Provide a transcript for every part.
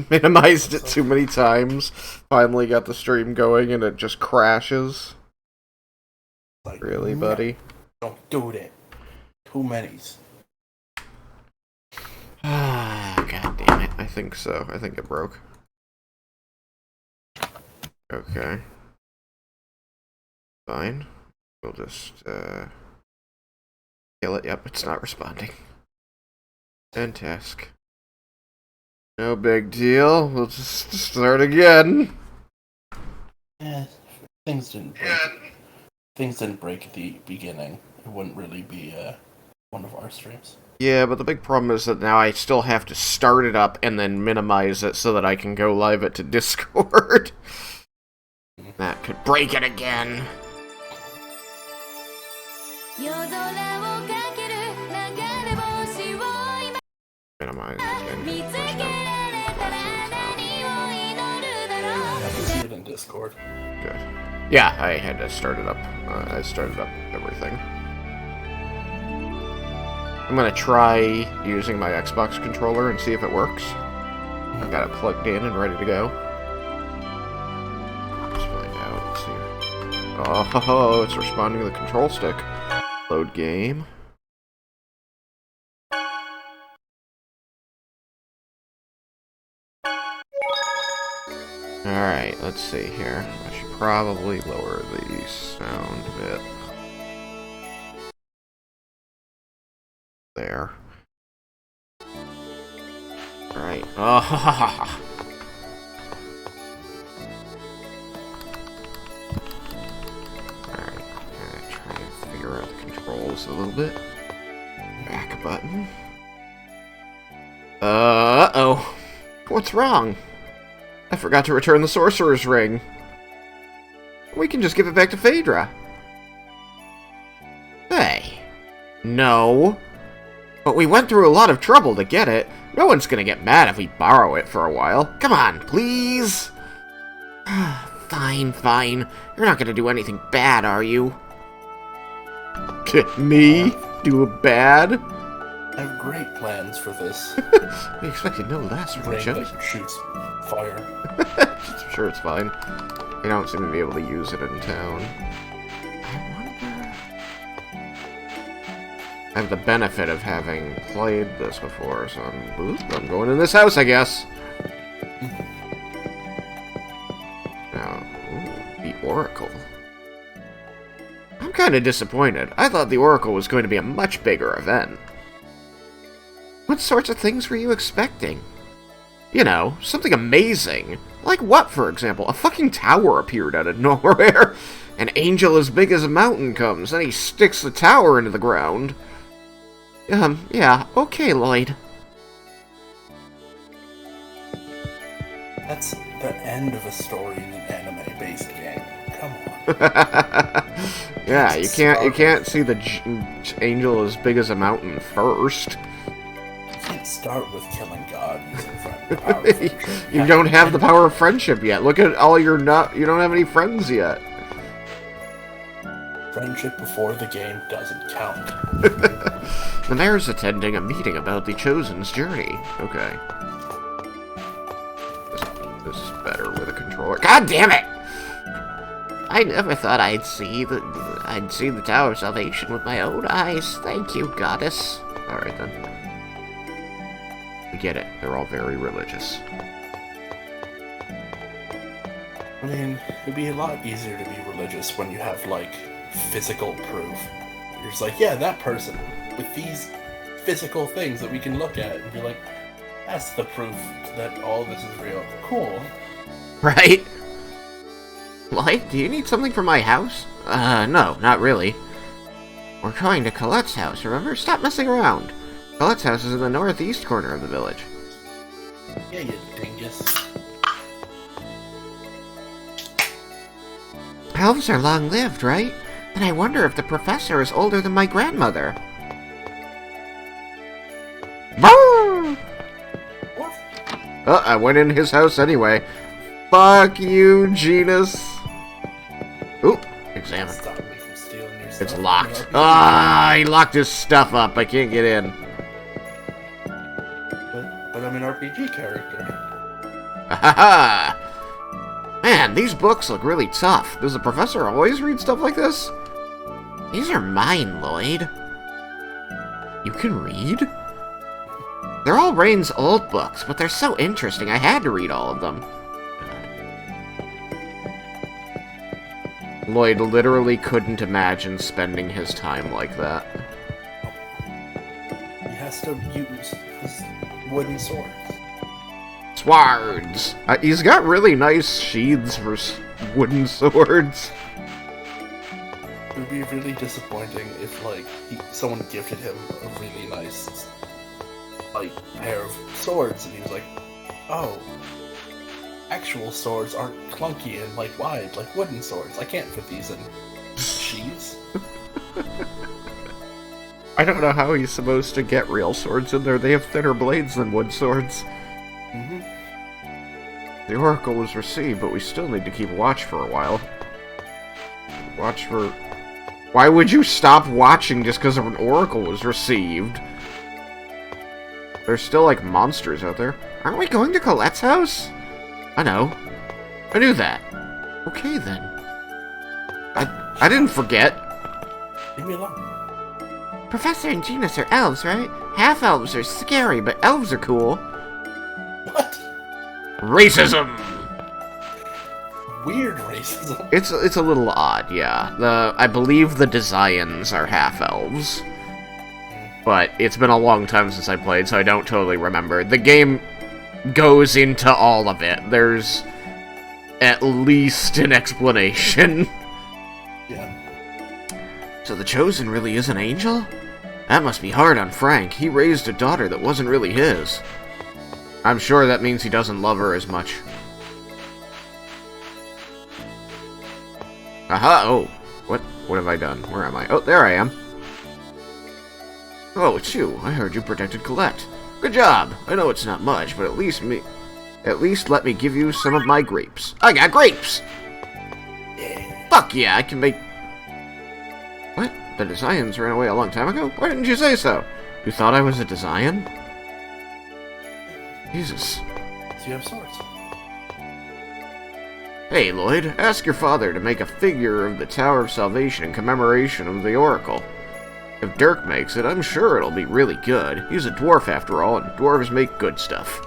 Minimized it too many times. Finally got the stream going and it just crashes. Like, really, buddy? Don't do that. Too many's. Ah, god damn it. I think so. I think it broke. Okay. Fine. We'll just, kill it. Yep, it's not responding. Fantastic. No big deal. We'll just start again. Yeah, things didn't break. Things didn't break at the beginning. It wouldn't really be one of our streams. Yeah, but the big problem is that now I still have to start it up and then minimize it so that I can go live it to Discord. That could break it again. Minimize again. I can see it in Discord. Good. Yeah, I had to start it up. I started up everything. I'm gonna try using my Xbox controller and see if it works. I've got it plugged in and ready to go. Let's find out. Let's see. Oh, it's responding to the control stick. Load game. Alright, let's see here. I should probably lower the sound a bit. There. Alright. Oh, alright. I'm gonna try and figure out the controls a little bit. Back button. Uh-oh. What's wrong? I forgot to return the Sorcerer's Ring. We can just give it back to Phaedra. Hey. No. But we went through a lot of trouble to get it. No one's gonna get mad if we borrow it for a while. Come on, please. Fine, fine. You're not gonna do anything bad, are you? Me? Do bad? I have great plans for this. We expected no less from Ring Jones. that shoots fire. I'm sure it's fine. They don't seem to be able to use it in town. I wonder... I have the benefit of having played this before, so I'm going in this house, I guess. Now, ooh, the Oracle. I'm kind of disappointed. I thought the Oracle was going to be a much bigger event. What sorts of things were you expecting? You know, something amazing. Like what, for example? A fucking tower appeared out of nowhere. An angel as big as a mountain comes, then he sticks the tower into the ground. Yeah, okay, Lloyd. That's the end of a story in an anime-based game. Come on. Yeah, you can't see the angel as big as a mountain first. You can't start with killing God using the power of friendship. You don't have the power of friendship yet. Look at all your you don't have any friends yet. Friendship before the game doesn't count. The mayor's attending a meeting about the Chosen's journey. Okay. This is better with a controller. God damn it! I never thought I'd see the Tower of Salvation with my own eyes. Thank you, goddess. Alright then. We get it. They're all very religious. I mean, it'd be a lot easier to be religious when you have, like, physical proof. You're just like, yeah, that person with these physical things that we can look at and be like, that's the proof that all this is real. Cool. Right? Light, do you need something from my house? No, not really. We're going to Colette's house, remember? Stop messing around. Colette's house is in the northeast corner of the village. Yeah, you dingus. Elves are long-lived, right? And I wonder if the professor is older than my grandmother. Oh, I went in his house anyway. Fuck you, Genus. Ooh, examine. Stop me from stealing your stuff. It's locked. Ah, he locked his stuff up. I can't get in. But I'm an RPG character. Ha! Man, these books look really tough. Does the professor always read stuff like this? These are mine, Lloyd. You can read? They're all Rain's old books, but they're so interesting I had to read all of them. Lloyd literally couldn't imagine spending his time like that. He has to use his wooden swords. Swords! He's got really nice sheaths for wooden swords. It would be really disappointing if, like, someone gifted him a really nice, like, pair of swords, and he was like, oh, actual swords aren't clunky and, like, wide, like wooden swords. I can't fit these in sheaths. I don't know how he's supposed to get real swords in there. They have thinner blades than wood swords. Mm-hmm. The Oracle was received, but we still need to keep watch for a while. Watch for... Why would you stop watching just because an Oracle was received? There's still, like, monsters out there. Aren't we going to Colette's house? I know. I knew that. Okay, then. I didn't forget. Leave me alone. Professor and Genus are elves, right? Half-elves are scary, but elves are cool. What? Racism! Weird racism. It's a little odd, yeah. I believe the Desians are half-elves. But it's been a long time since I played, so I don't totally remember. The game goes into all of it. There's at least an explanation. Yeah. So the Chosen really is an angel? That must be hard on Frank. He raised a daughter that wasn't really his. I'm sure that means he doesn't love her as much. Aha! Oh, what have I done? Where am I? Oh, there I am. Oh, it's you. I heard you protected Colette. Good job. I know it's not much, but at least let me give you some of my grapes. I got grapes! Yeah. Fuck yeah, I can make... What? The Desians ran away a long time ago? Why didn't you say so? You thought I was a Desian? Jesus. So you have swords. Hey, Lloyd, ask your father to make a figure of the Tower of Salvation in commemoration of the Oracle. If Dirk makes it, I'm sure it'll be really good. He's a dwarf after all, and dwarves make good stuff.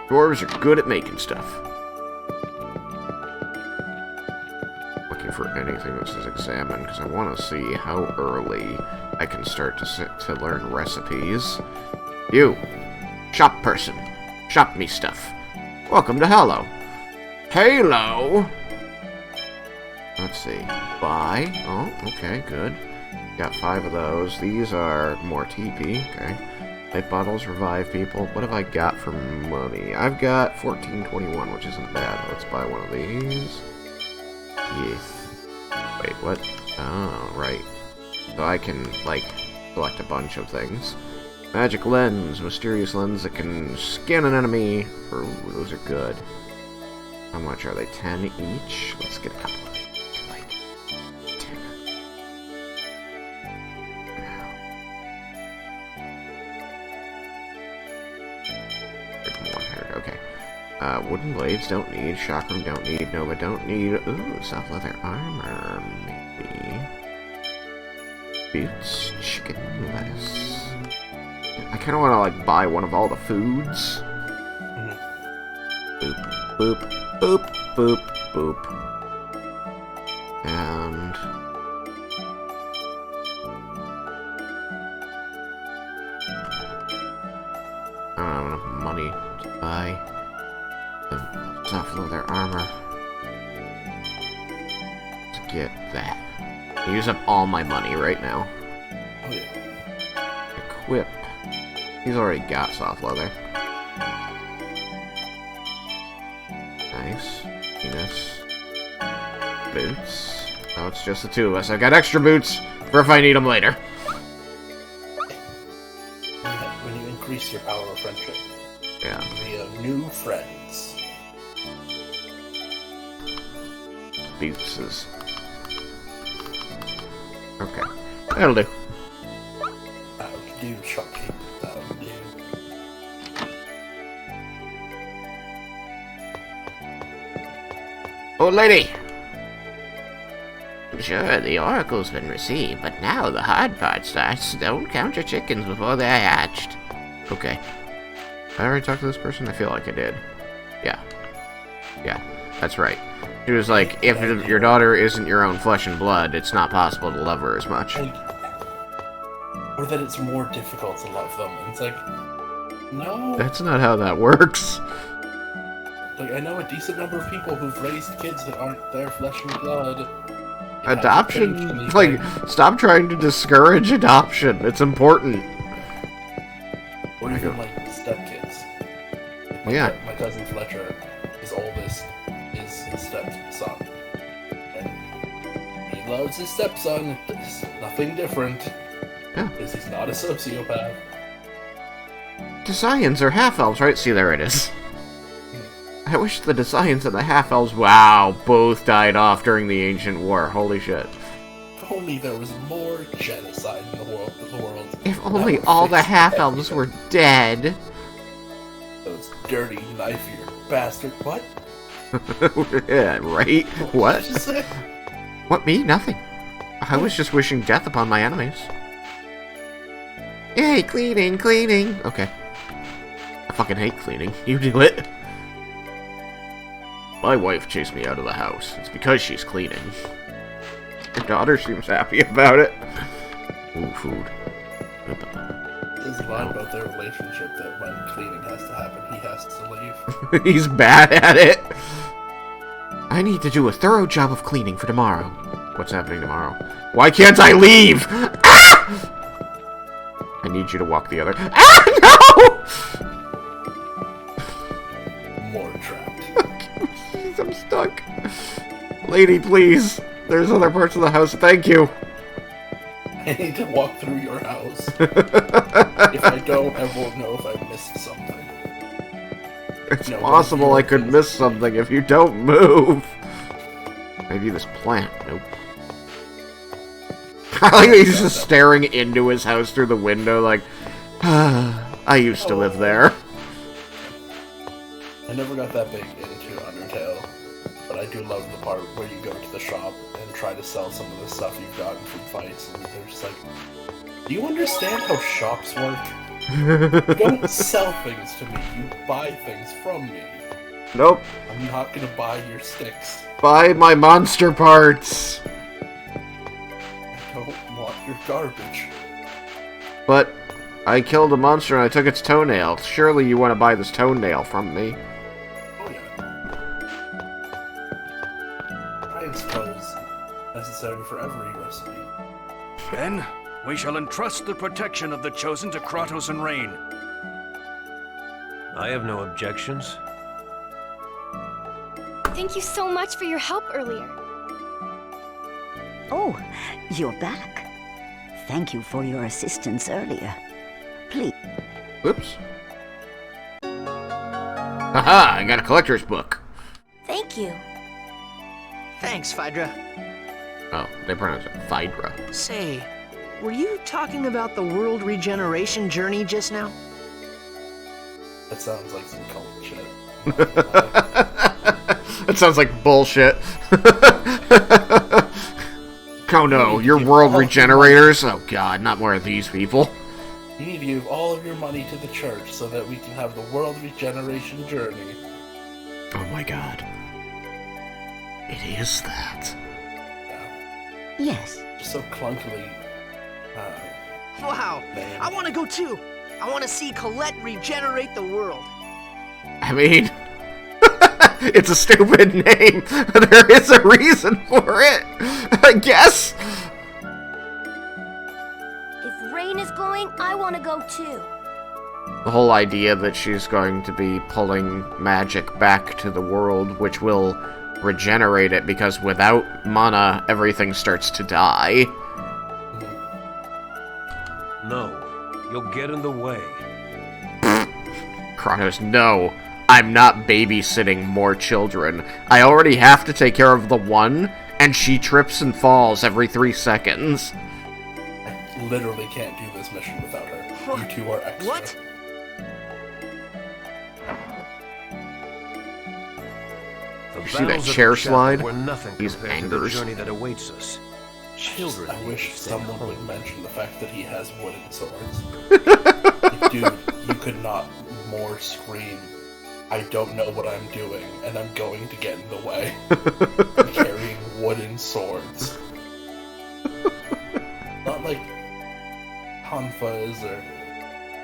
Dwarves are good at making stuff. Looking for anything that says examine, because I want to see how early I can start to learn recipes. You, shop person, shop me stuff. Welcome to Halo. Halo! Let's see. Buy. Oh, okay, good. Got 5 of those. These are more TP. Okay. Light bottles revive people. What have I got for money? I've got 1421, which isn't bad. Let's buy one of these. Yeah. Wait, what? Oh, right. So I can, like, select a bunch of things. Magic lens. Mysterious lens that can scan an enemy. Ooh, those are good. How much are they? 10 each? Let's get a couple of these. Like, 10. There's more here. Okay. Wooden blades don't need. Chakram don't need. Nova don't need. Ooh, soft leather armor. Maybe. Boots. Chicken. Lettuce. I kind of want to, like, buy one of all the foods. Boop, boop, boop, boop, boop. And... I don't have enough money to buy the soft leather armor. Let's get that. I use up all my money right now. Oh yeah. Equip. He's already got soft leather. Nice. Penis. Boots. Oh, it's just the 2 of us. I've got extra boots for if I need them later. When you increase your power of friendship, Yeah. we have new friends. Boots is... Okay. That'll do. Do shopkeep. Old lady! Sure, the oracle's been received, but now the hard part starts. Don't count your chickens before they're hatched. Okay. Did I already talk to this person? I feel like I did. Yeah. Yeah, that's right. She was like, if your daughter isn't your own flesh and blood, it's not possible to love her as much. Or that it's more difficult to love them. And it's like, no. That's not how that works. Like, I know a decent number of people who've raised kids that aren't their flesh and blood. Adoption? Like, stop trying to discourage adoption. It's important. Or even, like, stepkids. Yeah. My cousin Fletcher, his oldest, is his stepson. And he loves his stepson. It's nothing different. Yeah. Because he's not a sociopath. Desians are half-elves, right? See, there it is. I wish the Desians and the half-elves, wow, both died off during the Ancient War. Holy shit. If only there was more genocide in the world. If only all the half-elves were dead. Those dirty, knife-eared bastard. What? Yeah, right? What? Did you say? What, me? Nothing. I was just wishing death upon my enemies. Yay, cleaning, cleaning. Okay. I fucking hate cleaning. You do it. My wife chased me out of the house. It's because she's cleaning. Your daughter seems happy about it. Ooh, food. There's a line about their relationship that when cleaning has to happen, he has to leave. He's bad at it. I need to do a thorough job of cleaning for tomorrow. What's happening tomorrow? Why can't I leave? Ah! I need you to walk the other. Ah, no! More trapped. Jeez, I'm stuck. Lady, please. There's other parts of the house. Thank you. I need to walk through your house. If I don't, I won't know if I missed something. It's possible I could miss something if you don't move. Maybe this plant. Nope. I like he's just staring into his house through the window like, I used to live there. I never got that big into Undertale, but I do love the part where you go to the shop and try to sell some of the stuff you've gotten from fights, and they're just like, do you understand how shops work? You don't sell things to me, you buy things from me. Nope. I'm not gonna buy your sticks. Buy my monster parts. I don't want your garbage. But I killed a monster and I took its toenail. Surely you want to buy this toenail from me. Oh yeah. I suppose necessary for every recipe. Then, we shall entrust the protection of the Chosen to Kratos and Rain. I have no objections. Thank you so much for your help earlier. Oh, you're back. Thank you for your assistance earlier. Please. Oops. Haha, I got a collector's book. Thank you. Thanks, Phaedra. Oh, they pronounce it Phaedra. Say, were you talking about the world regeneration journey just now? That sounds like some cult shit. That sounds like bullshit. Oh no, your world regenerators? Oh god, not more of these people. You need to give all of your money to the church so that we can have the world regeneration journey. Oh my god. It is that. Yes. Just so clunkily. Wow, Man. I want to go too. I want to see Colette regenerate the world. I mean, it's a stupid name. There is a reason for it, I guess. If Rain is going, I want to go too. The whole idea that she's going to be pulling magic back to the world, which will regenerate it, because without mana, everything starts to die. No, you'll get in the way. Kratos, no. I'm not babysitting more children. I already have to take care of the one, and she trips and falls every 3 seconds. I literally can't do this mission without her. You two are extra. What? The See that battles of chair the chapel slide? were nothing These compared to the angers. journey that awaits us. Children. I wish need to stay someone home. would mention the fact that he has wooden swords. Like, dude, you could not more scream, I don't know what I'm doing, and I'm going to get in the way. I'm carrying wooden swords. Not like hanfas or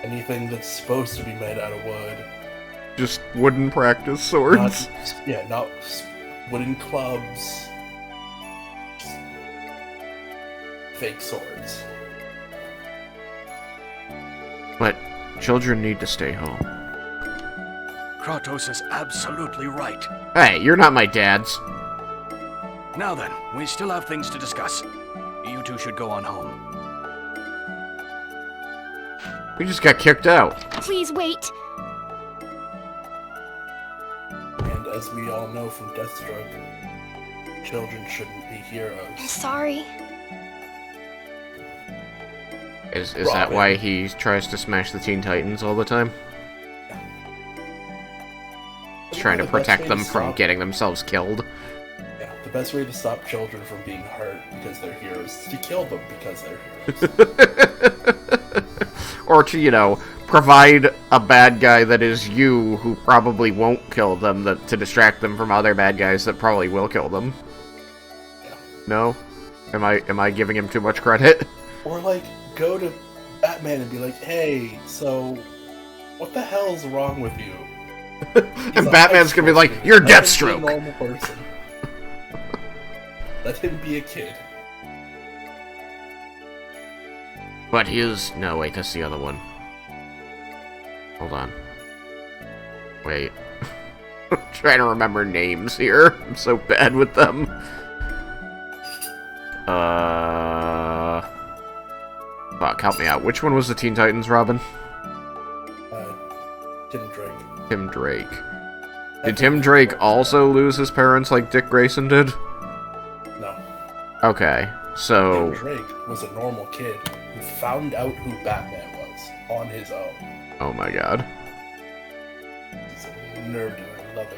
anything that's supposed to be made out of wood. Just wooden practice swords. Not wooden clubs. Just fake swords. But children need to stay home. Kratos is absolutely right. Hey, you're not my dad's. Now then, we still have things to discuss. You two should go on home. We just got kicked out. Please wait. And as we all know from Deathstroke, children shouldn't be heroes. I'm sorry. Is that Robin. why he tries to smash the Teen Titans all the time? He's trying to The best way protect them from stop- getting themselves killed. Yeah, the best way to stop children from being hurt because they're heroes is to kill them because they're heroes. Or to, provide a bad guy that is you who probably won't kill them to distract them from other bad guys that probably will kill them. Yeah. No? Am I giving him too much credit? Or go to Batman and be like, hey, so what the hell's wrong with you? And Batman's gonna be like, you're Let him be a Deathstroke! normal person. Let him be a kid. But he is... No, wait, that's the other one. Hold on. Wait. I'm trying to remember names here. I'm so bad with them. Fuck, help me out. Which one was the Teen Titans, Robin? Tim Drake. Tim Drake. Did Tim Drake also lose his parents like Dick Grayson did? No. Okay, so... Tim Drake was a normal kid who found out who Batman was on his own. Oh my god. He's a nerd and I love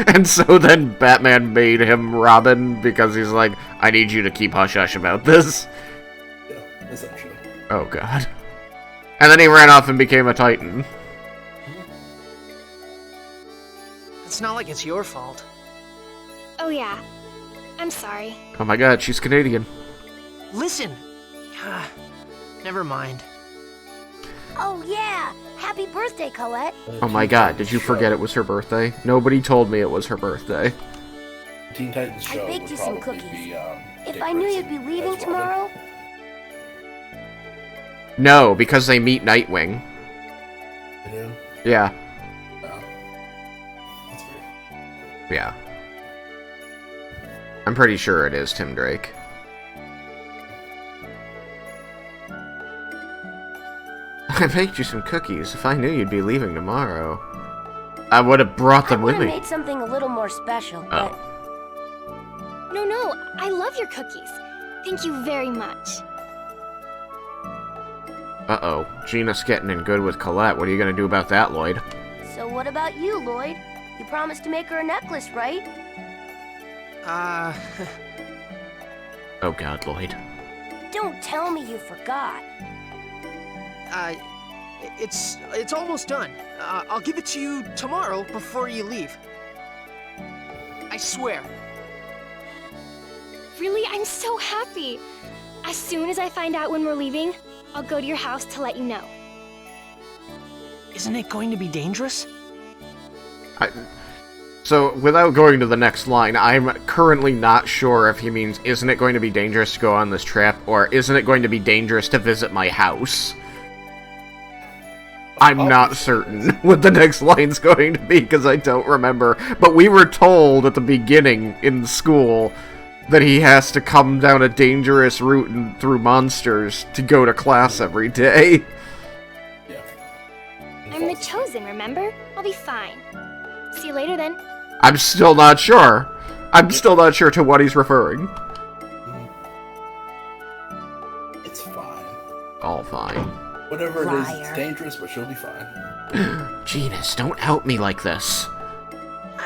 him. And so then Batman made him Robin because he's like, I need you to keep hush-hush about this. Yeah, essentially. Oh god. And then he ran off and became a Titan. It's not like it's your fault. Oh yeah. I'm sorry. Oh my god, she's Canadian. Listen! Never mind. Oh yeah. Happy birthday, Colette. Oh my god, did you forget it was her birthday? Nobody told me it was her birthday. Teen Titans I show baked would you some probably cookies. be, If Dick I knew Grayson you'd be leaving as Robin. tomorrow, No, because they meet Nightwing. You know? Yeah, No. That's weird. yeah. I'm pretty sure it is Tim Drake. I baked you some cookies. If I knew you'd be leaving tomorrow, I would have brought I them would with have me. made something a little more special, but... No, I love your cookies. Thank you very much. Uh-oh. Gina's getting in good with Colette. What are you gonna do about that, Lloyd? So what about you, Lloyd? You promised to make her a necklace, right? Oh god, Lloyd. Don't tell me you forgot. It's almost done. I'll give it to you tomorrow before you leave. I swear. Really, I'm so happy. As soon as I find out when we're leaving, I'll go to your house to let you know. Isn't it going to be dangerous? So, without going to the next line, I'm currently not sure if he means, isn't it going to be dangerous to go on this trip, or isn't it going to be dangerous to visit my house? I'm not certain what the next line's going to be, because I don't remember. But we were told at the beginning in school that he has to come down a dangerous route and through monsters to go to class every day. Yeah. I'm the chosen, remember? I'll be fine. See you later then. I'm still not sure. I'm still not sure to what he's referring. It's fine. All fine. Whatever it is, it's Liar. dangerous, but she'll be fine. Genus, don't help me like this.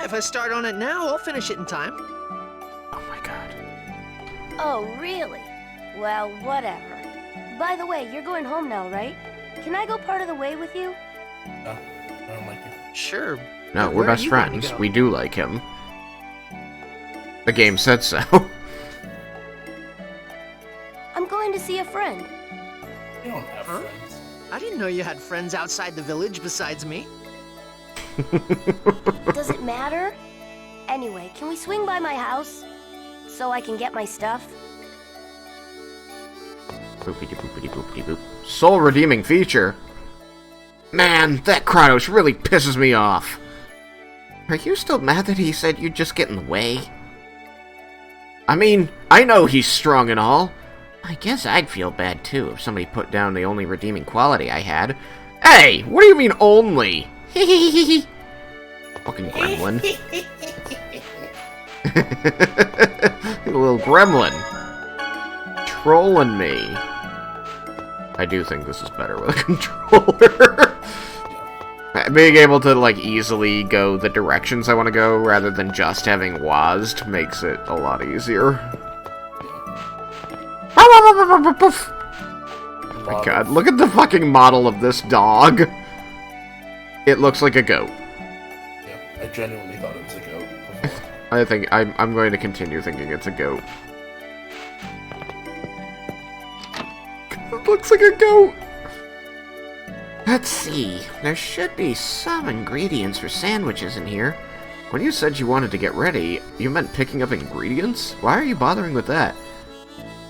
if I start on it now, I'll finish it in time. Oh my god. Oh, really? Well, whatever. By the way, you're going home now, right? Can I go part of the way with you? No, I don't like you. Sure. No, but we're where are best you going to friends. go? We do like him. The game said so. I'm going to see a friend. You don't have Huh? friends. I didn't know you had friends outside the village besides me. Does it matter? Anyway, can we swing by my house? So I can get my stuff? Boopity boopity boopity boop. Soul redeeming feature. Man, that Kratos really pisses me off. Are you still mad that he said you'd just get in the way? I mean, I know he's strong and all. I guess I'd feel bad too if somebody put down the only redeeming quality I had. Hey, what do you mean only? Hehehehe. Fucking gremlin. You little gremlin. Trolling me. I do think this is better with a controller. Being able to, like, easily go the directions I want to go rather than just having WASD makes it a lot easier. Oh my god, look at the fucking model of this dog. It looks like a goat. Yeah, I genuinely thought it was a goat before. I think I'm going to continue thinking it's a goat. It looks like a goat. Let's see. There should be some ingredients for sandwiches in here. When you said you wanted to get ready, you meant picking up ingredients? Why are you bothering with that?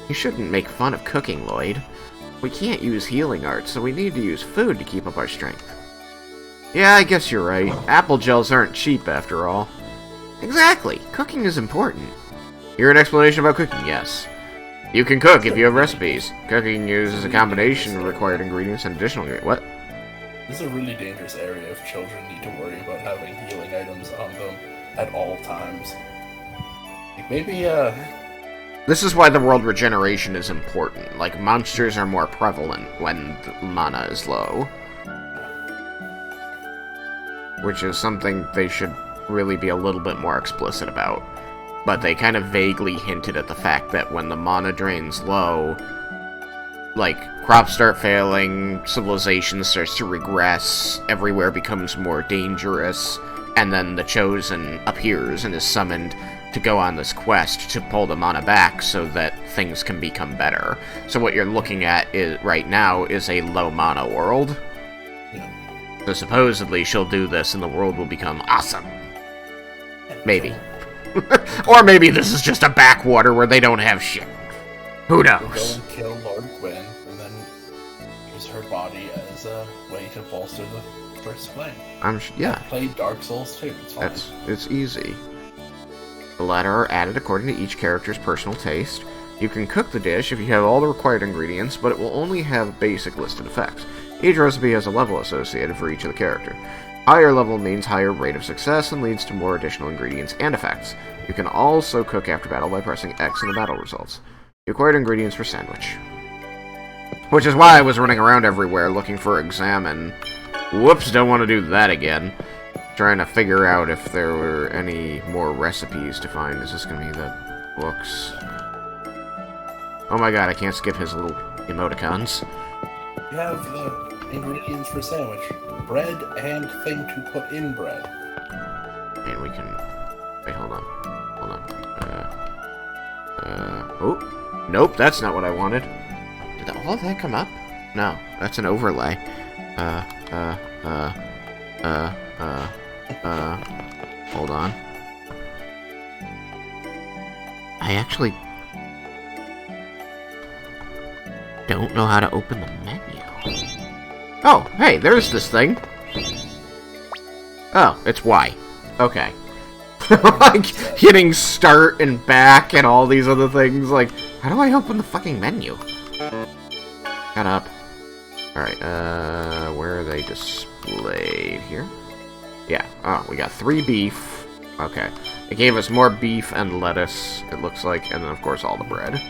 You shouldn't make fun of cooking, Lloyd. We can't use healing arts, so we need to use food to keep up our strength. Yeah, I guess you're right. Apple gels aren't cheap, after all. Exactly. Cooking is important. Hear an explanation about cooking? Yes. You can cook if you have recipes. Cooking uses a combination of required ingredients and additional ingredients. What? This is a really dangerous area if children need to worry about having healing items on them at all times. Like maybe, This is why the world regeneration is important. Like, monsters are more prevalent when the mana is low. Which is something they should really be a little bit more explicit about. But they kind of vaguely hinted at the fact that when the mana drains low, like, crops start failing, civilization starts to regress, everywhere becomes more dangerous, and then the Chosen appears and is summoned to go on this quest to pull the mana back so that things can become better. So what you're looking at right now is a low mana world. yeah. So supposedly she'll do this and the world will become awesome. Maybe. Or maybe this is just a backwater where they don't have shit. Who Go knows? and kill Lord Gwyn, and then use her body as a way to bolster the first flame. Yeah, Play Dark Souls too. It's fine. it's easy. The latter are added according to each character's personal taste. You can cook the dish if you have all the required ingredients, but it will only have basic listed effects. Each recipe has a level associated for each of the character. Higher level means higher rate of success and leads to more additional ingredients and effects. You can also cook after battle by pressing X in the battle results. The acquired ingredients for sandwich. Which is why I was running around everywhere looking for examine. Whoops, don't want to do that again. Trying to figure out if there were any more recipes to find. Is this going to be the books? Oh my god, I can't skip his little emoticons. You have the ingredients for sandwich. Bread and thing to put in bread. And we can... Wait, hold on. Hold on. Oh. Nope, that's not what I wanted. Did all of that come up? No, that's an overlay. Hold on. I actually don't know how to open the menu. Oh, hey, there's this thing. Oh, it's Y. Okay. Like, hitting start and back and all these other things. Like, how do I open the fucking menu? Shut up. Alright, where are they displayed? Here? Yeah. Oh, we got 3 beef. Okay. It gave us more beef and lettuce, it looks like, and then, of course, all the bread.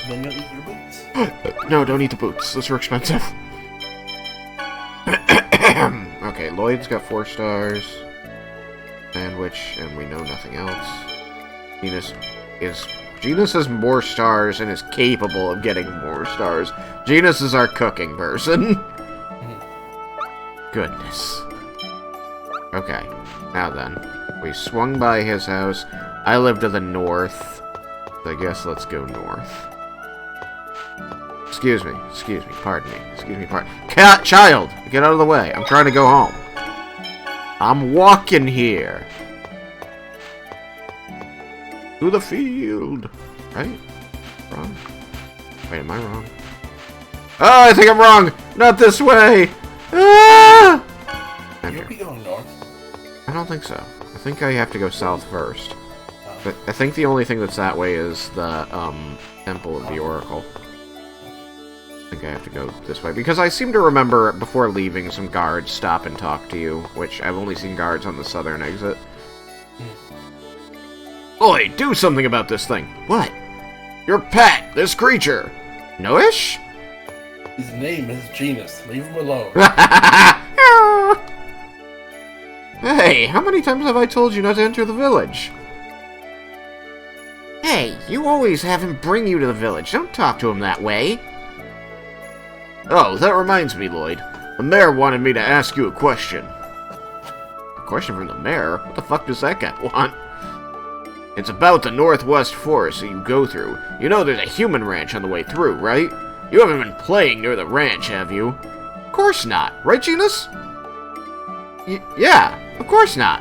Then you'll eat your boots. No, don't eat the boots. Those are expensive. Lloyd's got 4 stars. Sandwich, and we know nothing else. Genus has more stars and is capable of getting more stars. Genus is our cooking person. Goodness. Okay, now then. We swung by his house. I live to the north. So I guess let's go north. Excuse me, pardon me. Child! Get out of the way. I'm trying to go home. I'm walking here. To the field. Right? Wrong? Wait, am I wrong? Oh, I think I'm wrong! Not this way! Ah! You'll be going north. I don't think so. I think I have to go south first. But I think the only thing that's that way is the, Temple of the Oracle. I think I have to go this way. Because I seem to remember, before leaving, some guards stop and talk to you, which I've only seen guards on the southern exit. Oi, do something about this thing! What? Your pet, this creature! Noish? His name is Genus. Leave him alone. Hey, how many times have I told you not to enter the village? Hey, you always have him bring you to the village. Don't talk to him that way. Oh, that reminds me, Lloyd. The mayor wanted me to ask you a question. A question from the mayor? What the fuck does that guy want? It's about the Northwest Forest that you go through. You know there's a human ranch on the way through, right? You haven't been playing near the ranch, have you? Of course not. Right, Genus? Yeah, of course not.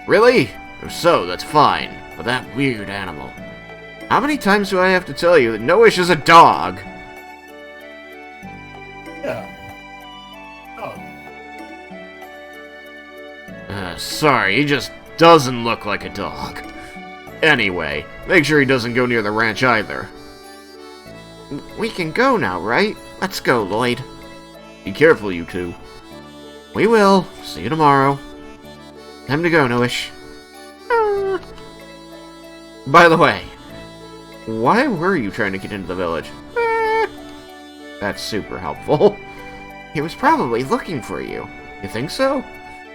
Really? If so, that's fine. But that weird animal. How many times do I have to tell you that Noish is a dog? Yeah. Oh. Sorry, he just doesn't look like a dog. Anyway, make sure he doesn't go near the ranch either. We can go now, right? Let's go, Lloyd. Be careful, you two. We will. See you tomorrow. Time to go, Noish. By the way, why were you trying to get into the village? That's super helpful. He was probably looking for you. You think so?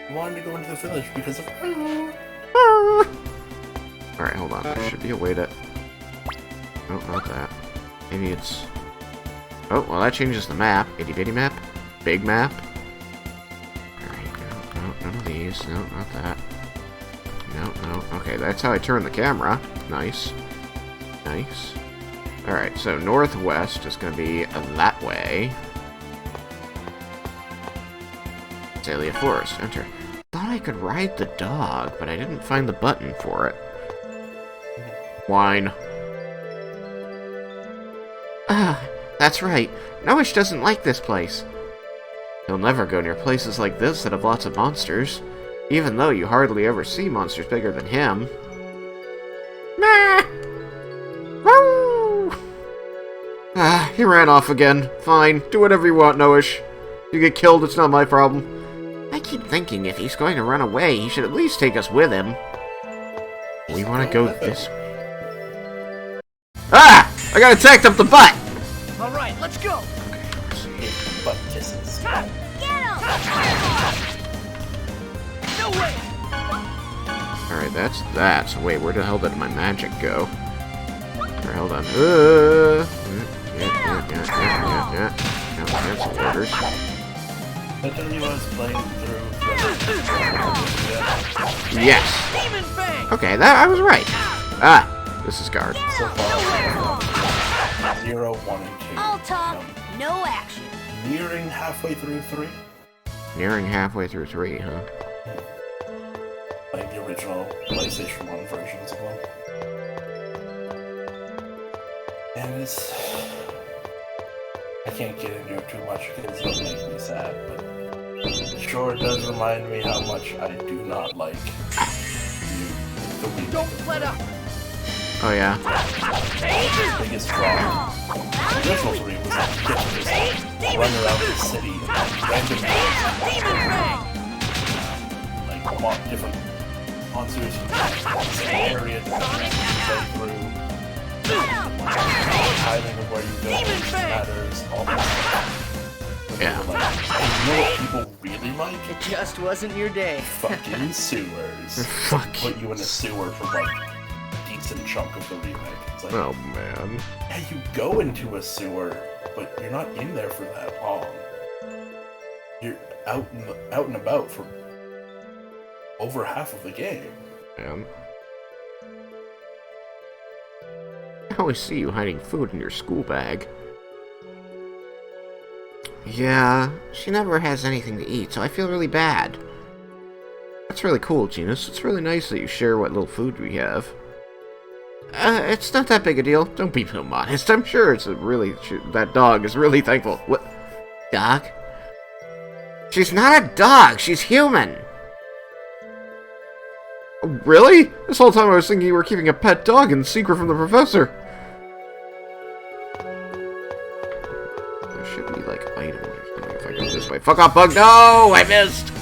I wanted to go into the village because of... Alright, hold on. There should be a way to... Oh, not that. Maybe it's... Oh, well that changes the map. Itty-bitty map? Big map? Alright, no, none of these. No, not that. No. Okay, that's how I turn the camera. Nice. Nice. Alright, so northwest is going to be that way. Azalea Forest. Enter. Thought I could ride the dog, but I didn't find the button for it. Whine. Ah, that's right. Noish doesn't like this place. He'll never go near places like this that have lots of monsters. Even though you hardly ever see monsters bigger than him. Nah! Woo! Ah, he ran off again. Fine, do whatever you want, Noish. You get killed, it's not my problem. I keep thinking if he's going to run away, he should at least take us with him. We want to go this way. Ah! I got attacked up the butt! Alright, let's go! Butt kisses. Get him! No way! Alright, that's that. So wait, where the hell did my magic go? Alright, hold on. Yeah. Now cancel orders. I told you I was playing through the... Yes! Demon Fang! Okay, that I was right. Ah, this is guard. So far, 0, 1, and 2. All talk, no action. Nearing halfway through 3. Nearing halfway through 3, huh? Like the original PlayStation 1 versions of them. And it's... I can't get into it too much because it'll make me sad, but it sure does remind me how much I do not like the Wii. Don't let up! Oh yeah. The biggest draw. The original 3 was like just run around the city and random like different monsters from the area to play through. Timing of where you go matters, all that stuff. Yeah. Like, you know what people really seriously, Mike? It just wasn't your day. Fucking sewers. Fuck Put you in a sewer for like a decent chunk of the remake. It's like, Oh, man. yeah, you go into a sewer, but you're not in there for that long. You're out and about for over half of the game. Man. I always see you hiding food in your school bag. Yeah, she never has anything to eat, so I feel really bad. That's really cool, Genus. It's really nice that you share what little food we have. It's not that big a deal. Don't be so modest. I'm sure it's that dog is really thankful. What? Dog? She's not a dog. She's human. Oh, really? This whole time I was thinking you were keeping a pet dog in secret from the professor. There should be, like, items or something if I go this way. Fuck off, bug! No! I missed!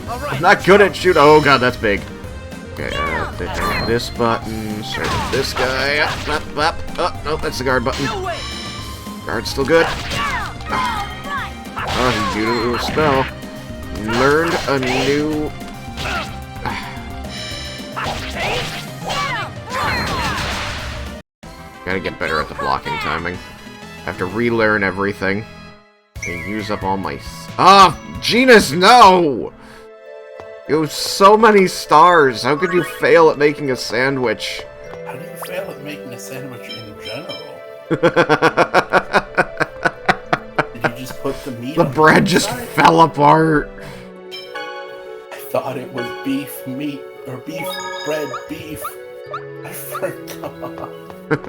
I'm not good at shooting. Oh, God, that's big. Okay, this button. Start with this guy. Up. Oh, no, that's the guard button. Guard's still good. Oh, he used a spell. Learned a new... Gotta get better at the blocking timing. I have to relearn everything. And use up all my... Genus, no! You have so many stars. How could you fail at making a sandwich? How do you fail at making a sandwich in general? Did you just put the meat The on bread the just side? fell apart. I thought it was beef meat, or beef bread beef. I forgot. It's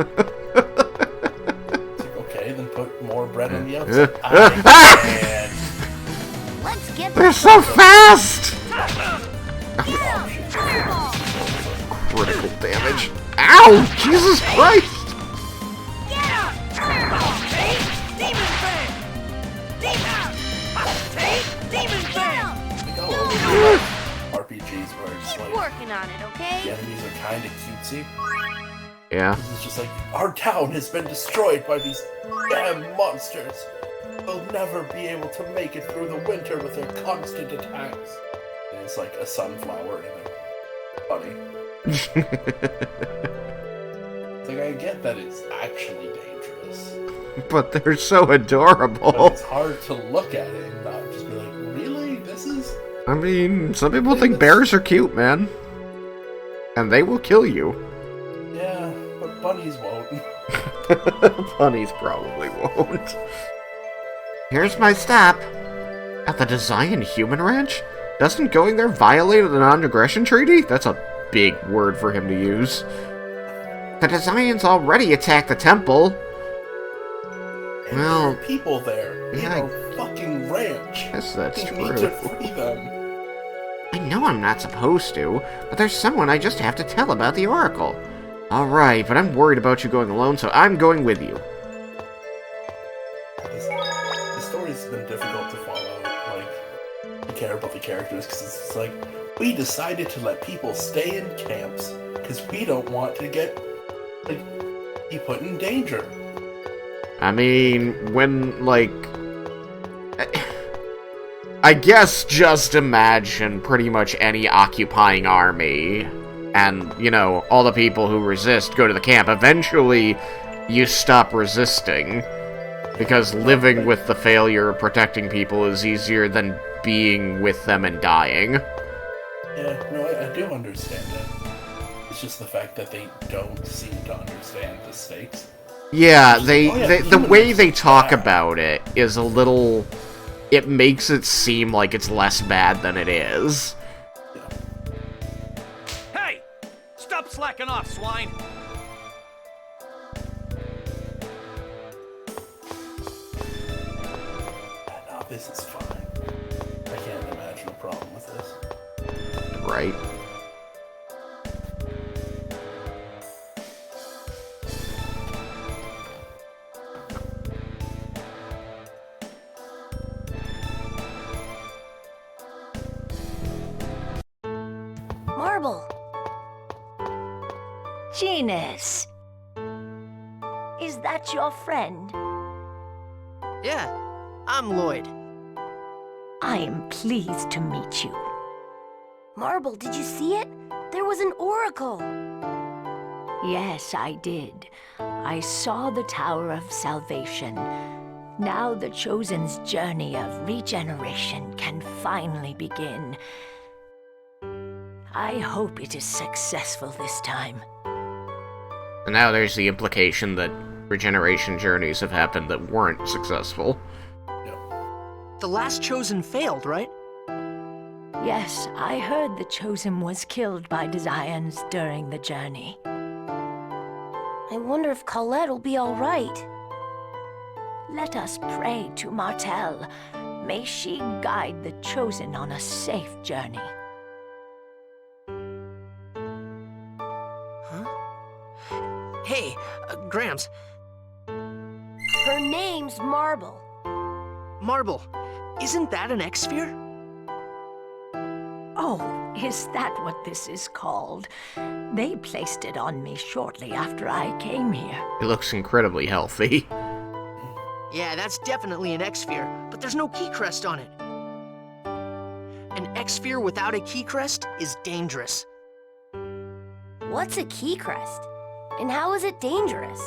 like, okay, then put more bread on the outside. Let's get They're so fast! And Critical damage. Ow! Jesus Christ! RPGs where it's Keep like working on it, the okay? enemies are kind of cutesy. Yeah. It's just like, our town has been destroyed by these damn monsters. We'll never be able to make it through the winter with their constant attacks. And it's like a sunflower and a bunny. It's like, I get that it's actually dangerous, But they're so but adorable. it's hard to look at it and not just be like, really? This is... I mean, some people think bears are cute, man. And they will kill you. Yeah, but bunnies won't. Bunnies probably won't. Here's my stop. At the Design Human Ranch? Doesn't going there violate the non-aggression treaty? That's a big word for him to use. The Designs already attacked the temple. And Well, there are people there yeah, in a fucking ranch. Guess that's We need to true. free them. I know I'm not supposed to, but there's someone I just have to tell about the Oracle. Alright, but I'm worried about you going alone, so I'm going with you. The story's been difficult to follow. Like, you care about the characters because it's like, we decided to let people stay in camps because we don't want to get, like, be put in danger. I mean, when, like... I guess just imagine pretty much any occupying army, and, you know, all the people who resist go to the camp. Eventually, you stop resisting, because living with the failure of protecting people is easier than being with them and dying. Yeah, no, I do understand it. It's just the fact that they don't seem to understand the stakes. Yeah, Oh, the human way race they is talk bad. about it is a little... It makes it seem like it's less bad than it is. Hey! Stop slacking off, swine! No, this is fine. I can't imagine a problem with this. Right? Marble. Genus. Is that your friend? Yeah, I'm Lloyd. I am pleased to meet you. Marble, did you see it? There was an oracle. Yes, I did. I saw the Tower of Salvation. Now the Chosen's journey of regeneration can finally begin. I hope it is successful this time. And now there's the implication that regeneration journeys have happened that weren't successful. The last Chosen failed, right? Yes, I heard the Chosen was killed by Desians during the journey. I wonder if Colette will be all right. Let us pray to Martel. May she guide the Chosen on a safe journey. Huh? Hey, Gramps. Her name's Marble. Marble, isn't that an X-Sphere? Oh, is that what this is called? They placed it on me shortly after I came here. It looks incredibly healthy. Yeah, that's definitely an X-Sphere, but there's no key crest on it. An X-Sphere without a key crest is dangerous. What's a key crest? And how is it dangerous?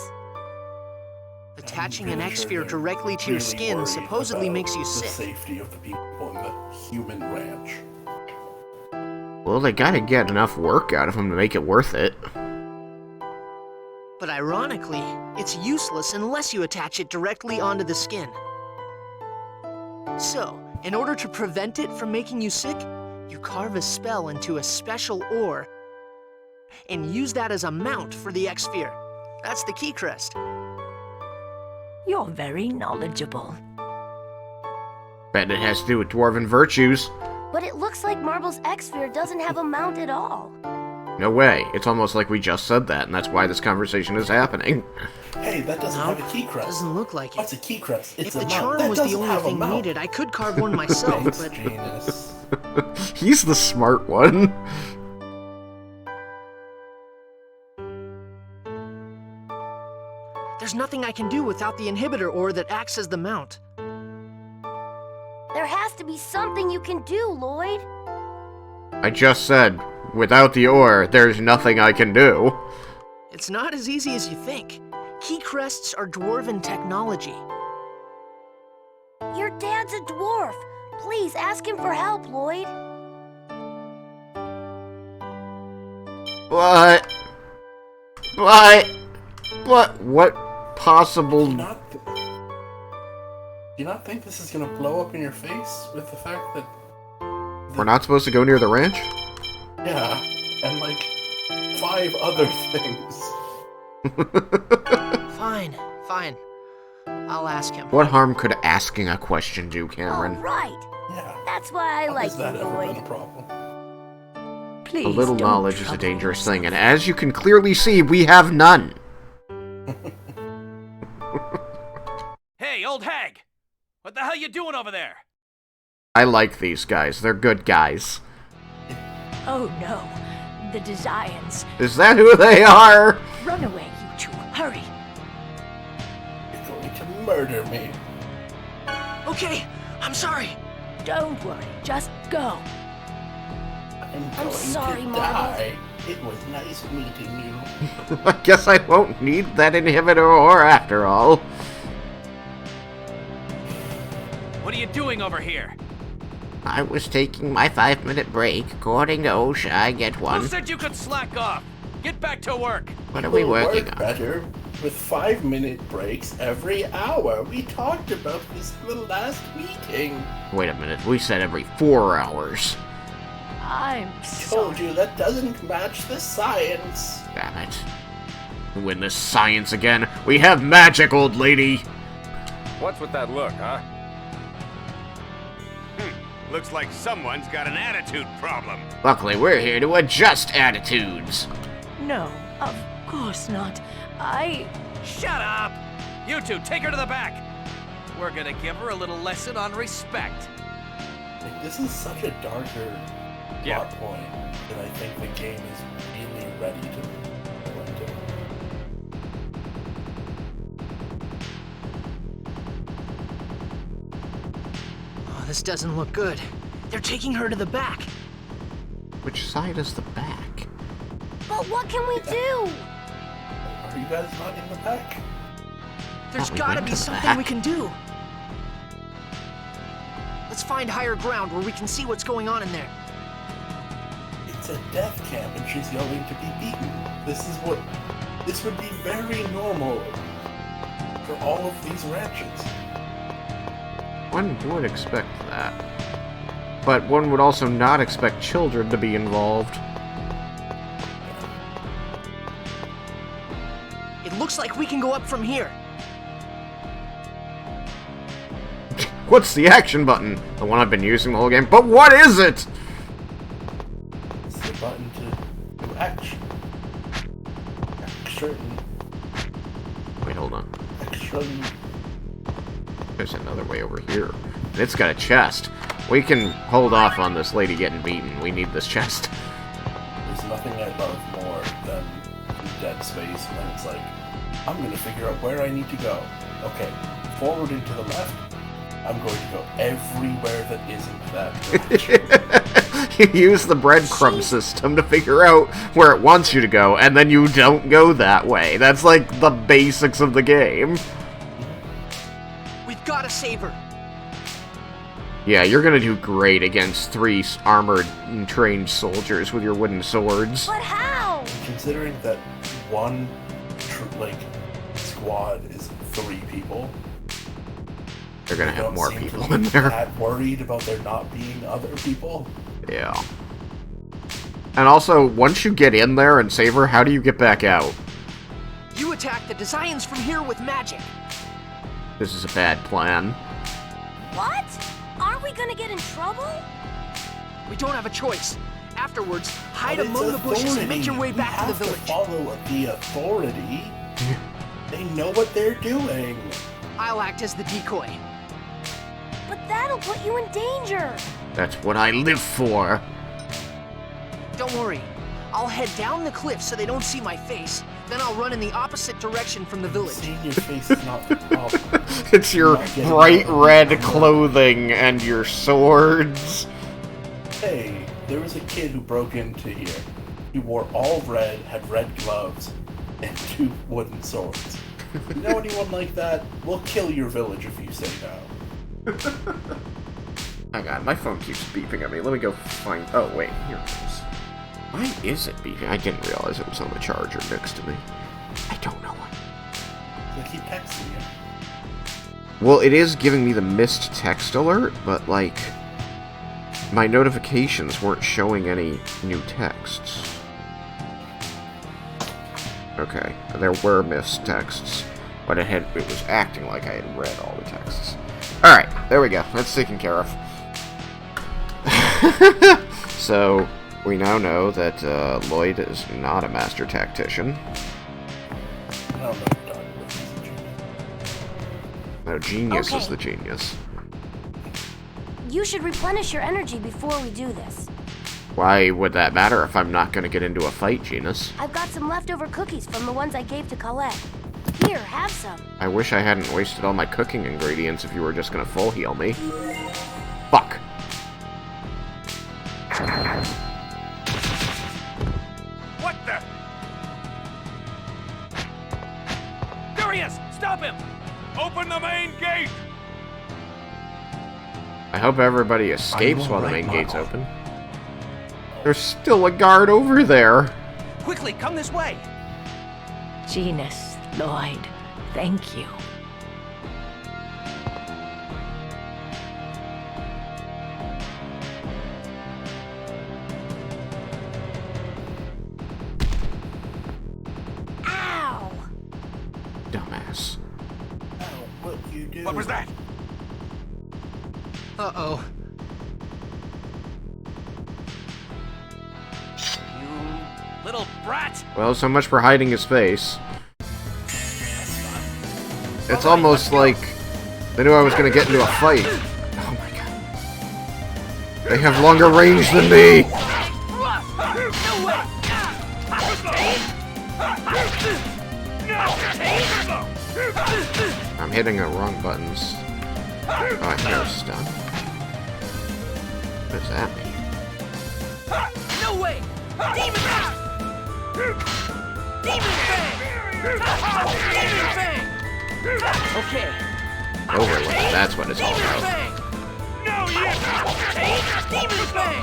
Attaching an X-Sphere directly to your skin supposedly makes you the sick. safety of the people in the human ranch. Well, they gotta get enough work out of him to make it worth it. But ironically, it's useless unless you attach it directly onto the skin. So, in order to prevent it from making you sick, you carve a spell into a special ore and use that as a mount for the X-Sphere. That's the key crest. You're very knowledgeable. Bet it has to do with dwarven virtues. But it looks like Marble's X-Sphere doesn't have a mount at all. No way. It's almost like we just said that, and that's why this conversation is happening. Hey, that doesn't have a key crest. Doesn't look like it. What's a key crest? It's If a the mount. charm That was the doesn't only have a thing mount. needed, I could carve one myself, Thanks, but Janus. He's the smart one. there's nothing I can do without the inhibitor ore that acts as the mount. There has to be something you can do, Lloyd. I just said, without the ore, there's nothing I can do. It's not as easy as you think. Key crests are dwarven technology. Your dad's a dwarf. Please ask him for help, Lloyd. What possible... Do you not think this is gonna blow up in your face with the fact that... We're not supposed to go near the ranch? Yeah, and like 5 other things. Fine, fine. I'll ask him. What harm could asking a question do, All Cameron? right. Yeah. That's why I How like has you, that ever been Lloyd. a problem? Please A little don't knowledge is a trouble dangerous thing, and yourself. as you can clearly see, we have none. Hey, old hag! What the hell you doing over there? I like these guys. They're good guys. Oh no, the Desians. Is that who they are? Run away, you two. Hurry. You're going to murder me. Okay, I'm sorry. Don't worry, just go. I'm going sorry, to Marble. die. It was nice meeting you. I guess I won't need that inhibitor ore after all. What are you doing over here? I was taking my 5-minute break. According to OSHA, I get Who one. said you could slack off? Get back to work. What are we We'll working work on? better with 5-minute breaks every hour. We talked about this in the last meeting. Wait a minute, we said every 4 hours. I'm Told sorry. you that doesn't match the science. Damn it. We win this science again. We have magic, old lady. What's with that look, huh? Looks like someone's got an attitude problem. Luckily, we're here to adjust attitudes. No, of course not. Shut up! You two, take her to the back. We're gonna give her a little lesson on respect. Like, this is such a darker Yeah. plot point that I think the game is really ready to go into. Oh, this doesn't look good. They're taking her to the back. Which side is the back? But what can we do? Are you guys not in the back? There's we gotta went be to the something back. we can do. Let's find higher ground where we can see what's going on in there. It's a death camp and she's going to be beaten. This would be very normal for all of these ranches. One would expect that. But one would also not expect children to be involved. It looks like we can go up from here. What's the action button? The one I've been using the whole game. But what is it? It's the button to do action. Wait, hold on. Action. There's another way over here. And it's got a chest. We can hold off on this lady getting beaten. We need this chest. There's nothing I love more than Dead Space when it's like, I'm gonna figure out where I need to go. Okay, forward and to the left. I'm going to go everywhere that isn't that direction. You use the breadcrumb system to figure out where it wants you to go, and then you don't go that way. That's like the basics of the game. We've gotta save her. Yeah, you're gonna do great against 3 armored and trained soldiers with your wooden swords. But how? Considering that one squad is 3 people, They're gonna they have don't more seem people to be in there. that worried about there not being other people. Yeah. And also, once you get in there and save her, how do you get back out? You attack the designs from here with magic. This is a bad plan. What? Aren't we gonna get in trouble? We don't have a choice. Afterwards, hide But it's among the bushes and make your way authority. back to the We village. have to follow the authority. They know what they're doing. I'll act as the decoy. But that'll put you in danger. That's what I live for. Don't worry. I'll head down the cliff so they don't see my face. Then I'll run in the opposite direction from the village. Seeing your face is not the problem. It's your bright red clothing and your swords. Hey, there was a kid who broke into here. He wore all red, had red gloves, and 2 wooden swords. You know anyone like that? We'll kill your village if you say no. Hang on, my phone keeps beeping at me. Let me go find... Oh, wait, here it is. Why is it beeping? I didn't realize it was on the charger next to me. I don't know why. They keep texting you. Well, it is giving me the missed text alert, but, like, my notifications weren't showing any new texts. Okay, there were missed texts, but it was acting like I had read all the texts. Alright, there we go. That's taken care of. So, we now know that Lloyd is not a master tactician. I don't know what you're talking about. He's a genius. No, genius is Okay. the genius. You should replenish your energy before we do this. Why would that matter if I'm not going to get into a fight, Genus? I've got some leftover cookies from the ones I gave to Colette. Here, have some. I wish I hadn't wasted all my cooking ingredients if you were just going to full heal me. Fuck. What the? There he is! Stop him! Open the main gate! I hope everybody escapes while the alright, main gate's Marvel? open. There's still a guard over there. Quickly, come this way! Genus, Lloyd, thank you. Ow! Dumbass. Oh, what you do? What was that? Uh-oh. You little brat! Well, so much for hiding his face. It's almost like they knew I was going to get into a fight. Oh my god. They have longer range than me! I'm hitting the wrong buttons. Oh, I think I was stunned. What does that mean? No way! Demon Fang! Demon Fang! Demon Fang! Okay. Over with it, that's what it's all Demon about. Fang! No, Demon Fang!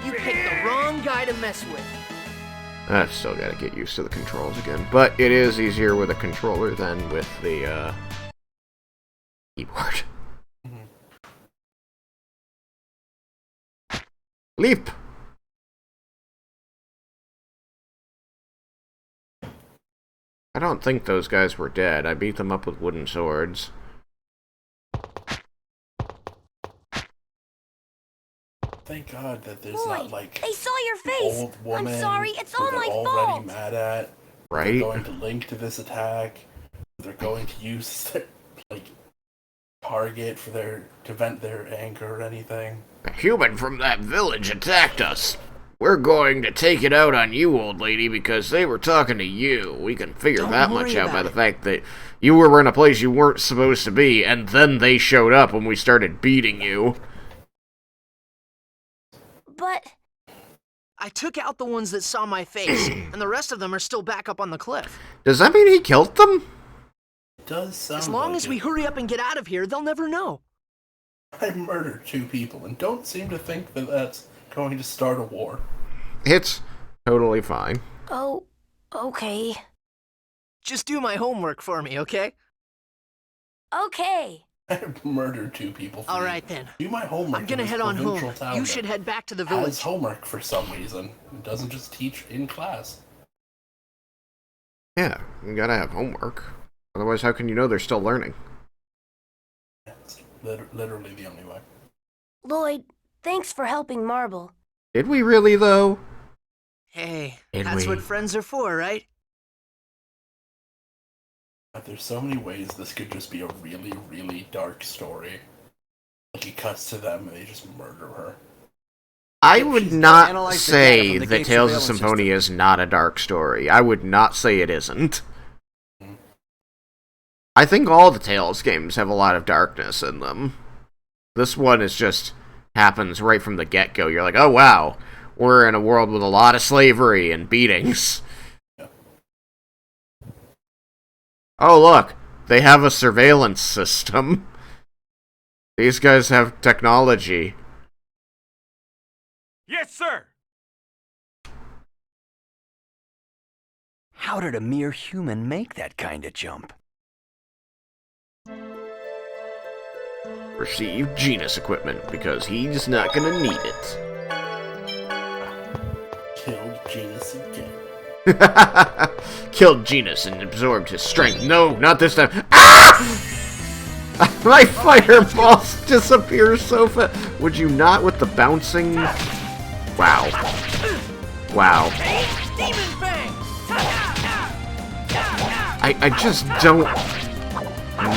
You picked the wrong guy to mess with. I've still got to get used to the controls again, but it is easier with a controller than with the keyboard. Leap! I don't think those guys were dead. I beat them up with wooden swords. Thank God that there's Boy, not like they saw your face. old woman. I'm sorry, it's who all they're my already fault. mad at. Right? They're going to link to this attack. They're going to use their like target for to vent their anger or anything. A human from that village attacked us. We're going to take it out on you, old lady, because they were talking to you. We can figure Don't that worry much out by about the it. fact that you were in a place you weren't supposed to be, and then they showed up when we started beating you. But I took out the ones that saw my face, and the rest of them are still back up on the cliff. Does that mean he killed them? It does sound As long like as we hurry up and get out of here, they'll never know. I murdered 2 people and don't seem to think that that's going to start a war. It's totally fine. oh, okay. Just do my homework for me, okay? Okay. I murdered 2 people. All right then. Do my homework. I'm gonna in this head on provincial home. town You that should head back to the has village. homework for some reason. It doesn't just teach in class. Yeah, you gotta have homework. Otherwise, how can you know they're still learning? It's literally the only way. Lloyd, thanks for helping Marble. Did we really, though? Hey, Did that's we? what friends are for, right? But there's so many ways this could just be a really, really dark story. Like it cuts to them and they just murder her. I would not Analyze the data say from the that gate Tales of surveillance Symphonia is not a dark story. I would not say it isn't. I think all the Tales games have a lot of darkness in them. This one is just happens right from the get-go. You're like, oh wow, we're in a world with a lot of slavery and beatings. Yeah. Oh look, they have a surveillance system. These guys have technology. Yes, sir! How did a mere human make that kind of jump? Receive genus equipment, because he's not gonna need it. Killed Genus again. Killed Genus and absorbed his strength. No, not this time. Ah! My fireballs disappear so fast. Would you not with the bouncing? Wow. Wow. Demon Fang! I just don't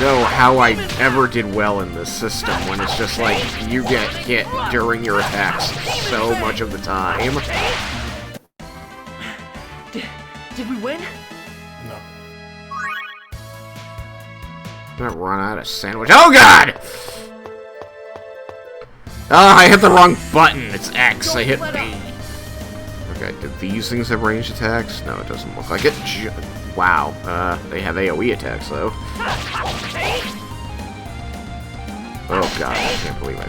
know how I ever did well in this system when it's just like you get hit during your attacks so much of the time. Did we win? No. I'm gonna run out of sandwich. Oh god! Ah, I hit the wrong button. It's X. I hit B. Okay, did these things have ranged attacks? No, it doesn't look like it. Wow. They have AoE attacks though. Oh god, I can't believe I.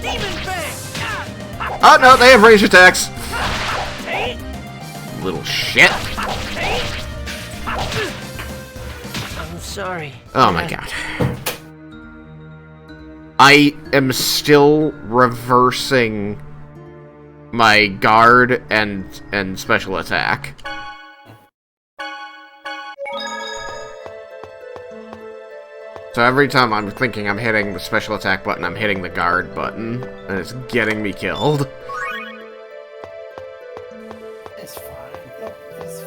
Demon Fang! Oh no, they have ranged attacks. Little shit. I'm sorry. Oh my god. I am still reversing my guard and special attack. So every time I'm thinking I'm hitting the special attack button, I'm hitting the guard button, and it's getting me killed. It's fine. It's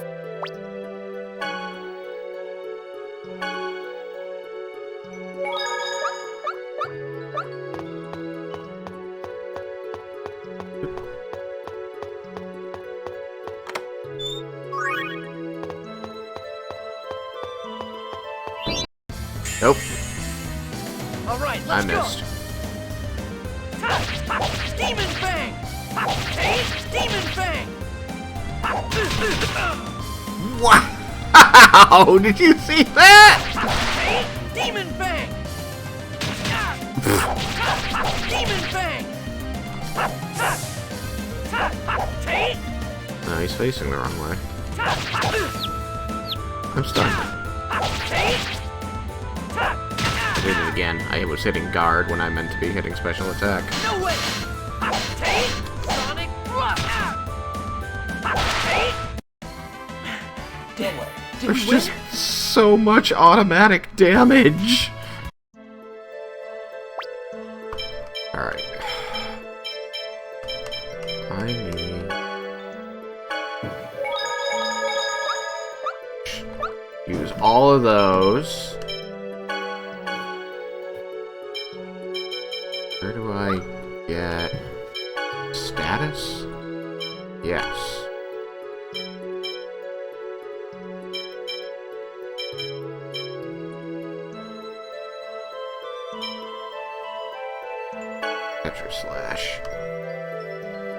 Nope, All right, I let's go. missed. Demon Fang! Demon Fang! Wow! Did you see that? Demon Fang! Demon Fang! No, he's facing the wrong way. I'm stunned. I did it again. I was hitting guard when I meant to be hitting special attack. No way! Sonic Rush! Did There's we win? just so much automatic damage. Alright. I need... use all of those. Where do I get... status? Yes. Capture slash.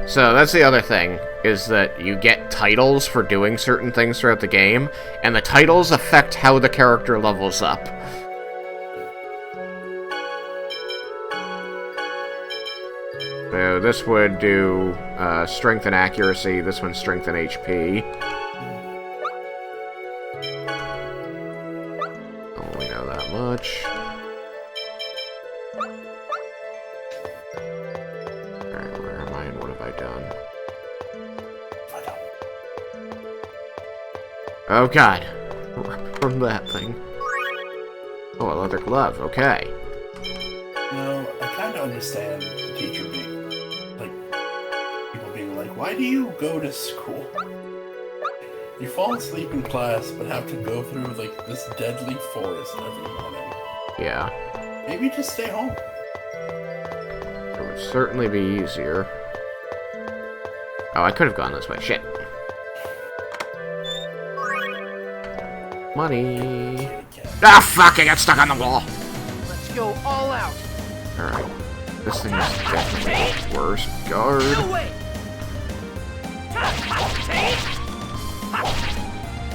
So that's the other thing, is that you get titles for doing certain things throughout the game, and the titles affect how the character levels up. So this would do strength and accuracy, this one strength and HP. Only know that much. Alright, where am I and what have I done? Oh god. From that thing. Oh, a leather glove, okay. No, I kind of understand the teacher being, like, people being like, why do you go to school? You fall asleep in class, but have to go through, like, this deadly forest every morning. Yeah. Maybe just stay home. It would certainly be easier. Oh, I could have gone this way. Shit. Money. Ah, fuck! I got stuck on the wall. Let's go all out. Alright. This thing is definitely worse. Guard. No way!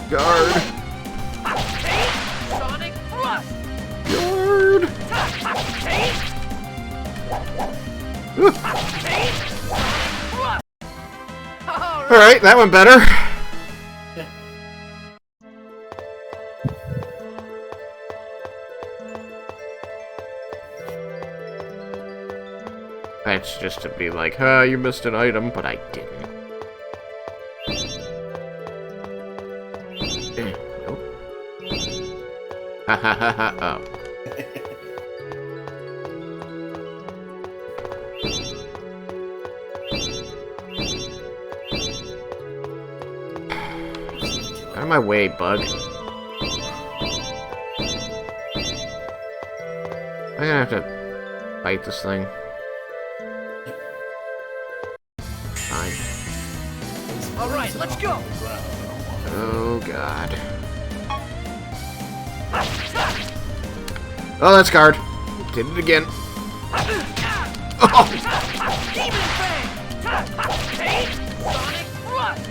Guard. Sonic Rush! Guard. Alright, that went better. That's just to be like, huh, you missed an item, but I didn't. Nope. Ha ha ha ha, oh. Out of my way, bug. I'm gonna have to fight this thing. Fine. Alright, let's go! Oh god. Oh, that's guard. Did it again. Oh! Demon Fang! Sonic Rush!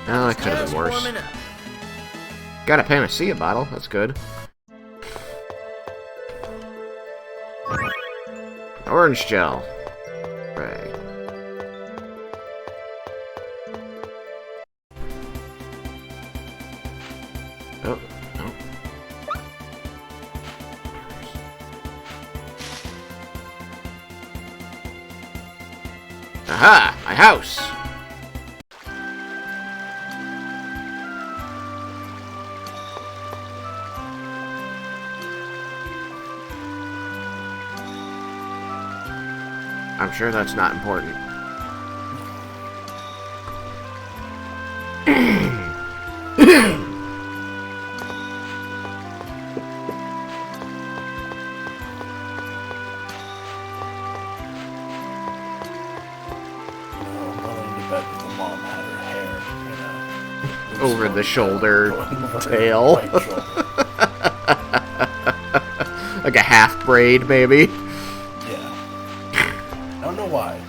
Oh, that could have been worse. Got a panacea bottle. That's good. Orange gel. Right. Oh, no. Aha! My house! I'm sure that's not important. Over the shoulder tail. like a half braid, maybe. Yeah. I don't know why.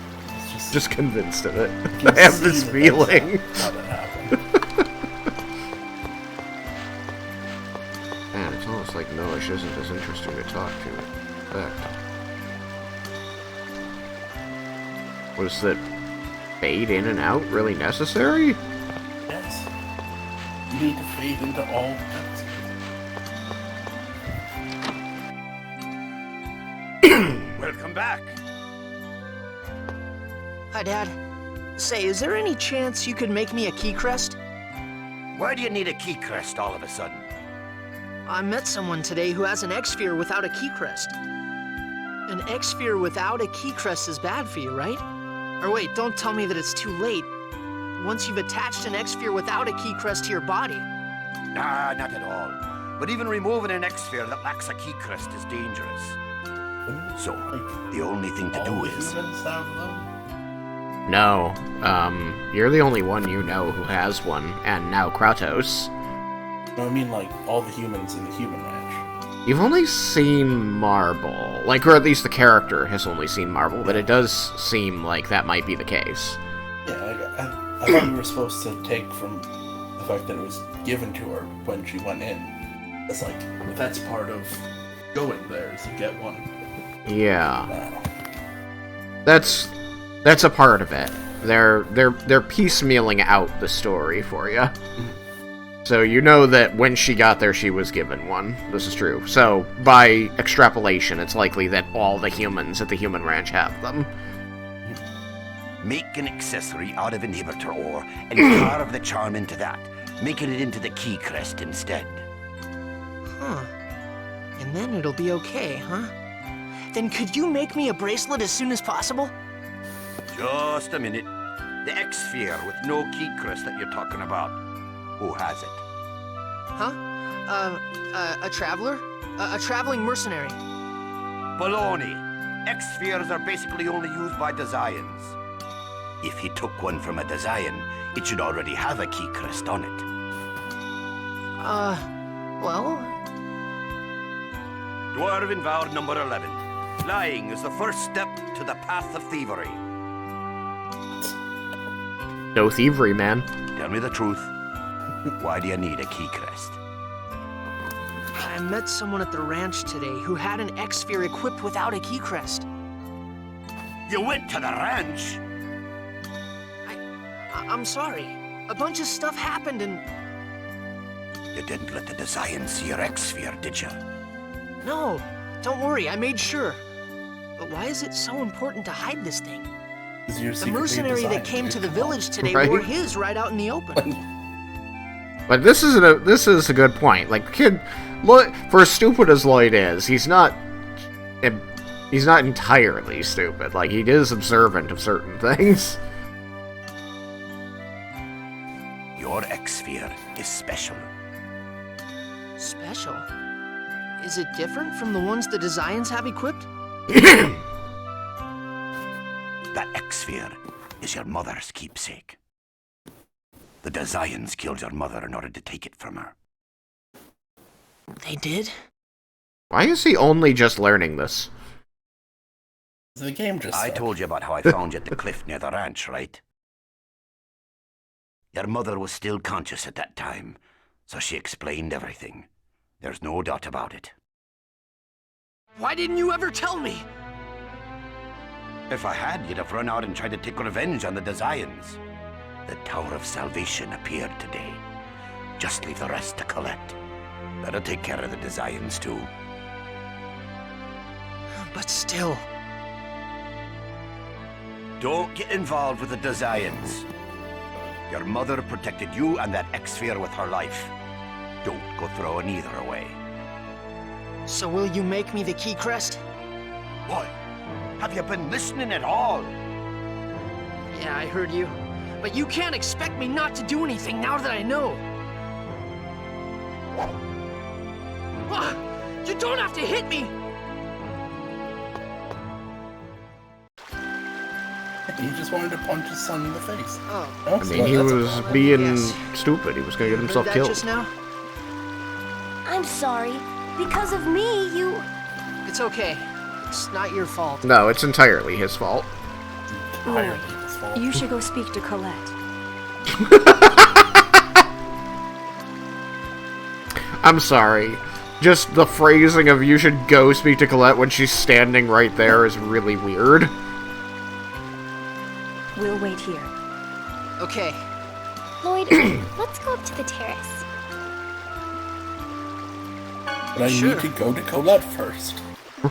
It's just convinced of it. You I can have see this that feeling. that's how that happened. Man, it's almost like Noah isn't as interesting to talk to. In fact, was that fade in and out really necessary? Yes. You need to fade into all cutscenes. Welcome back. Hi, Dad. Say, is there any chance you could make me a key crest? Why do you need a key crest all of a sudden? I met someone today who has an X-sphere without a key crest. An X-sphere without a key crest is bad for you, right? Or wait, don't tell me that it's too late. Once you've attached an X-sphere without a key crest to your body. Nah, not at all. But even removing an X-sphere that lacks a key crest is dangerous. So, the only thing to do is... Humans have them? No. You're the only one you know who has one, and now Kratos. No, I mean, like, all the humans in the human ranch. You've only seen Marble. Like, or at least the character has only seen Marble, but it does seem like that might be the case. Yeah, I thought we were supposed to take from the fact that it was given to her when she went in. It's like, that's part of going there, is you get one. Yeah. That's a part of it. They're piecemealing out the story for you. So you know that when she got there, she was given one. This is true. So, by extrapolation, it's likely that all the humans at the human ranch have them. Make an accessory out of inhibitor ore and carve the charm into that, making it into the key crest instead. Huh. And then it'll be okay, huh? Then could you make me a bracelet as soon as possible? Just a minute. The X-sphere with no key crest that you're talking about. Who has it? Huh? A traveler? A traveling mercenary. Baloney. X-spheres are basically only used by Desians. If he took one from a Desian, it should already have a key crest on it. Well... Dwarven vow number 11. Lying is the first step to the path of thievery. No thievery, man. Tell me the truth. Why do you need a key crest? I met someone at the ranch today who had an X-sphere equipped without a key crest. You went to the ranch? I'm sorry. A bunch of stuff happened and... You didn't let the Desian see your X-sphere, did you? No, don't worry, I made sure. But why is it so important to hide this thing? The mercenary that came to the village today wore his right out in the open. But this is a good point. Like, kid, look, for as stupid as Lloyd is, he's not entirely stupid. Like, he is observant of certain things. Your X-sphere is special. Special? Is it different from the ones the Desians have equipped? That X-sphere is your mother's keepsake. The Desians killed your mother in order to take it from her. They did? Why is he only just learning this? The game just I told you about how I found you at the cliff near the ranch, right? Your mother was still conscious at that time, so she explained everything. There's no doubt about it. Why didn't you ever tell me? If I had, you'd have run out and tried to take revenge on the Desians. The Tower of Salvation appeared today. Just leave the rest to collect. That'll take care of the Desians too. But still... Don't get involved with the Desians. Your mother protected you and that X-sphere with her life. Don't go throwing either away. So will you make me the key crest? What? Have you been listening at all? Yeah, I heard you. But you can't expect me not to do anything now that I know. You don't have to hit me! He just wanted to punch his son in the face. Oh. I mean, he was being stupid. He was going to get himself killed. Just now? I'm sorry. Because of me, you... It's okay. It's not your fault. No, it's entirely his fault. Entirely his fault. You should go speak to Colette. I'm sorry. Just the phrasing of "you should go speak to Colette" when she's standing right there is really weird. We'll wait here. Okay. Lloyd, let's go up to the terrace. But I Sure. need to go to Colette first.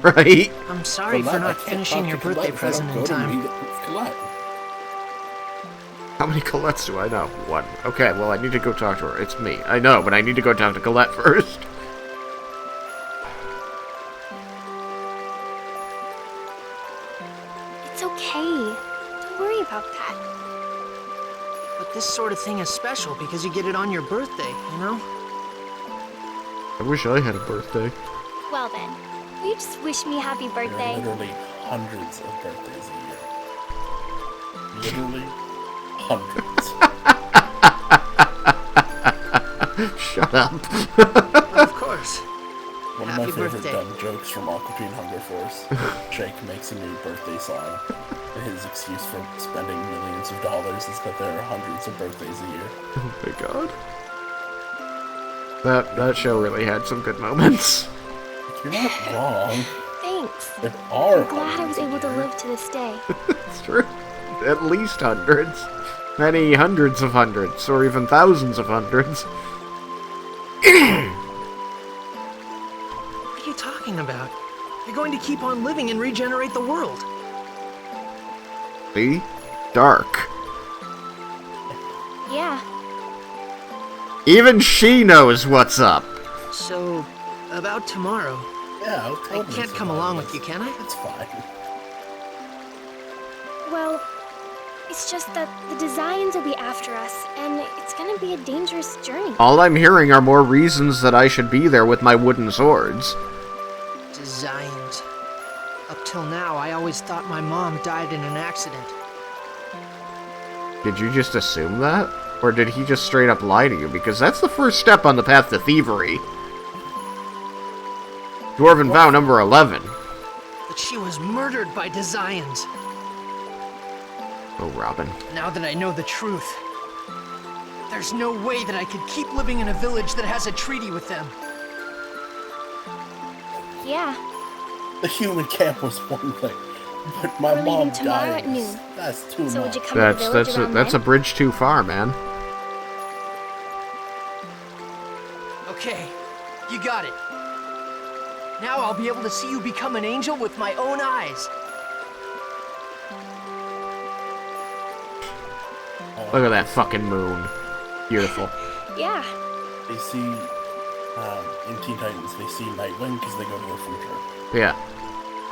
Right? I'm sorry for Colette, I not can't finishing talk your to birthday Colette if I don't present go in to time. meet with Colette. How many Colettes do I know? One. Okay, well, I need to go talk to her. It's me. I know, but I need to go talk to Colette first. It's okay. Don't worry about that. But this sort of thing is special because you get it on your birthday, you know? I wish I had a birthday. Well then, will you just wish me happy There are birthday? literally hundreds of birthdays a year. Literally hundreds. Shut up. Of course. One of Happy my favorite birthday. dumb jokes from Aqua Teen Hunger Force. Jake makes a new birthday song. And his excuse for spending millions of dollars is that there are hundreds of birthdays a year. Oh my god. That show really had some good moments. You're not wrong. Thanks. There are I'm glad I was able to hundreds a year. live to this day. It's true. At least hundreds. Many hundreds of hundreds, or even thousands of hundreds. What are you talking about? You're going to keep on living and regenerate the world. See? Dark. Yeah. Even she knows what's up. So, about tomorrow. Yeah, I'll I totally can't say come that. along with you, can I? It's fine. Well, it's just that the Designs will be after us, and it's gonna be a dangerous journey. All I'm hearing are more reasons that I should be there with my wooden swords. Designs. Up till now, I always thought my mom died in an accident. Did you just assume that? Or did he just straight up lie to you? Because that's the first step on the path to thievery. Dwarven vow number 11. That she was murdered by Designs. Oh, Robin. Now that I know the truth, there's no way that I could keep living in a village that has a treaty with them. Yeah. The human camp was one thing, but my We're mom leaving tomorrow died. at noon. That's too So would much. you come to the village around That's a then? bridge too far, man. Okay, you got it. Now I'll be able to see you become an angel with my own eyes. Look at that fucking moon. Beautiful. Yeah. They see, in Teen Titans, they see Nightwing because they go to the future. Yeah.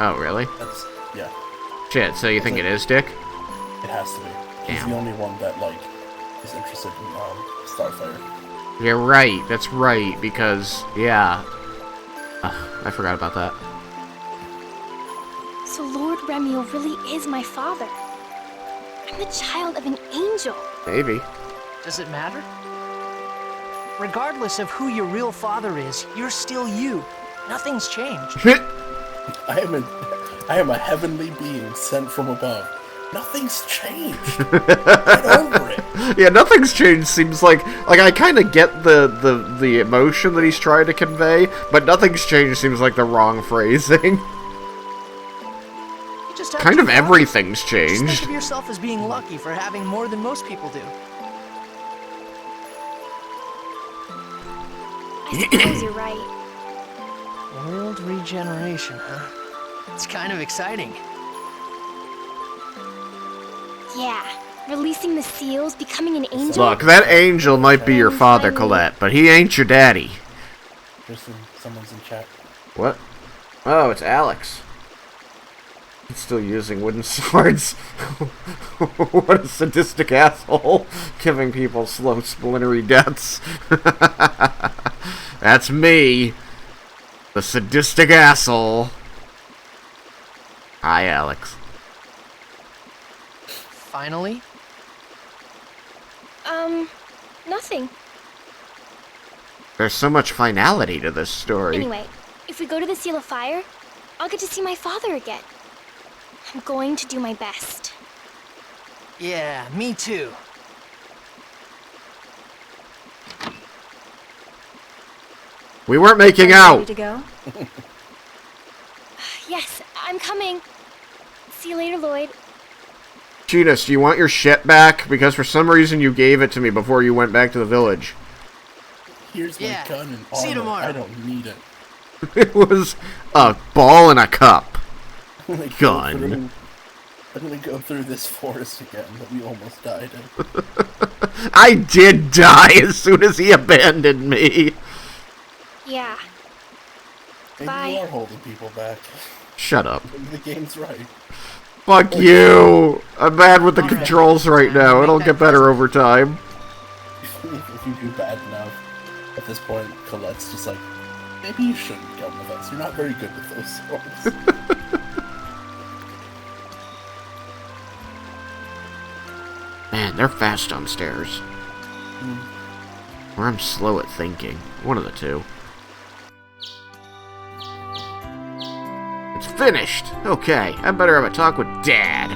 Oh, really? That's, yeah, Shit, so you think it is Dick? it has to be. He's Damn. the only one that, like, is interested in, Starfire. You're right, that's right, because, yeah. Ugh, I forgot about that. So Lord Remiel really is my father. I'm the child of an angel. Maybe. Does it matter? Regardless of who your real father is, you're still you. Nothing's changed. I am a heavenly being sent from above. Nothing's changed. Get over it. Yeah, nothing's changed seems like I kind of get the emotion that he's trying to convey, but nothing's changed seems like the wrong phrasing. You just have Kind to of be lucky. everything's Just changed. think of yourself as being lucky for having more than most people do. I suppose you're right. World regeneration, huh? It's kind of exciting. Yeah. Releasing the seals, becoming an angel. Look, that angel might be your father, Colette, but he ain't your daddy. Someone's in chat. What? Oh, it's Alex. He's still using wooden swords. What a sadistic asshole. Giving people slow, splintery deaths. That's me. The sadistic asshole. Hi, Alex. Finally? Nothing. There's so much finality to this story. Anyway, if we go to the Seal of Fire, I'll get to see my father again. I'm going to do my best. Yeah, me too. We weren't making Ready out! to go? Yes, I'm coming. See you later, Lloyd. Cheetahs, do you want your shit back? Because for some reason you gave it to me before you went back to the village. Here's my Yeah. gun and See you armor. tomorrow. I don't need it. It was a ball in a cup. I'm gonna Gun. I'm gonna go through this forest again that we almost died in. I did die as soon as he abandoned me. Yeah. Maybe Bye. you are holding people back. Shut up. Maybe the game's right. Fuck you! I'm bad with the Alright. controls right now. It'll get better over time. If you do bad enough, at this point, Colette's just like, maybe you shouldn't come with us. You're not very good with those swords. Man, they're fast on stairs. Or I'm slow at thinking. One of the two. It's finished! Okay, I better have a talk with Dad.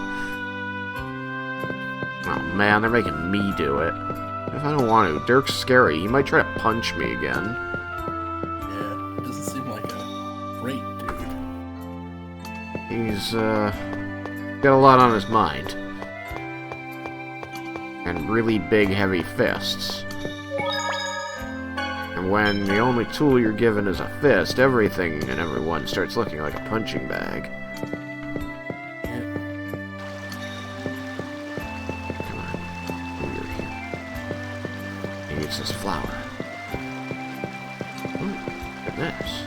Oh man, they're making me do it. If I don't want to, Dirk's scary. He might try to punch me again. Yeah, doesn't seem like a great dude. He's, got a lot on his mind. And really big, heavy fists. And when the only tool you're given is a fist, everything and everyone starts looking like a punching bag. Come on. Weird. He needs this flower. Ooh, look at this.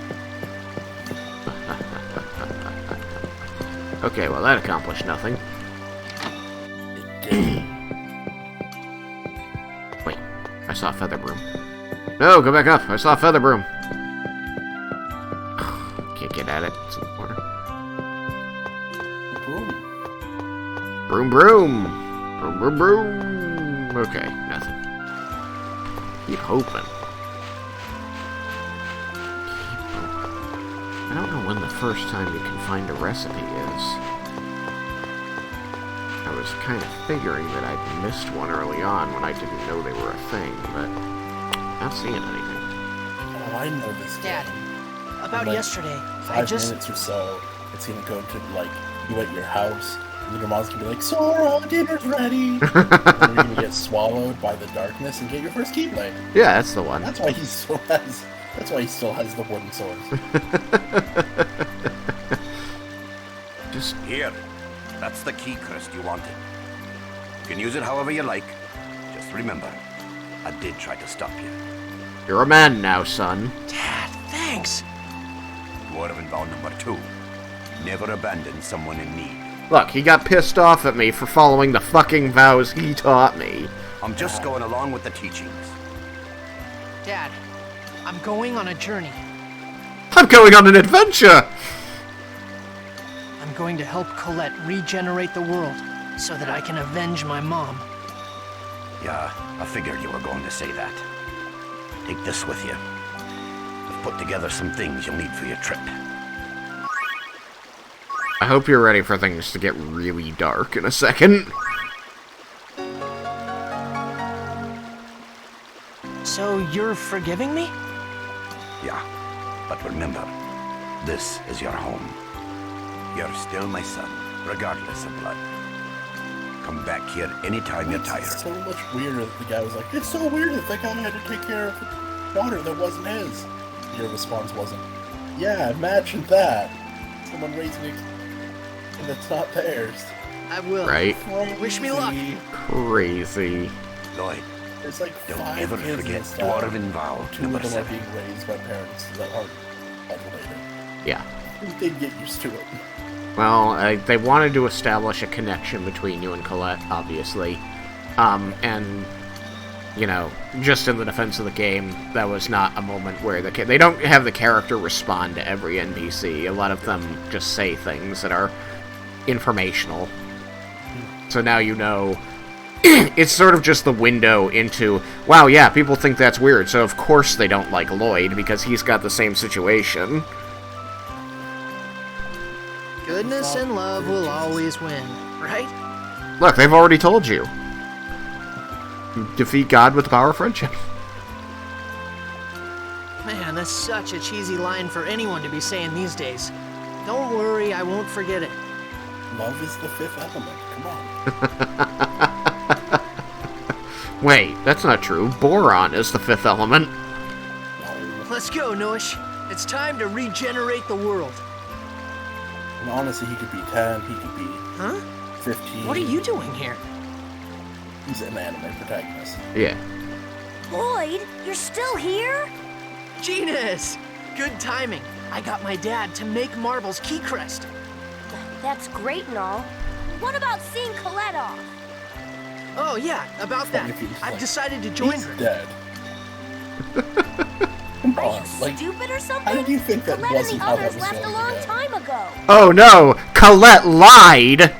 Okay, well that accomplished nothing. Wait, I saw a feather broom. No, go back up. I saw a feather broom. Can't get at it. It's in the corner. Broom, broom. Broom, broom, broom. Okay, nothing. Keep hoping. I don't know when the first time you can find a recipe is. I was kind of figuring that I'd missed one early on when I didn't know they were a thing, but not seeing anything. Oh, I know this Dad, game. about Like, yesterday, 5 minutes or so, it's gonna go to, like, you at your house, and your mom's gonna be like, Sora, dinner's ready! And you're gonna get swallowed by the darkness and get your first Keyblade. Yeah, that's the one. That's why he still has the wooden swords. Just Here. That's the key crest you wanted. You can use it however you like. Just remember, I did try to stop you. you're a man now, son. Dad, thanks. Dwarven vow number 2. Never abandon someone in need. Look, he got pissed off at me for following the fucking vows he taught me. I'm just going along with the teachings. Dad, I'm going on a journey. I'm going on an adventure! I'm going to help Colette regenerate the world so that I can avenge my mom. Yeah, I figured you were going to say that. Take this with you. I've put together some things you'll need for your trip. I hope you're ready for things to get really dark in a second. So you're forgiving me? Yeah, but remember, this is your home. You're still my son, regardless of blood. Come back here anytime you're tired. It's so much weirder that the guy was like, it's so weird that the guy had to take care of the daughter that wasn't his. Your response wasn't, yeah, imagine that. Someone raising a kid and it's not theirs. I will. Right? Wish me luck. Crazy. Lloyd, There's like don't 5 ever kids in forget this town. Dwarven vow 2 number of them are 7. being raised by parents that aren't unrelated. Yeah. They'd get used to it. Well, they wanted to establish a connection between you and Colette, obviously. And, you know, just in the defense of the game, that was not a moment where they don't have the character respond to every NPC. A lot of them just say things that are informational. So now you know. It's sort of just the window into, wow, yeah, people think that's weird, so of course they don't like Lloyd, because he's got the same situation. Goodness and love will always win, right? Look, they've already told you. Defeat God with the power of friendship. Man, that's such a cheesy line for anyone to be saying these days. Don't worry, I won't forget it. Love is the fifth element. Come on. Wait, that's not true. Boron is the fifth element. Let's go, Nosh. It's time to regenerate the world. And honestly, he could be 10, he could be 15. What are you doing here? He's an anime protagonist. Yeah. Lloyd, you're still here? Genus! Good timing. I got my dad to make Marble's key crest. That's great and all. What about seeing Colette off? Oh yeah, about that. I've decided to join her. Dead. Come Are on, you like, stupid or something? how did you think that Colette wasn't and the how that others was left a going long to go? time ago. Oh no! Colette lied!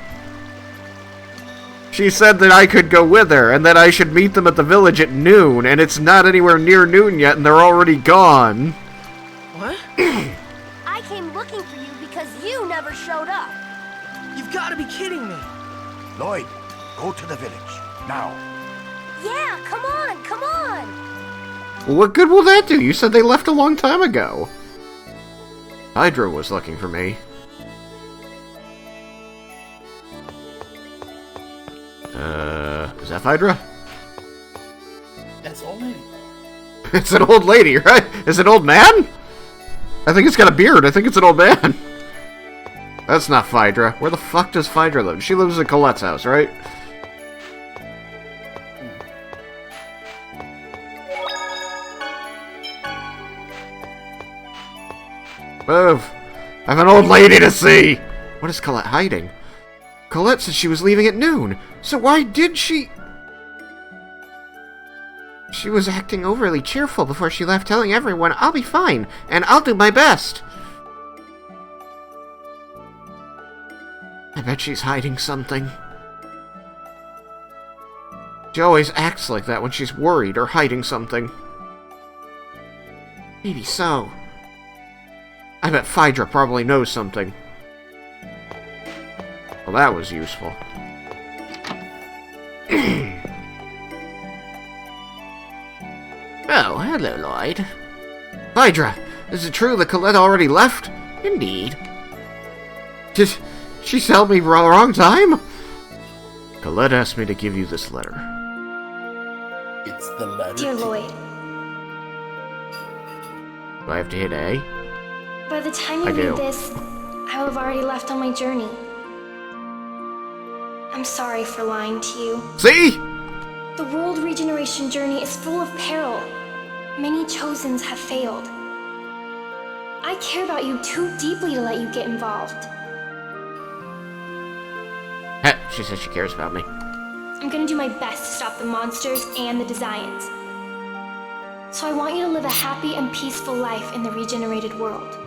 She said that I could go with her, and that I should meet them at the village at noon, and it's not anywhere near noon yet, and they're already gone. What? I came looking for you because you never showed up. You've got to be kidding me. Lloyd, go to the village, now. Yeah, come on, come on. Well, what good will that do? You said they left a long time ago. Hydra was looking for me. Is that Hydra? That's old lady. It's an old lady, right? Is it an old man? I think it's got a beard. I think it's an old man. That's not Phaedra. Where the fuck does Phaedra live? She lives in Colette's house, right? Move! I have an old lady to see! What is Colette hiding? Colette said she was leaving at noon, so why did she... She was acting overly cheerful before she left, telling everyone, I'll be fine, and I'll do my best. I bet she's hiding something. She always acts like that when she's worried or hiding something. Maybe so. I bet Phaedra probably knows something. Well, that was useful. Oh, hello, Lloyd. Phaedra, is it true that Colette already left? Indeed. Did she tell me wrong time? Colette asked me to give you this letter. It's the letter. Dear Lloyd, Do I have to hit A? by the time I you do. read this, I will have already left on my journey. I'm sorry for lying to you. See? The world regeneration journey is full of peril. Many Chosens have failed. I care about you too deeply to let you get involved. Heh, she says she cares about me. I'm gonna do my best to stop the monsters and the Desians. So I want you to live a happy and peaceful life in the regenerated world.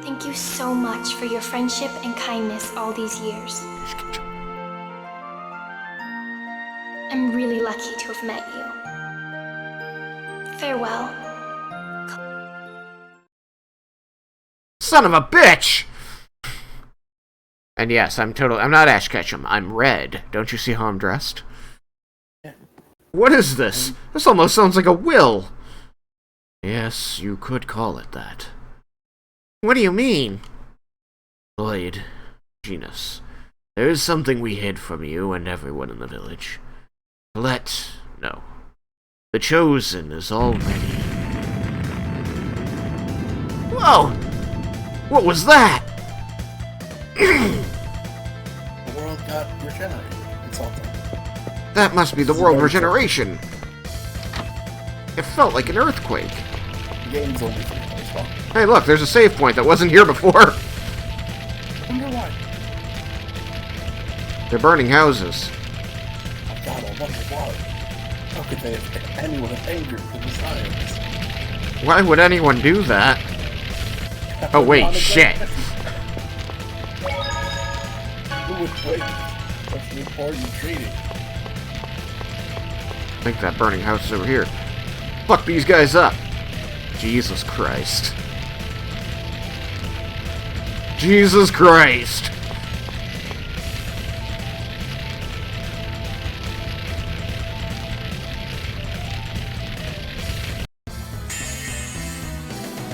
Thank you so much for your friendship and kindness all these years. I'm really lucky to have met you. Farewell. Son of a bitch! And yes, I'm not Ash Ketchum. I'm Red. Don't you see how I'm dressed? What is this? This almost sounds like a will. Yes, you could call it that. What do you mean? Lloyd, Genus, there is something we hid from you and everyone in the village. No. The Chosen is already... Whoa! What was that? The world got regenerated. It's all done. That must be the world regeneration. It felt like an earthquake. The game's only 3 hours long. Hey, look, there's a save point that wasn't here before. I wonder why. They're burning houses. Oh God, I wonder why. How could anyone have angered the Desians? Why would anyone do that? Oh, wait, shit. Who would break such an important treaty? I think that burning house is over here. Fuck these guys up. Jesus Christ. Jesus Christ!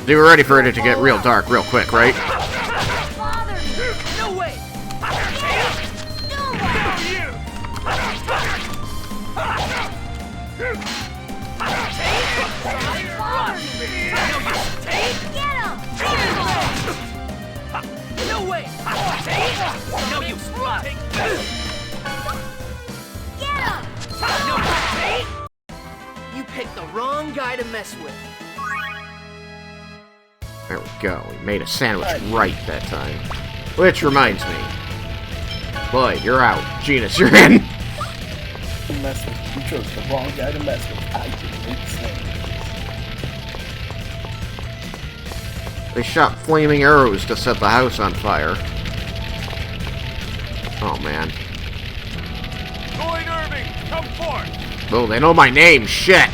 They were ready for it to get real dark real quick, right? No way! No way! No, you You picked the wrong guy to mess with. There we go. We made a sandwich right that time. Which reminds me. Lloyd, you're out. Genus, you're in. Mess with. You chose the wrong guy to mess with. I didn't make sense. They shot flaming arrows to set the house on fire. Oh, man. Lloyd Irving, come forth! Oh, they know my name. Shit.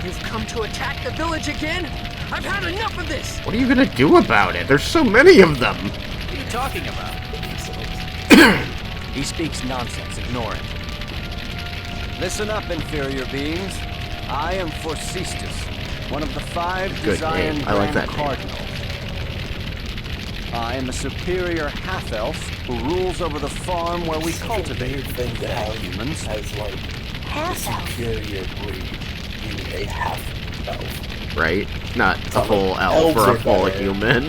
You've come to attack the village again? I've had enough of this! What are you gonna do about it? There's so many of them. What are you talking about? He speaks nonsense. Ignore him. Listen up, inferior beings. I am Forcestus, one of the 5 Good Desian name. I like Grand that name. Cardinals. I am a superior half-elf who rules over the farm where we cultivate thing to have humans. as like a superior breed, meaning a half-elf. Right? Not a Not full like elf or a elves are full better. human.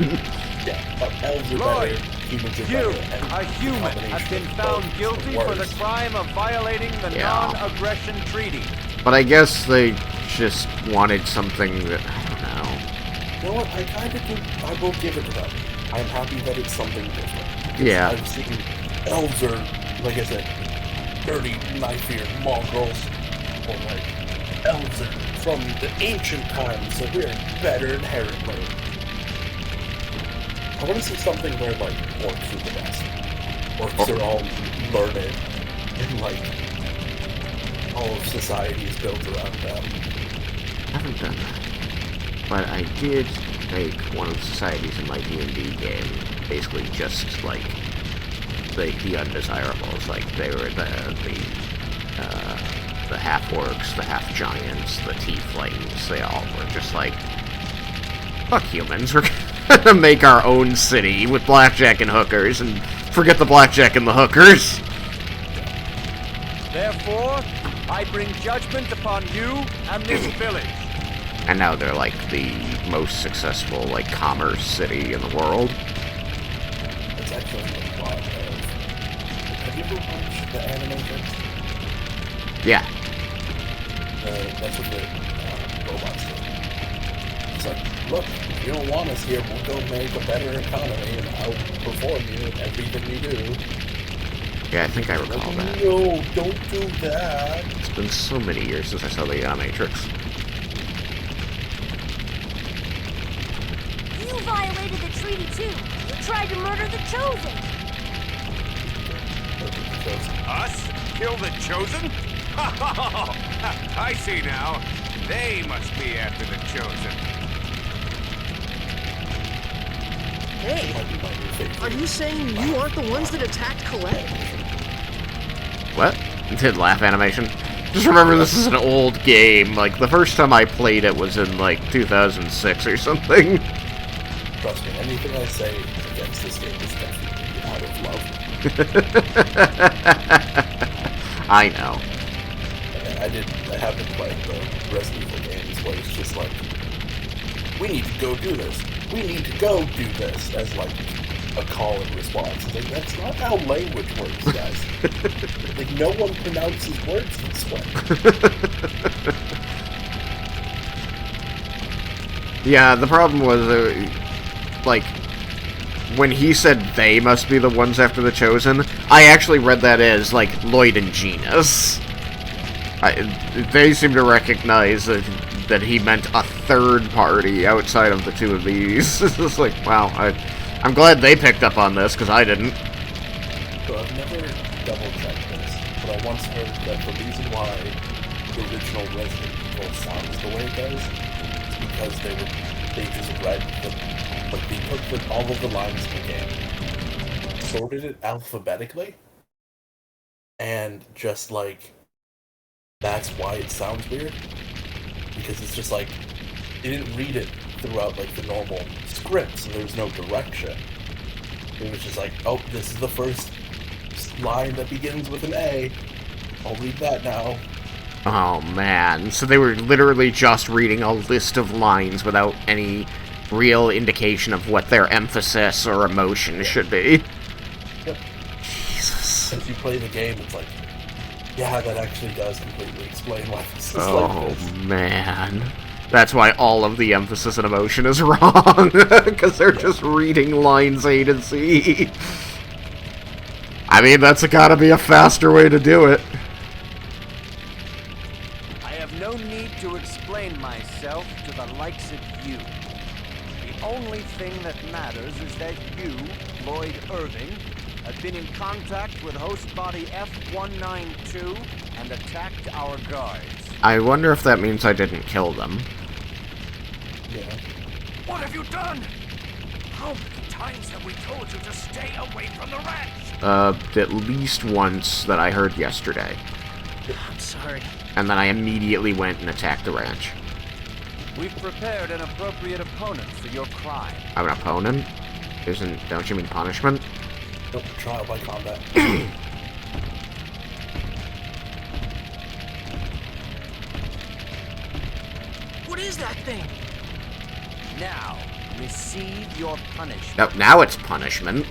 Yeah, but elves are Lloyd, better, humans are You, better. and a the human, have combination been of found both guilty is for the worst. crime of violating the Yeah. non-aggression treaty. But I guess they just wanted something that, I don't know. You know what? I kind of do. I will give it to them. I'm happy that it's something different. Because Yeah. I've seen elves are, like I said, dirty, knife-eared mongrels. Or like, elves are from the ancient times, so we're better inherently. I want to see something where, like, orcs are the best. Orcs are all learned, and, like, all of society is built around them. I haven't done that. But I did make one of the societies in my D&D game basically just like the undesirables. Like they were the half orcs, the half giants, the tieflings. They all were just like, fuck humans. We're gonna make our own city with blackjack and hookers, and forget the blackjack and the hookers. Therefore, I bring judgment upon you and this village. And now they're like the most successful like commerce city in the world. It's actually a plot of... Have you ever watched the animation? Yeah. That's what the robots do. It's like, look, if you don't want us here, we'll go make a better economy and outperform you in everything you do. Yeah, I think I recall that. No, don't do that. It's been so many years since I saw the Matrix. You violated the treaty too. You tried to murder the Chosen. Us? Kill the Chosen? I see now. They must be after the Chosen. Hey, are you saying you aren't the ones that attacked Colette? What? Did laugh animation? Just remember this is an old game. Like, the first time I played it was in, like, 2006 or something. Trust me, anything I say against this game is definitely out of love. I know. I have been playing the Resident Evil games where it's just like, we need to go do this. We need to go do this as like a call and response. Like, that's not how language works, guys. Like, no one pronounces words this way. Yeah, the problem was, like, when he said they must be the ones after the Chosen, I actually read that as, like, Lloyd and Genus. They seem to recognize that he meant a third party outside of the two of these. It's like, wow, I'm glad they picked up on this, because I didn't. So I've never double-checked this, but I once heard that the reason why the original Resident Evil sounds the way it does is because they were they just read they took all of the lines in the game, sorted it alphabetically, and just that's why it sounds weird. Because it's just they didn't read it throughout the normal script, so there was no direction. It was just oh, this is the first line that begins with an A. I'll read that now. Oh man, so they were literally just reading a list of lines without any real indication of what their emphasis or emotion should be. Yep. Jesus. As you play the game, it's yeah, that actually does completely explain why this is Oh man. That's why all of the emphasis and emotion is wrong, because they're just reading lines A to Z. I mean, that's gotta be a faster way to do it. I have no need to explain myself to the likes of you. The only thing that matters is that you, Lloyd Irving, have been in contact with host body F-192 and attacked our guards. I wonder if that means I didn't kill them. Yeah. What have you done? How many times have we told you to stay away from the ranch? At least once that I heard yesterday. I'm sorry. And then I immediately went and attacked the ranch. We've prepared an appropriate opponent for your crime. I'm an opponent? Don't you mean punishment? Nope, trial by combat. What is that thing? Now, receive your punishment. No, now it's punishment.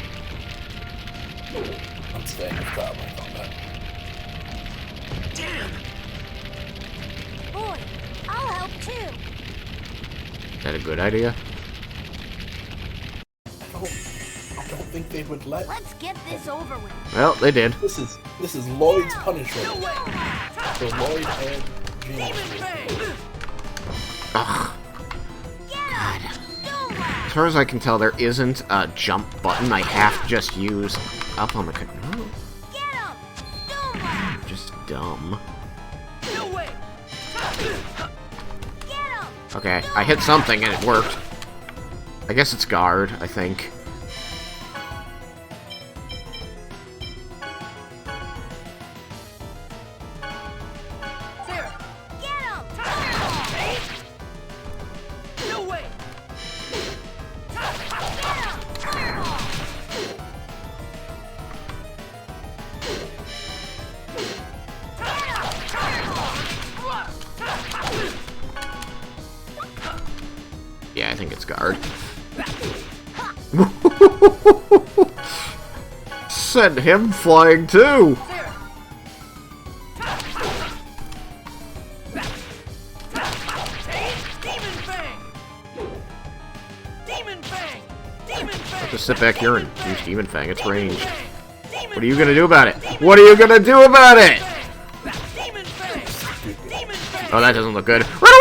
I'm staying with trial by combat. Damn! Boy, I'll help too. Is that a good idea? I don't think they would let. Let's get this over with. Well, they did. This is Lloyd's punishment. So Lloyd and James. Ugh. God. As far as I can tell, there isn't a jump button. I have to just use up on the control. I'm just dumb. Okay, I hit something and it worked. I guess it's guard, I think. Yeah, I think it's guard. Send him flying too! Just sit back here and use Demon Fang, it's ranged. What are you gonna do about it? What are you gonna do about it? Oh, that doesn't look good. Run away!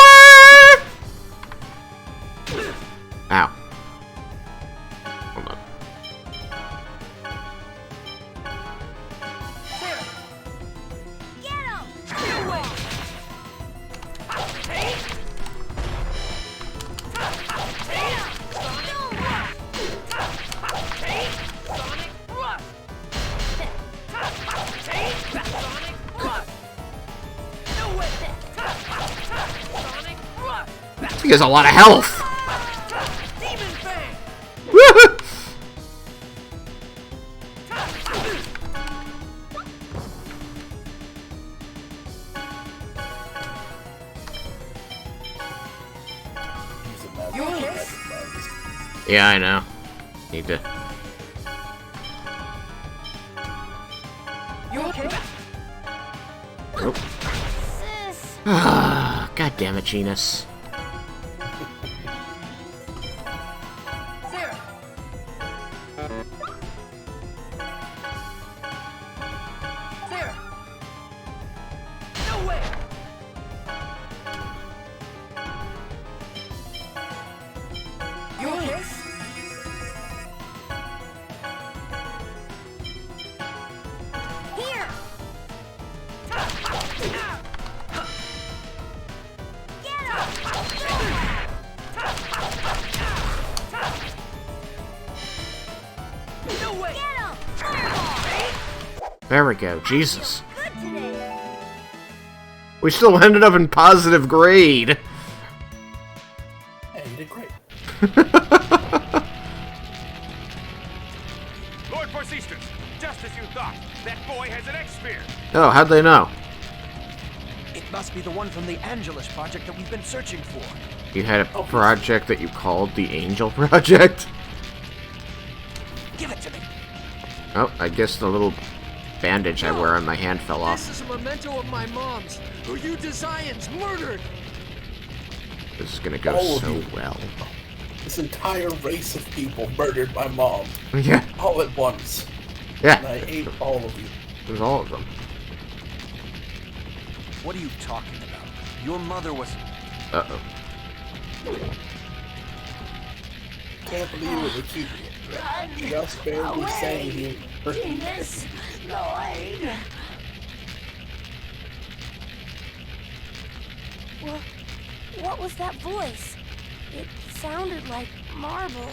Ow. Hold on. He has a lot of health! Yeah, I know. Need to... You okay? Nope. Ah, God damn it, Genus. There we go. Jesus. Good today. We still ended up in positive grade. Hey, you did great. Lord Forcestus, just as you thought, that boy has an X-Sphere. Oh, how'd they know? It must be the one from the Angelus project that we've been searching for. You had a project that you called the Angel Project? Give it to me. Oh, I guess the little bandage I wear on my hand fell off. This is a memento of my mom's, who you Desians murdered. This is gonna go All of so you. well. This entire race of people murdered my mom. Yeah. All at once. Yeah. And I ate all of you. It was all of them. What are you talking about? Your mother was... Uh-oh. Can't believe it. They keep just barely saying you. Venus, Lloyd. What was that voice? It sounded like Marble.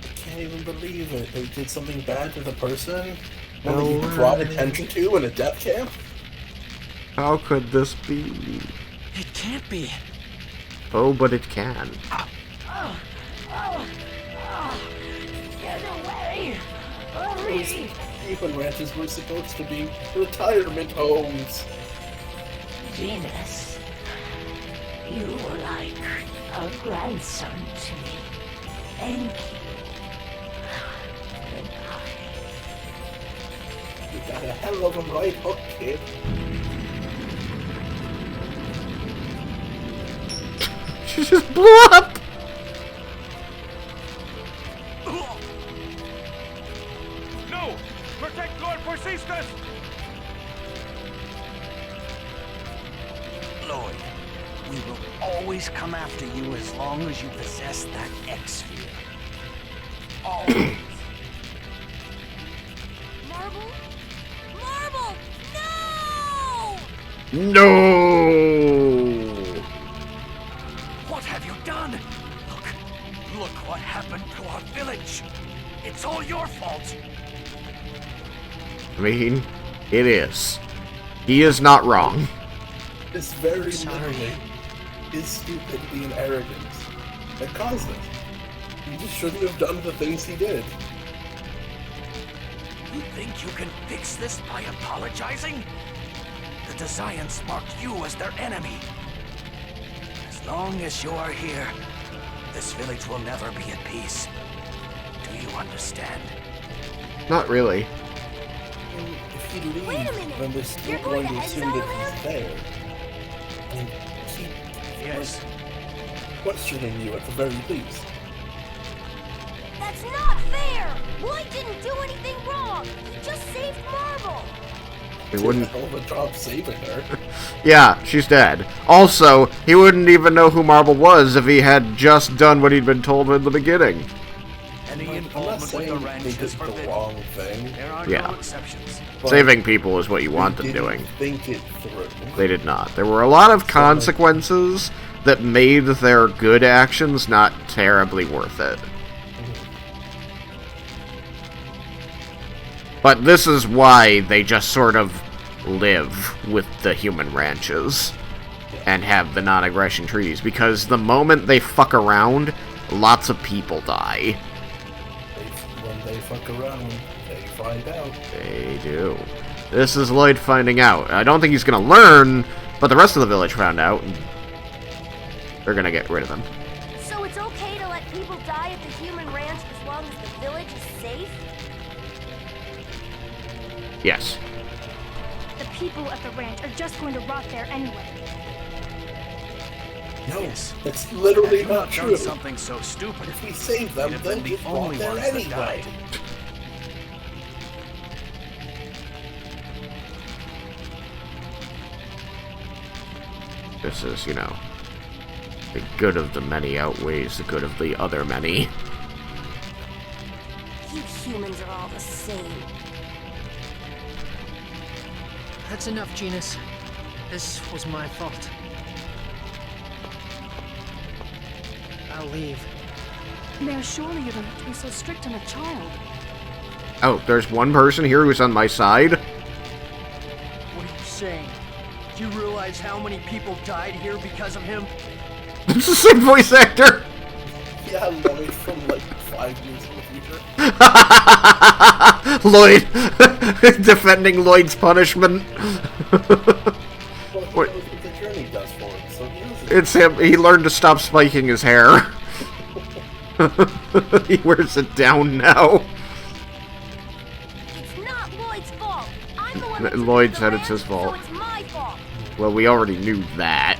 I can't even believe it. They did something bad to the person that No you brought way. attention to in a death camp? How could this be? It can't be. Oh, but it can. Get away! Those Hurry! Haven ranches were supposed to be retirement homes. Venus, you were like a grandson to me. Thank you. Goodbye. You got a hell of a right hook, kid. She just blew up! No! Protect Lord Forcestus! Lloyd, we will always come after you as long as you possess that X-Sphere. Always. Marble? Marble! No! No! What have you done? Look what happened to our village. It's all your fault. I mean, it is. He is not wrong. It's very literally his stupidity and arrogance that caused it. He just shouldn't have done the things he did. You think you can fix this by apologizing? The Desians marked you as their enemy. As long as you are here, this village will never be at peace. Do you understand? Not really. And if he leaves, Wait a minute. then they're still You're going going to to assume exile that he's there. And keep Yes. questioning you at the very least. That's not fair! Lloyd didn't do anything wrong! He just saved Marble! He wouldn't. Hell of a job saving her. Yeah, she's dead. Also, he wouldn't even know who Marble was if he had just done what he'd been told in the beginning. Any I'm not involvement with saying the they ranch did is the forbidden. wrong thing. There are Yeah. no exceptions. But Saving people is what you want they them didn't doing. think it through. They did not. There were a lot of consequences that made their good actions not terribly worth it. But this is why they just sort of live with the human ranches and have the non-aggression treaties, because the moment they fuck around, lots of people die. When they fuck around, they find out. They do. This is Lloyd finding out. I don't think he's gonna learn, but the rest of the village found out, and they're gonna get rid of him. So it's okay to let people die at the human ranch as long as the village is safe? Yes. The people at the ranch are just going to rot there anyway. No, Yes. that's literally Had you not not true. done something so stupid, If we save them, We'd have they'll been the just rot only there ones that anyway. died. This is, you know, the good of the many outweighs the good of the other many. You humans are all the same. That's enough, Genus. This was my fault. I'll leave. Mayor, surely you don't have to be so strict on a child. Oh, there's one person here who's on my side? saying. Do you realize how many people died here because of him? It's the same voice actor! Yeah, Lloyd from like 5 years in the future. Lloyd! Defending Lloyd's punishment. Well, he knows what the journey does for him, so he knows it. It's him. He learned to stop spiking his hair. He wears it down now. It's not Lloyd's fault. I'm the one that Lloyd took said the it's his land, fault. So it's my fault. Well, we already knew that.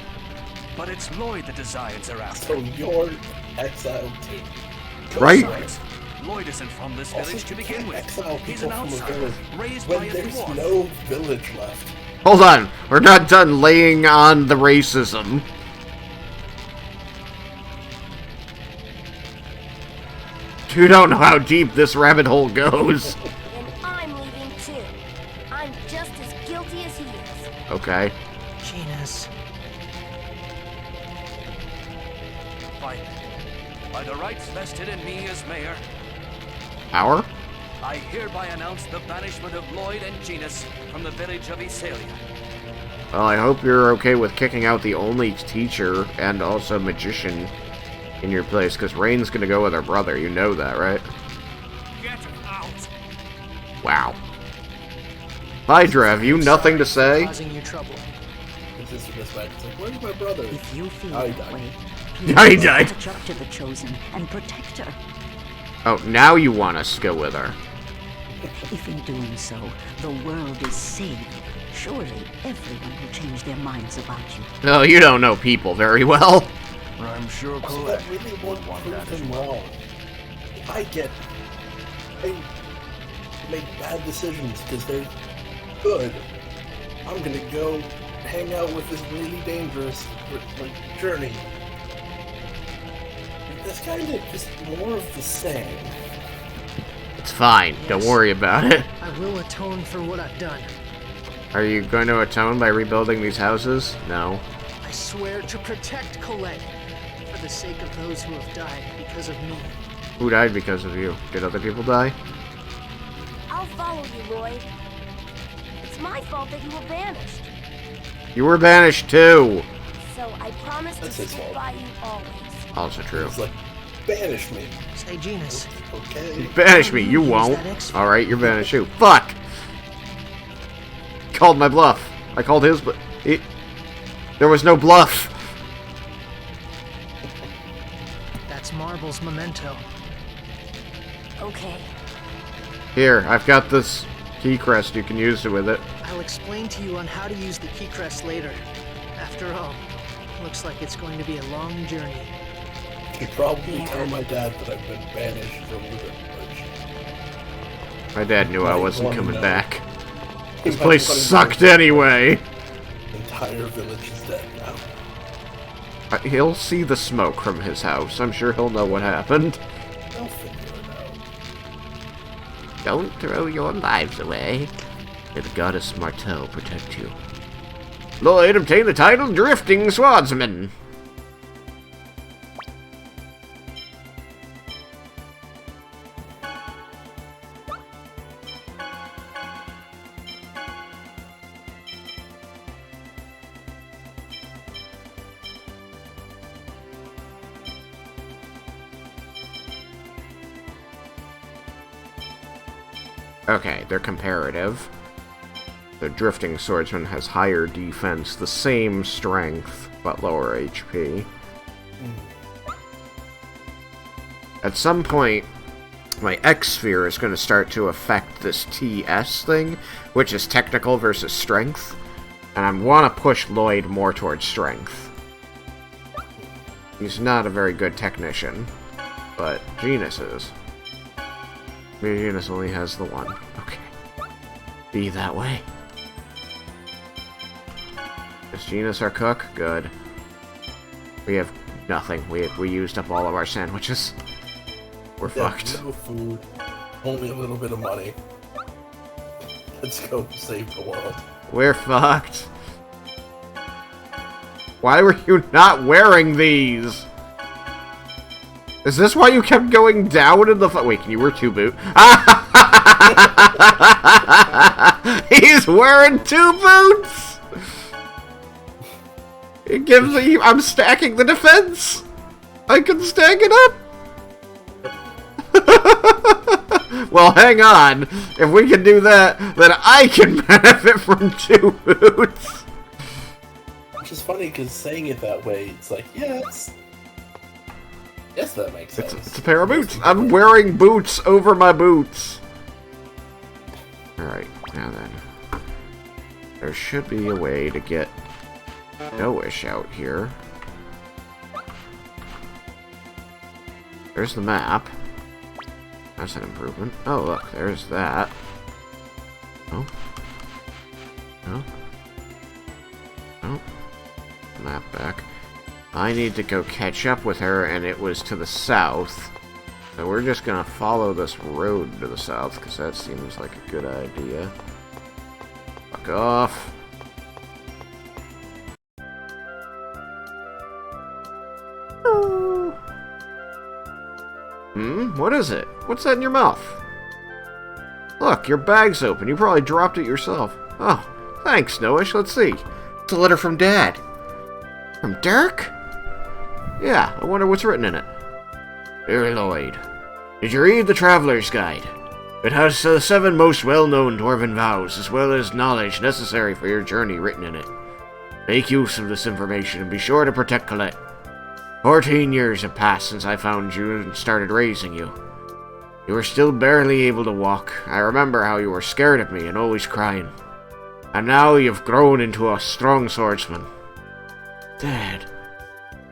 But it's Lloyd the Designs are after. So you're exiled too. Right? Besides, Lloyd isn't from this Also, village to you begin can't with. exile He's people an from a outsider, village raised by when a there's dwarf. no village left. Hold on. We're not done laying on the racism. You don't know how deep this rabbit hole goes. And I'm leaving too. I'm just as guilty as he is. Okay. Genus. By the rights vested in me as mayor, Power? I hereby announce the banishment of Lloyd and Genus from the village of Isalia. Well, I hope you're okay with kicking out the only teacher and also magician in your place, because Rain's gonna go with her brother. You know that, right? Get out! Wow. Hydra, have you nothing to say? Causing you trouble. His sister gets back. It's like, where's my brother? If you feel I that died. way, Yeah, he died. catch up to the Chosen and protect her. Oh, now you want us to go with her. If in doing so, the world is saved, surely everyone will change their minds about you. No, you don't know people very well. I'm sure So Colette that really would won't want prove that as him well. wrong. I make bad decisions because they're good. I'm gonna go hang out with this really dangerous like journey. That's kind of just more of the same. It's fine. Don't Yes. worry about it. I will atone for what I've done. Are you going to atone by rebuilding these houses? No. I swear to protect Colette for the sake of those who have died because of me. Who died because of you? Did other people die? I'll follow you, Lloyd. It's my fault that you were banished. You were banished too. So I promise That's to his stick fault. by you always. Also true. It's like, banish me. Say, Genus. Okay. Banish me, you won't. Alright, you're banished too. Fuck! Called my bluff. I called his, but there was no bluff. That's Marble's memento. Okay. Here, I've got this key crest. You can use it with it. I'll explain to you on how to use the key crest later. After all, looks like it's going to be a long journey. I should probably tell my dad that I've been banished from the village. My dad knew I Might wasn't wanna coming know. back. He This might place wanna sucked know. anyway. The entire village is dead now. He'll see the smoke from his house. I'm sure he'll know what happened. I'll figure it out. Don't throw your lives away. May the goddess Martel protect you. Lloyd obtained the title Drifting Swordsman. Okay, they're comparative. The Drifting Swordsman has higher defense, the same strength, but lower HP. At some point, my X-Sphere is going to start to affect this TS thing, which is technical versus strength, and I want to push Lloyd more towards strength. He's not a very good technician, but Genus is. Maybe Genus only has the one. Okay. Be that way. Is Genus our cook? Good. We have nothing. We used up all of our sandwiches. We're fucked. No food. Only a little bit of money. Let's go save the world. We're fucked. Why were you not wearing these? Is this why you kept going down in the wait, can you wear 2 boots? He's wearing 2 boots! It gives me... I'm stacking the defense! I can stack it up! Well, hang on. If we can do that, then I can benefit from 2 boots. Which is funny, because saying it that way, it's like, yes, that makes sense. It's a pair of boots. I'm wearing boots over my boots. Alright, now then. There should be a way to get Noish out here. There's the map. That's an improvement. Oh, look, there's that. Oh. Oh. Oh. Map back. I need to go catch up with her, and it was to the south. So we're just gonna follow this road to the south, because that seems like a good idea. Fuck off. What is it? What's that in your mouth? Look, your bag's open. You probably dropped it yourself. Oh, thanks, Noish. Let's see. It's a letter from Dad. From Dirk? Yeah, I wonder what's written in it. Dear Lloyd, did you read the Traveler's Guide? It has the 7 most well-known Dwarven vows, as well as knowledge necessary for your journey written in it. Make use of this information and be sure to protect Colette. 14 years have passed since I found you and started raising you. You were still barely able to walk. I remember how you were scared of me and always crying. And now you've grown into a strong swordsman. Dad.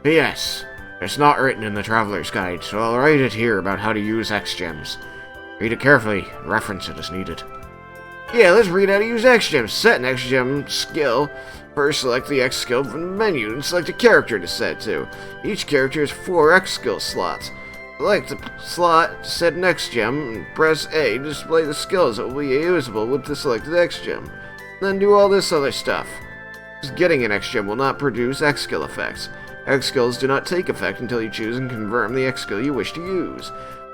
P.S. It's not written in the Traveler's Guide, so I'll write it here about how to use X-Gems. Read it carefully and reference it as needed. Yeah, let's read how to use X-Gems. Set an X-Gem skill. First, select the X skill from the menu and select a character to set to. Each character has 4 X skill slots. Select the slot to set an X gem and press A to display the skills that will be usable with the selected X gem. Then do all this other stuff. Just getting an X gem will not produce X skill effects. X skills do not take effect until you choose and confirm the X skill you wish to use.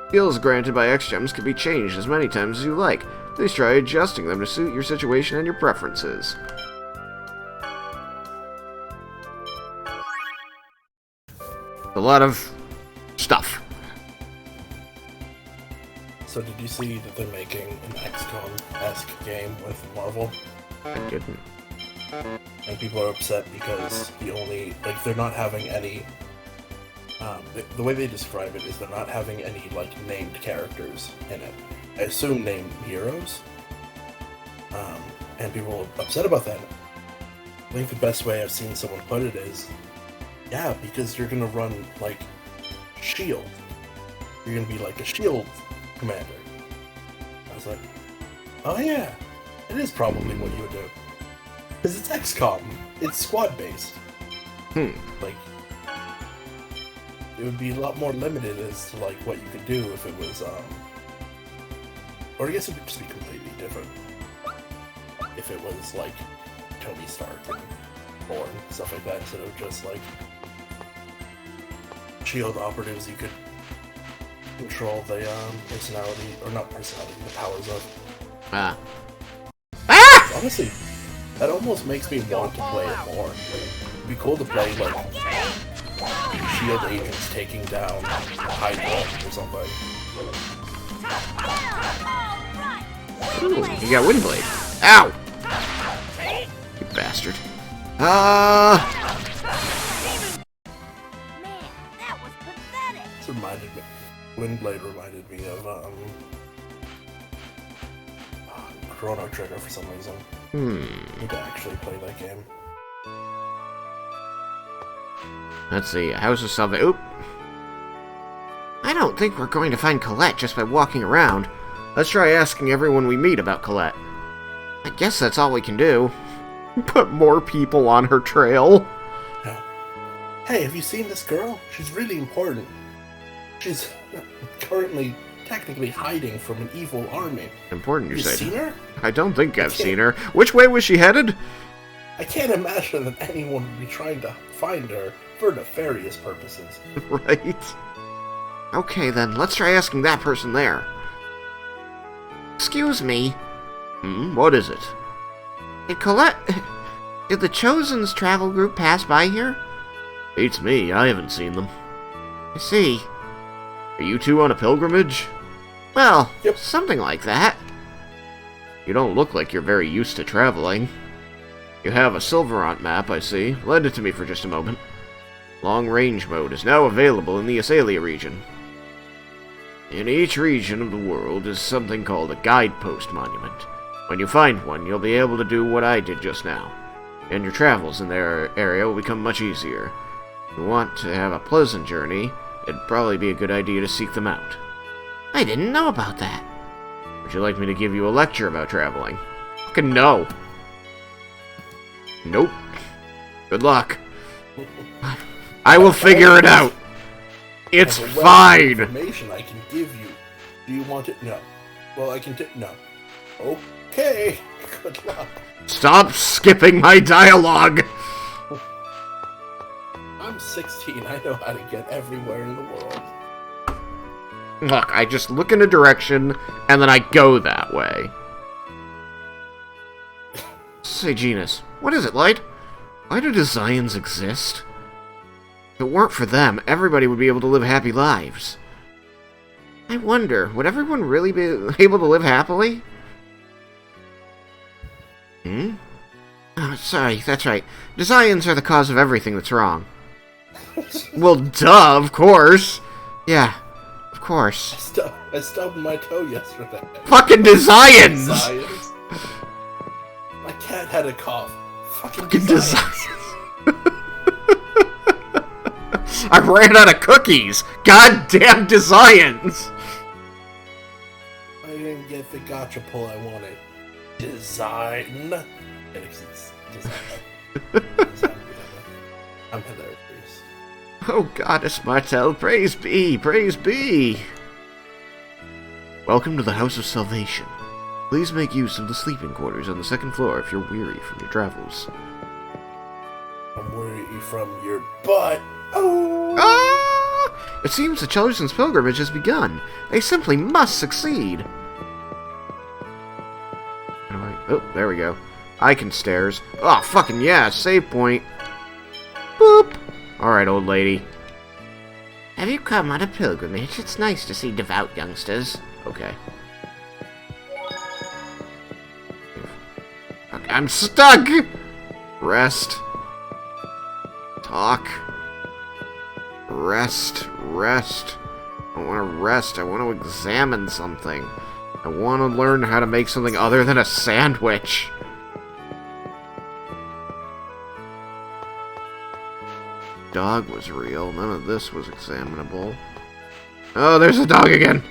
Skills granted by X gems can be changed as many times as you like. Please try adjusting them to suit your situation and your preferences. A lot of stuff. So did you see that they're making an XCOM-esque game with Marvel? I didn't. And people are upset because they're not having any... the way they describe it is they're not having any, named characters in it. I assume named heroes. And people are upset about that. I think the best way I've seen someone put it is, yeah, because you're gonna run, S.H.I.E.L.D. You're gonna be like a S.H.I.E.L.D. commander. I was like, oh yeah, it is probably what you would do. Because it's XCOM. It's squad-based. It would be a lot more limited as to, what you could do if it was, or I guess it would just be completely different. If it was, Tony Stark and Thor and stuff like that, instead of just, S.H.I.E.L.D. operatives you could control the, personality, or not personality, the powers of. Honestly, that almost makes me want to play it more. It'd be cool to play, S.H.I.E.L.D. agents taking down Hydra or something. Ooh, you got Windblade. Ow! You bastard. This reminded me. Windblade reminded me of Chrono Trigger for some reason. I need to actually play that game. Let's see. House of Salvation. Oop. I don't think we're going to find Colette just by walking around. Let's try asking everyone we meet about Colette. I guess that's all we can do. Put more people on her trail. Yeah. Hey, have you seen this girl? She's really important. She's currently technically hiding from an evil army. Important, you say? Seen her? I don't think I've seen her. Which way was she headed? I can't imagine that anyone would be trying to find her for nefarious purposes. Right. Okay, then. Let's try asking that person there. Excuse me. What is it? Hey, Colette... Did the Chosen's travel group pass by here? Beats me, I haven't seen them. I see. Are you two on a pilgrimage? Well, Yep. something like that. You don't look like you're very used to traveling. You have a Silverant map, I see. Lend it to me for just a moment. Long-range mode is now available in the Asalia region. In each region of the world is something called a guidepost monument. When you find one, you'll be able to do what I did just now, and your travels in their area will become much easier. If you want to have a pleasant journey, it'd probably be a good idea to seek them out. I didn't know about that. Would you like me to give you a lecture about traveling? Fucking no. Nope. Good luck. I will figure it out. It's There's a wealth of fine. Information I can give you. Do you want it? No. Well, I can. No. Okay. Good luck. Stop skipping my dialogue. I'm 16. I know how to get everywhere in the world. Look, I just look in a direction, and then I go that way. Say, Genus, what is it, Light? Why do Desians exist? If it weren't for them, everybody would be able to live happy lives. I wonder, would everyone really be able to live happily? Oh, sorry, that's right. Desians are the cause of everything that's wrong. Well, duh, of course. Yeah, of course. I stubbed my toe yesterday. Fucking Desians! Desians. My cat had a cough. Fucking Desians. I ran out of cookies! Goddamn Desians! I didn't get the gotcha pull I wanted. Design. It's design. I'm hilarious. Oh, Goddess Martel, praise be, praise be! Welcome to the House of Salvation. Please make use of the sleeping quarters on the second floor if you're weary from your travels. I'm worried from your butt. Oh! Ah! It seems the Chosen's pilgrimage has begun. They simply must succeed. Oh, there we go. Icon stairs. Oh, fucking yeah, save point. Boop! Alright, old lady. Have you come on a pilgrimage? It's nice to see devout youngsters. Okay. Okay, I'm stuck! Rest. Talk. Rest. Rest. I want to rest. I want to examine something. I want to learn how to make something other than a sandwich. Dog was real. None of this was examinable. Oh, there's a dog again.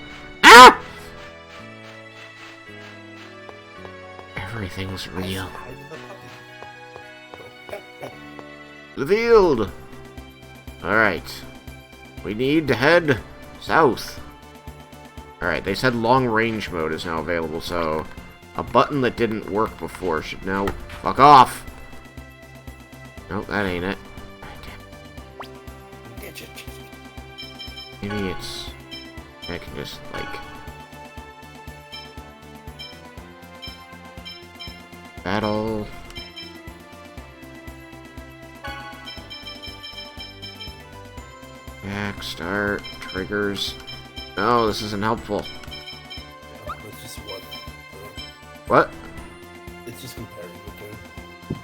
Ah! Everything was real. Revealed. Alright. We need to head south. Alright, they said long range mode is now available, so a button that didn't work before should now fuck off. Nope, that ain't it. Maybe it's... I can just, like... Battle... Back, start, triggers... No, this isn't helpful. It's just one. What? It's just comparing the two.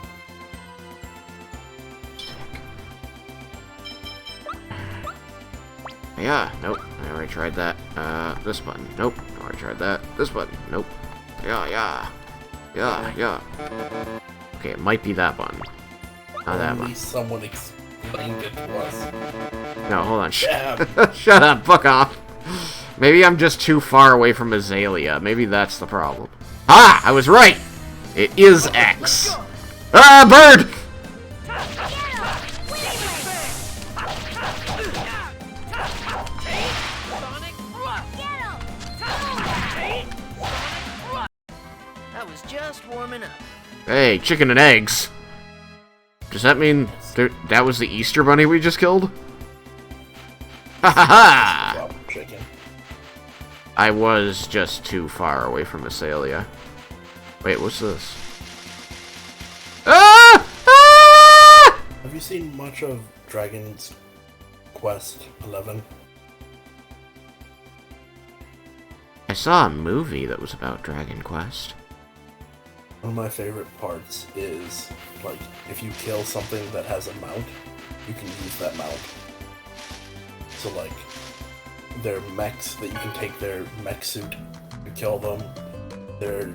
Yeah, nope. I already tried that. This button. Nope. I already tried that. This button. Nope. Yeah. Okay, it might be that button. Not that Only one. someone explained it to us. No, hold on. Damn. Shut up. Fuck off. Maybe I'm just too far away from Azalea. Maybe that's the problem. Ah! I was right! It is X. Ah, bird! That was just warming up. Hey, chicken and eggs. Does that mean that was the Easter bunny we just killed? Ha ha ha! Chicken. I was just too far away from Azalea. Wait, what's this? Ah! seen much of Dragon's Quest 11? I saw a movie that was about Dragon Quest. One of my favorite parts is, like, if you kill something that has a mount, you can use that mount. So, like, they're mechs that you can take their mech suit and kill them. They're,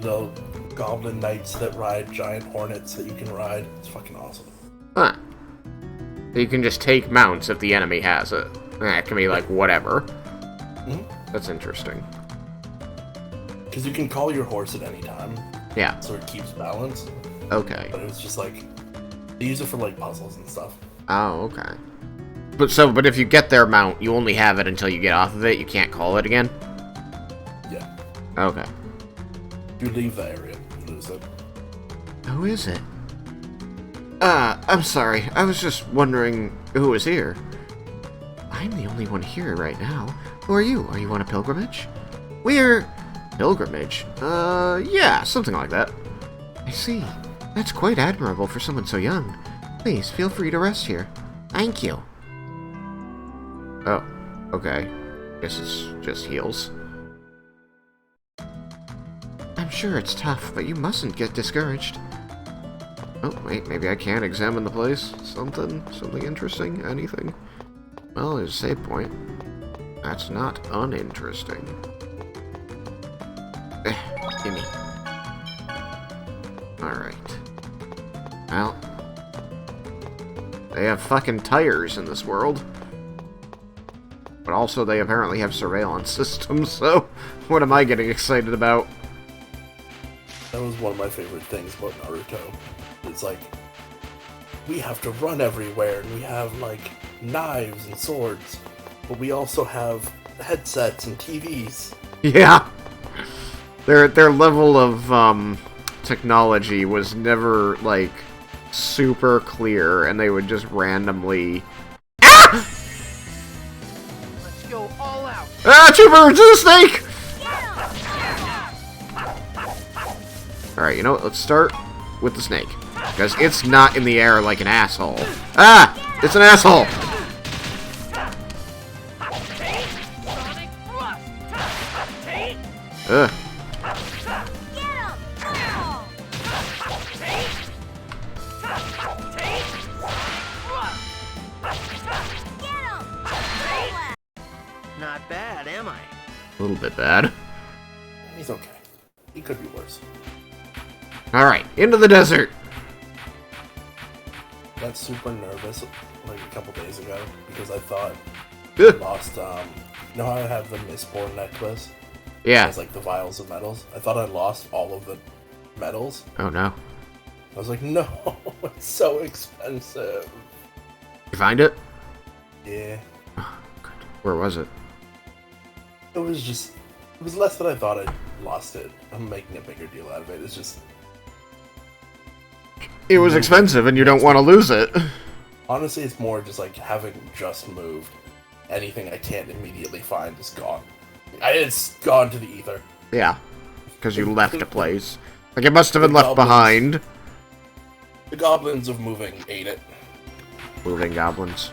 the goblin knights that ride giant hornets that you can ride. It's fucking awesome. Huh. You can just take mounts if the enemy has it. It can be like whatever. Mm-hmm. That's interesting. Because you can call your horse at any time. Yeah. So it keeps balance. Okay. But it was just like, they use it for like puzzles and stuff. Oh, okay. But if you get their mount, you only have it until you get off of it. You can't call it again? Yeah. Okay. You leave the area, you lose it. Who is it? I'm sorry. I was just wondering who was here. I'm the only one here right now. Who are you? Are you on a pilgrimage? We're... Pilgrimage? Yeah, something like that. I see. That's quite admirable for someone so young. Please, feel free to rest here. Thank you. Oh, okay. Guess it's just heals. I'm sure it's tough, but you mustn't get discouraged. Oh, wait, maybe I can examine the place. Something interesting? Anything? Well, there's a save point. That's not uninteresting. Gimme. Alright. Well. They have fucking tires in this world. But also they apparently have surveillance systems, so what am I getting excited about? That was one of my favorite things about Naruto. It's like, we have to run everywhere, and we have, like, knives and swords, but we also have headsets and TVs. Yeah! Their level of, technology was never, like, super clear, and they would just randomly... Ah! Let's go all out. Ah, two birds and a snake! Alright, you know what? Let's start with the snake. Because it's not in the air like an asshole. Ah! It's an asshole! Ugh. Not bad, am I? A little bit bad. He's okay. He could be worse. Alright, into the desert! Got super nervous like a couple days ago because I thought I Ugh. lost, you know how I have the Mistborn necklace? Yeah. It's like the vials of metals. I thought I lost all of the metals. Oh no. I was like, no, it's so expensive. You find it? Yeah. Oh, good. Where was it? It was less than I thought I lost it. I'm making a bigger deal out of it. It's just... It was expensive and you don't want to lose it. Honestly, it's more just like having just moved. Anything I can't immediately find is gone. It's gone to the ether. Yeah. Because you left a place. Like, it must have been left behind. The goblins of moving ate it. Moving goblins.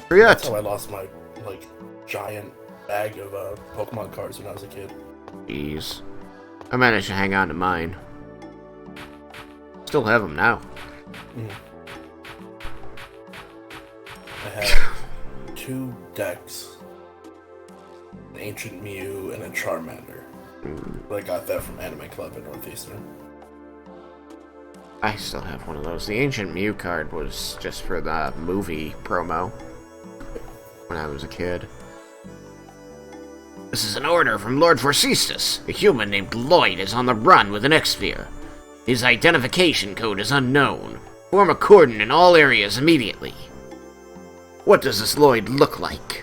Forget. That's how I lost my, like, giant bag of Pokemon cards when I was a kid. Jeez. I managed to hang on to mine. Still have them now. Mm. I have 2 decks. An Ancient Mew and a Charmander. But I got that from Anime Club in Northeastern. I still have one of those. The Ancient Mew card was just for the movie promo when I was a kid. This is an order from Lord Forcestus. A human named Lloyd is on the run with an X-Sphere. His identification code is unknown. Form a cordon in all areas immediately. What does this Lloyd look like?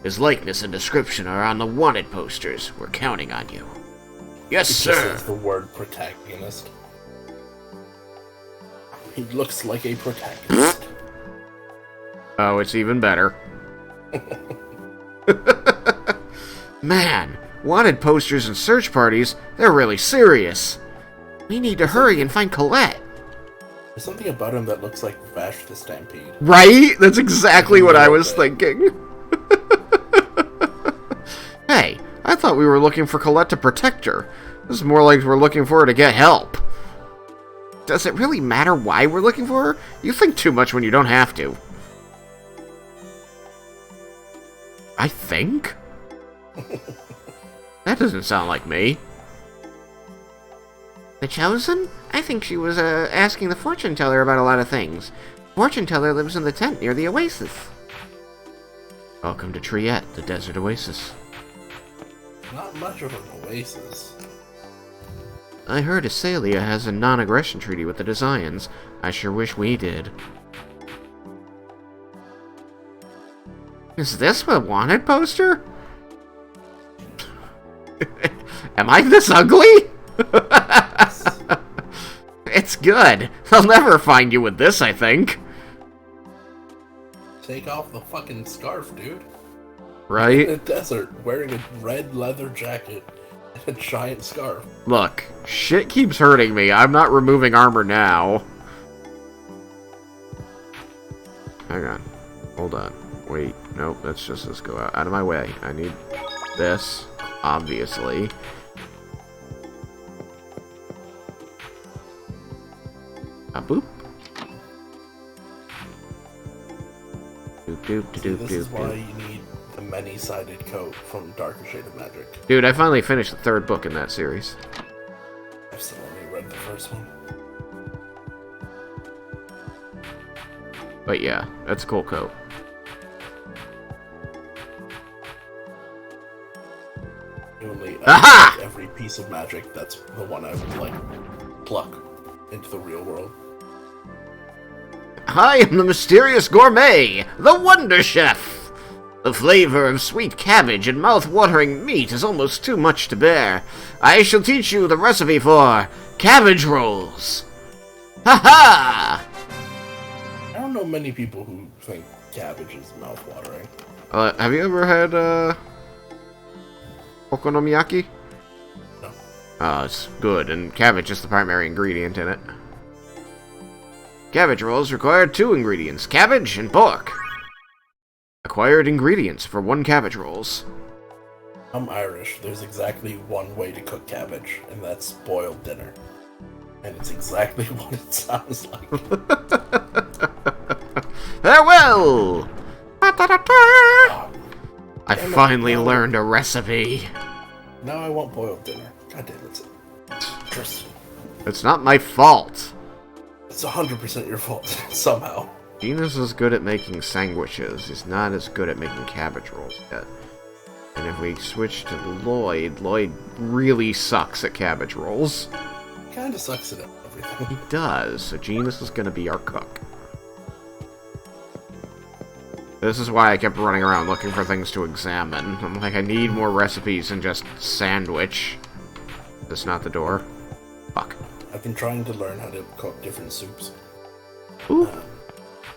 His likeness and description are on the wanted posters. We're counting on you. Yes, It sir. just says the word protagonist. He looks like a protagonist. Oh, it's even better. Man, wanted posters and search parties, they're really serious. We need to hurry and find Colette. There's something about him that looks like Vash the Stampede. Right? That's exactly what I was thinking. Hey, I thought we were looking for Colette to protect her. This is more like we're looking for her to get help. Does it really matter why we're looking for her? You think too much when you don't have to. I think? That doesn't sound like me. The Chosen? I think she was asking the fortune teller about a lot of things. Fortune teller lives in the tent near the oasis. Welcome to Triette, the desert oasis. Not much of an oasis. I heard Asalia has a non-aggression treaty with the Desians. I sure wish we did. Is this a wanted poster? Am I this ugly? It's good. They'll never find you with this, I think. Take off the fucking scarf, dude. Right? In the desert, wearing a red leather jacket and a giant scarf. Look, shit keeps hurting me. I'm not removing armor now. Hang on. Hold on. Wait. Nope, let's go out of my way. I need this, obviously. Boop. This is why you need the many-sided coat from Darker Shade of Magic. Dude, I finally finished the 3rd book in that series. I've still only read the first one. But yeah, that's a cool coat. Aha! Every piece of magic, that's the one I would like pluck into the real world. I am the mysterious gourmet, the Wonder Chef. The flavor of sweet cabbage and mouth-watering meat is almost too much to bear. I shall teach you the recipe for cabbage rolls. Ha-ha! I don't know many people who think cabbage is mouth-watering. Have you ever had, okonomiyaki? No. It's good, and cabbage is the primary ingredient in it. Cabbage rolls require 2 ingredients, cabbage and pork. Acquired ingredients for 1 cabbage rolls. I'm Irish. There's exactly one way to cook cabbage, and that's boiled dinner. And it's exactly what it sounds like. Farewell! I finally learned a recipe. Now I want boiled dinner. God damn it. Tristan. It's not my fault. It's 100% your fault, somehow. Gina's is good at making sandwiches. He's not as good at making cabbage rolls yet. And if we switch to Lloyd, Lloyd really sucks at cabbage rolls. Kinda sucks at everything. He does, so Genius is gonna be our cook. This is why I kept running around looking for things to examine. I'm like, I need more recipes than just sandwich. That's not the door. Fuck. I've been trying to learn how to cook different soups. Ooh.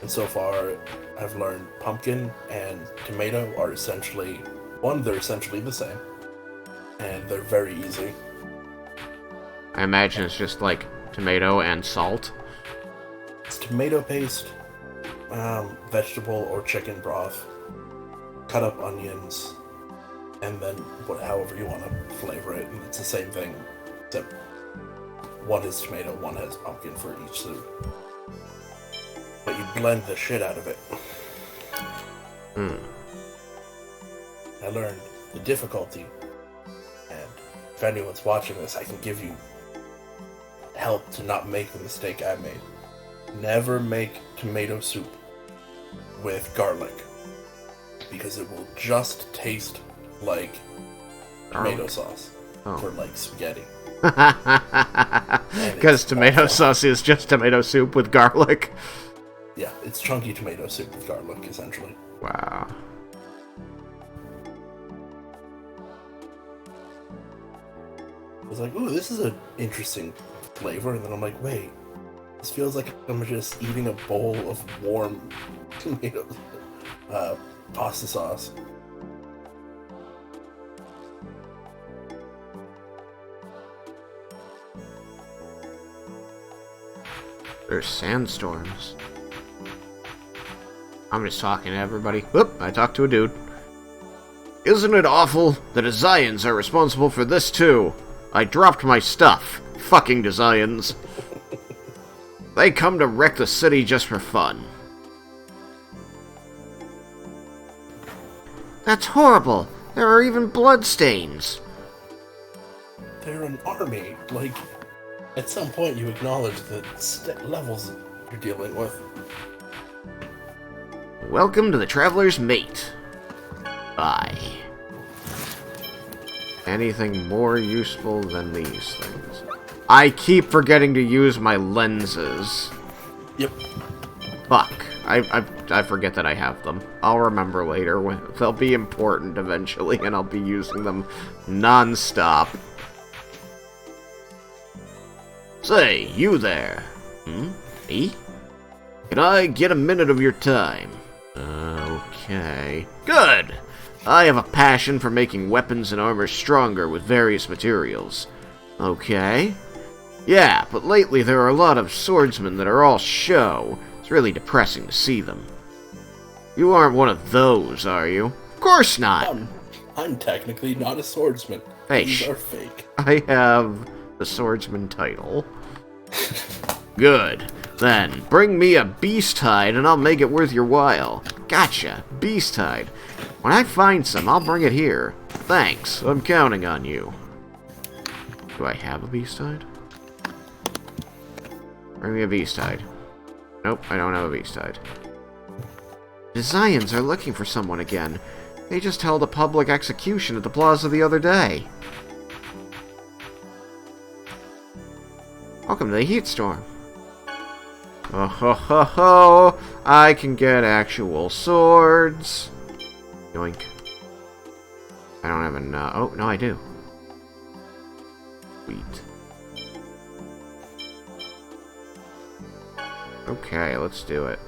And so far, I've learned pumpkin and tomato are essentially... One, they're essentially the same. And they're very easy. I imagine it's just like tomato and salt. It's tomato paste, vegetable or chicken broth, cut up onions, and then however you want to flavor it. And it's the same thing, except one is tomato, one has pumpkin for each soup. But you blend the shit out of it. I learned the difficulty, and if anyone's watching this, I can give you help to not make the mistake I made. Never make tomato soup with garlic, because it will just taste like tomato sauce for like spaghetti. Because tomato sauce is just tomato soup with garlic. Yeah, it's chunky tomato soup with garlic, essentially. Wow. I was like, ooh, this is an interesting flavor, and then I'm like, wait, this feels like I'm just eating a bowl of warm tomato pasta sauce. There's sandstorms. I'm just talking to everybody. Whoop, I talked to a dude. Isn't it awful? The Desians are responsible for this too. I dropped my stuff. Fucking Desians. They come to wreck the city just for fun. That's horrible. There are even bloodstains. They're an army. Like, at some point you acknowledge the levels you're dealing with. Welcome to the Traveler's Mate. Bye. Anything more useful than these things? I keep forgetting to use my lenses. Yep. Fuck. I forget that I have them. I'll remember later. They'll be important eventually, and I'll be using them non-stop. Say, you there. Me? Can I get a minute of your time? Okay. Good! I have a passion for making weapons and armor stronger with various materials. Okay. Yeah, but lately there are a lot of swordsmen that are all show. It's really depressing to see them. You aren't one of those, are you? Of course not! I'm technically not a swordsman. Hey, These are fake. I have the swordsman title. Good. Then, bring me a beast hide and I'll make it worth your while. Gotcha. Beast hide. When I find some, I'll bring it here. Thanks. I'm counting on you. Do I have a beast hide? Bring me a beast hide. Nope, I don't have a beast hide. The Zions are looking for someone again. They just held a public execution at the plaza the other day. Welcome to the heat storm. Oh ho ho ho! I can get actual swords. Yoink. I don't have enough. Oh, no, I do. Sweet. Okay, let's do it.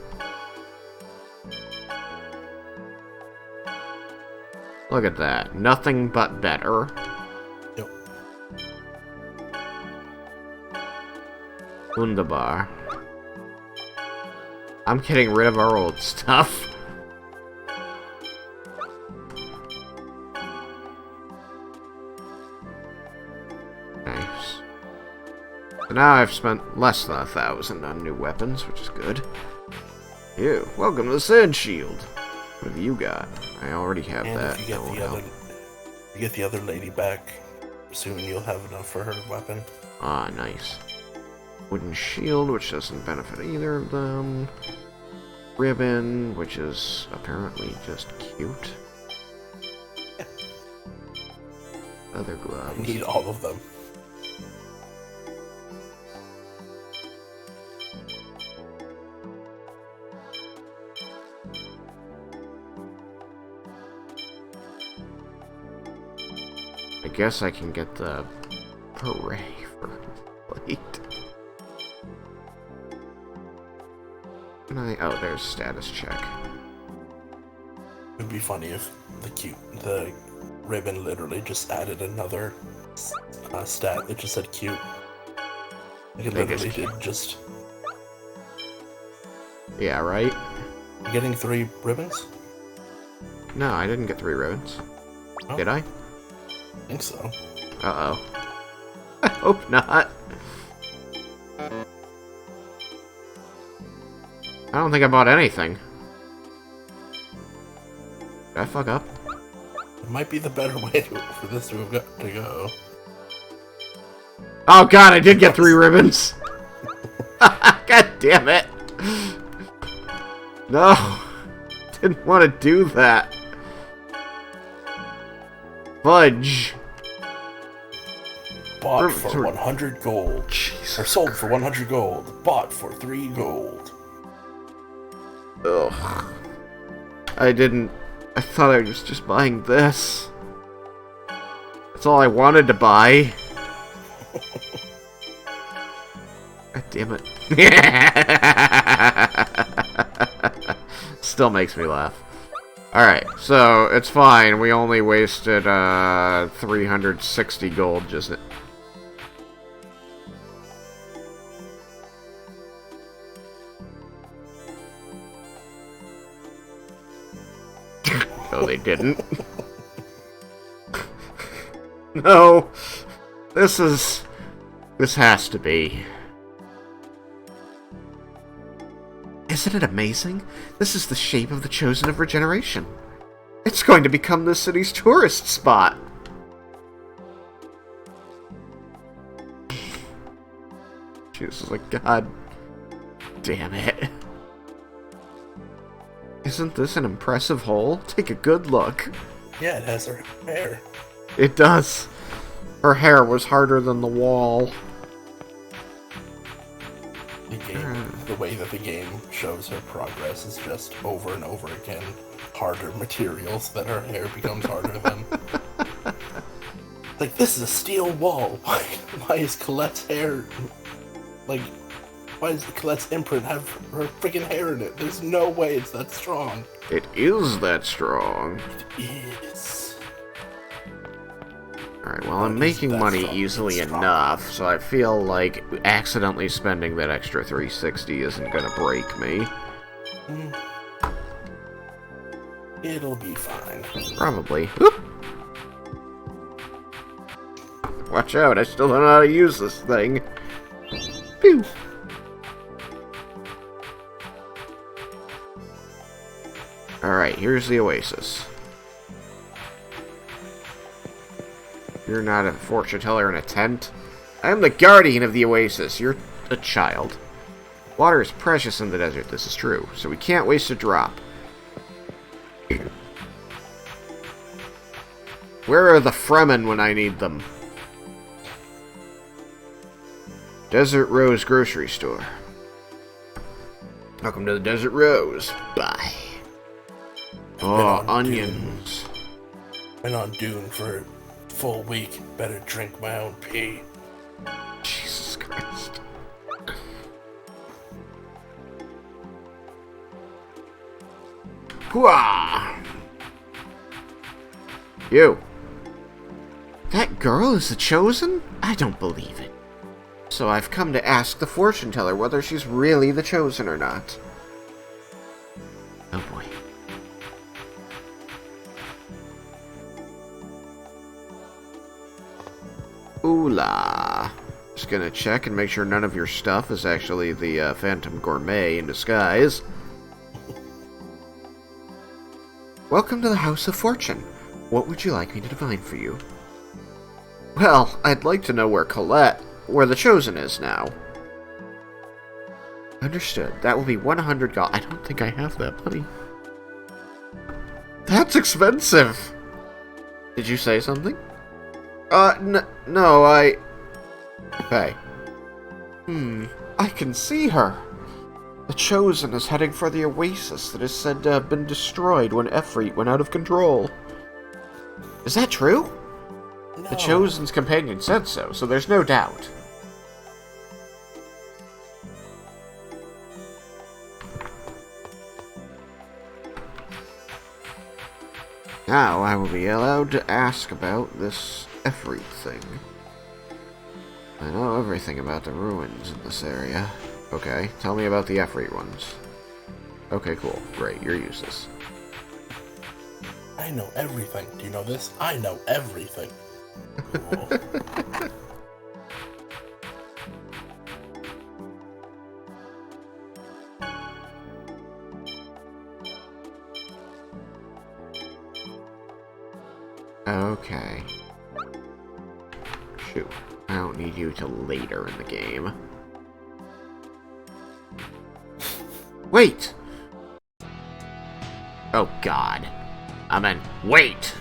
Look at that. Nothing but better. Yep. Wunderbar. I'm getting rid of our old stuff. Nice. So now I've spent less than 1,000 on new weapons, which is good. Ew, welcome to the Sand Shield. What have you got? I already have and that. If you get the other lady back, soon you'll have enough for her weapon. Ah, nice. Wooden shield, which doesn't benefit either of them. Ribbon, which is apparently just cute. Yeah. Leather gloves. I need all of them. I guess I can get the beret for plate. Oh, there's status check. It'd be funny if the ribbon literally just added another stat that just said cute. Like it literally did just. Yeah, right? You getting 3 ribbons? No, I didn't get 3 ribbons. Oh. Did I? I think so. Uh-oh. I hope not. I don't think I bought anything. Did I fuck up? It might be the better way for this to have got to go. Oh god, I did get 3 ribbons! God damn it! No! Didn't want to do that. Fudge. Bought for 100 gold. Jesus or sold for 100 gold. Bought for 3 gold. Ugh. I thought I was just buying this. That's all I wanted to buy. God damn it. Still makes me laugh. Alright, so it's fine. We only wasted 360 gold just No, they didn't. No. This has to be. Isn't it amazing? This is the shape of the Chosen of Regeneration. It's going to become the city's tourist spot. Jesus, like, God damn it. Isn't this an impressive hole? Take a good look. Yeah, it has her hair. It does. Her hair was harder than the wall. The way that the game shows her progress is just over and over again harder materials that her hair becomes harder than. Like, this is a steel wall. Why is Colette's hair... Like, why does Colette's imprint have her freaking hair in it? There's no way it's that strong. It is that strong. It is. Alright, well, I'm making money easily enough, so I feel like accidentally spending that extra 360 isn't gonna break me. It'll be fine. Probably. Oop. Watch out, I still don't know how to use this thing. Pew! Alright, here's the oasis. You're not a fortune teller in a tent. I am the guardian of the oasis. You're a child. Water is precious in the desert, this is true, so we can't waste a drop. Where are the Fremen when I need them? Desert Rose grocery store. Welcome to the Desert Rose. Bye. Oh, onions. Been on Dune for a full week. Better drink my own pee. Jesus Christ. Hooah! You. That girl is the Chosen? I don't believe it. So I've come to ask the fortune teller whether she's really the Chosen or not. Oh boy. Ooh la. Just gonna check and make sure none of your stuff is actually the Phantom Gourmet in disguise. Welcome to the House of Fortune. What would you like me to divine for you? Well, I'd like to know where the Chosen is now. Understood. That will be 100 gold. I don't think I have that money. That's expensive! Did you say something? No, Hey. I can see her. The Chosen is heading for the oasis that is said to have been destroyed when Efreet went out of control. Is that true? No. The Chosen's companion said so, so there's no doubt. Now I will be allowed to ask about this Efreet thing. I know everything about the ruins in this area. Okay, tell me about the Efreet ones. Okay, cool. Great, you're useless. I know everything. Do you know this? I know everything. Cool. Okay. Shoot. I don't need you till later in the game. Wait! Oh god. I meant, wait!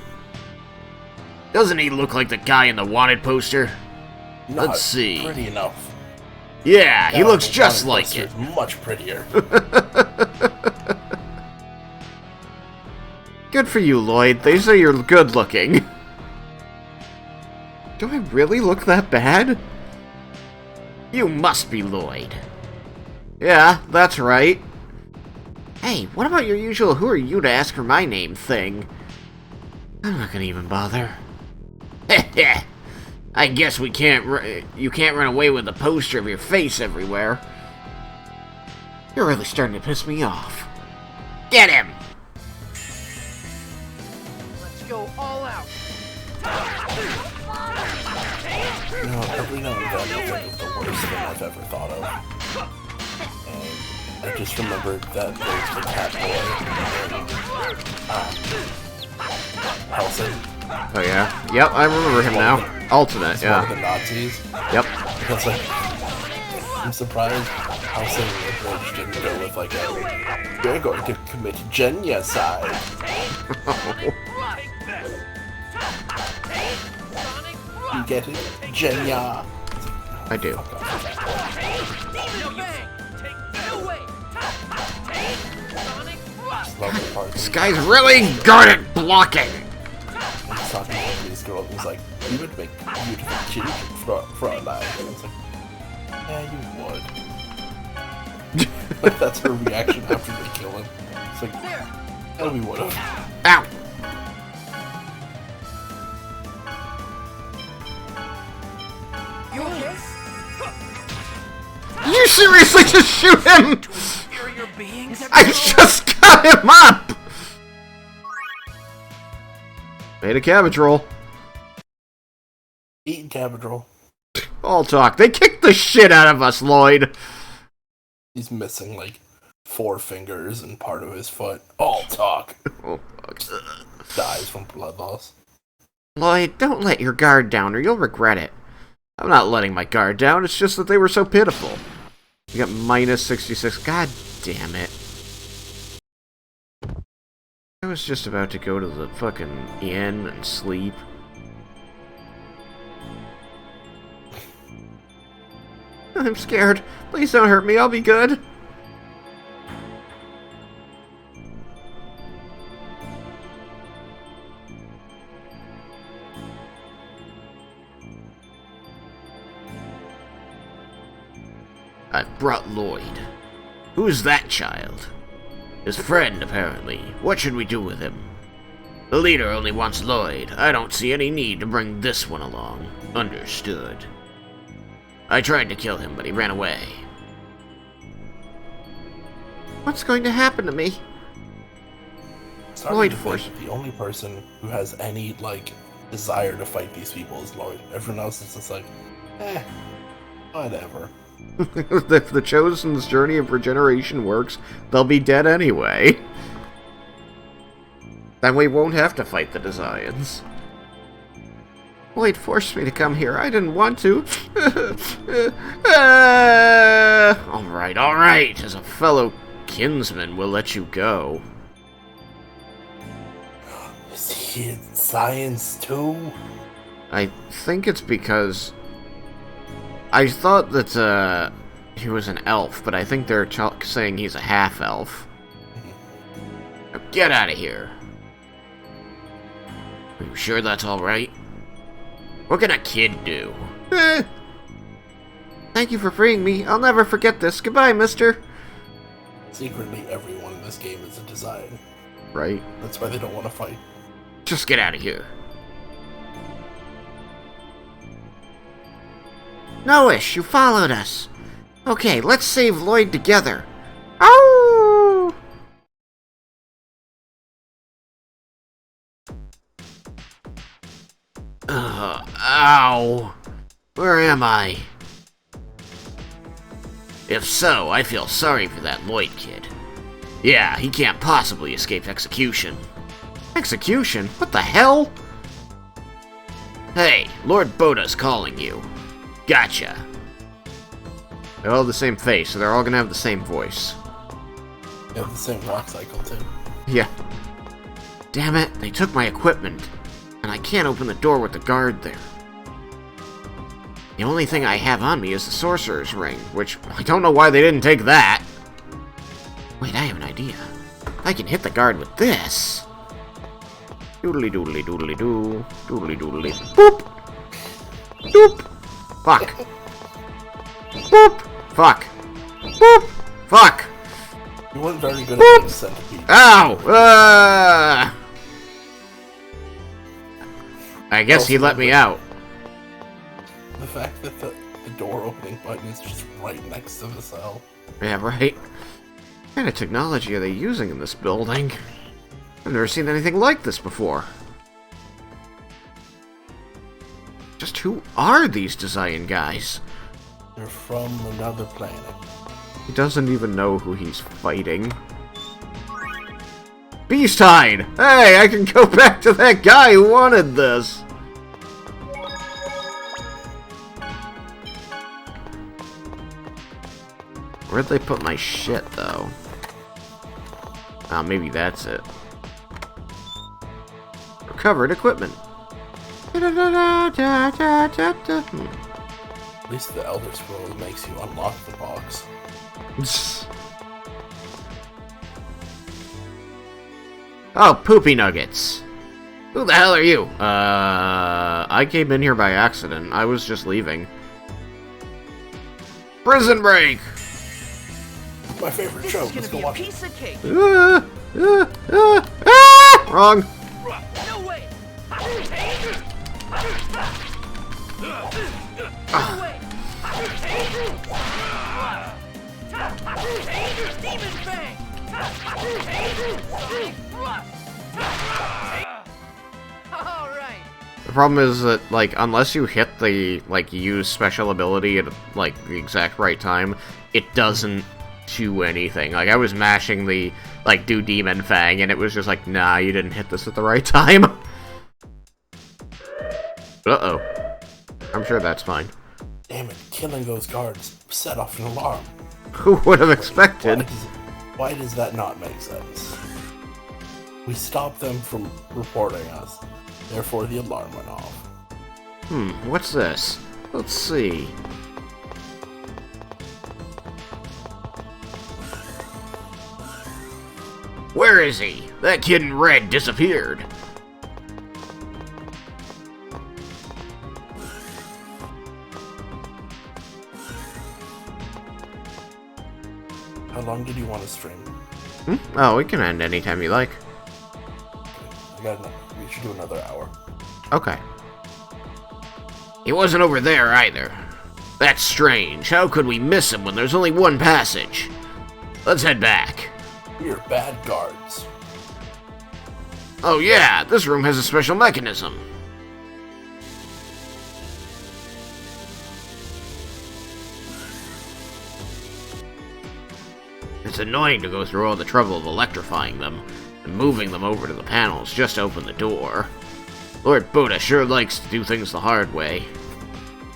Doesn't he look like the guy in the wanted poster? Not Let's see. Pretty enough. Yeah, he looks the just wanted like poster it. is much prettier. Good for you, Lloyd. They say you're good looking. Do I really look that bad? You must be Lloyd. Yeah, that's right. Hey, what about your usual who are you to ask for my name thing? I'm not gonna even bother. Heh I guess you can't run away with the poster of your face everywhere. You're really starting to piss me off. Get him! go all out. You know, every now and then I think of the worst thing I've ever thought of. I just remembered that there's the cat boy. Helsing. Oh yeah? Yep, I remember him now. Alternate, He's yeah. one of the Nazis. Yep. Because, like, I'm surprised Helsing Bridge didn't go with, like, you're going to commit genocide. You get it? Genya. I do. This guy's really good at blocking! He's talking to these girls and he's like, you would make beautiful children for a life. And it's like, yeah, you would. But that's her reaction after they kill him. It's like, yeah, we would have. Ow! You seriously just shoot him? I just got him up! Made a cabbage roll. Eating cabbage roll. All talk. They kicked the shit out of us, Lloyd. He's missing, like, 4 fingers and part of his foot. All talk. Oh, fuck. Dies from blood loss. Lloyd, don't let your guard down or you'll regret it. I'm not letting my guard down, it's just that they were so pitiful. We got minus 66. God damn it. I was just about to go to the fucking inn and sleep. I'm scared. Please don't hurt me, I'll be good. I've brought Lloyd. Who's that child? His friend, apparently. What should we do with him? The leader only wants Lloyd. I don't see any need to bring this one along. Understood. I tried to kill him, but he ran away. What's going to happen to me? Lloyd Force. The only person who has any, like, desire to fight these people is Lloyd. Everyone else is just like, whatever. If the Chosen's journey of regeneration works, they'll be dead anyway. Then we won't have to fight the Desians. Lloyd forced me to come here. I didn't want to. Alright. As a fellow kinsman, we'll let you go. Is he in science too? I think it's because... I thought that he was an elf, but I think they're saying he's a half-elf. Now get out of here. Are you sure that's alright? What can a kid do? Thank you for freeing me. I'll never forget this. Goodbye, mister. Secretly, everyone in this game is a design. Right. That's why they don't want to fight. Just get out of here. Noish, you followed us. Okay, let's save Lloyd together. Oh! Ow. Where am I? If so, I feel sorry for that Lloyd kid. Yeah, he can't possibly escape execution. Execution? What the hell? Hey, Lord Boda's calling you. Gotcha. They all have the same face, so they're all gonna have the same voice. They have the same walk cycle, too. Yeah. Damn it, they took my equipment. And I can't open the door with the guard there. The only thing I have on me is the Sorcerer's Ring, which I don't know why they didn't take that. Wait, I have an idea. I can hit the guard with this. Doodly doodly doodly doo. Doodly doodly. Boop! Doop! Fuck. Boop! Fuck. Boop! Fuck! You weren't very good at being centipede. Ow! I guess he let me out. The fact that the door opening button is just right next to the cell. Yeah, right? What kind of technology are they using in this building? I've never seen anything like this before. Just who are these Desian guys? They're from another planet. He doesn't even know who he's fighting. Beasthide! Hey, I can go back to that guy who wanted this! Where'd they put my shit, though? Oh, maybe that's it. Recovered equipment. At least the Elder Scrolls makes you unlock the box. Oh, poopy nuggets. Who the hell are you? I came in here by accident. I was just leaving. Prison break! My favorite show. Let's go watch it. Piece of cake. Wrong. No way. Demon Fang. All right. The problem is that, like, unless you hit the, like, use special ability at, like, the exact right time, it doesn't do anything. Like, I was mashing the, like, do Demon Fang, and it was just like, nah, you didn't hit this at the right time. Uh-oh. I'm sure that's fine. Damn it, killing those guards set off an alarm. Who would have expected? Why does that not make sense? We stopped them from reporting us, therefore the alarm went off. What's this? Let's see. Where is he? That kid in red disappeared. How long did you want to stream? Oh, we can end anytime you like. We should do another hour. Okay. He wasn't over there either. That's strange. How could we miss him when there's only one passage? Let's head back. We're bad guards. Oh yeah, this room has a special mechanism. It's annoying to go through all the trouble of electrifying them and moving them over to the panels just to open the door. Lord Buddha sure likes to do things the hard way.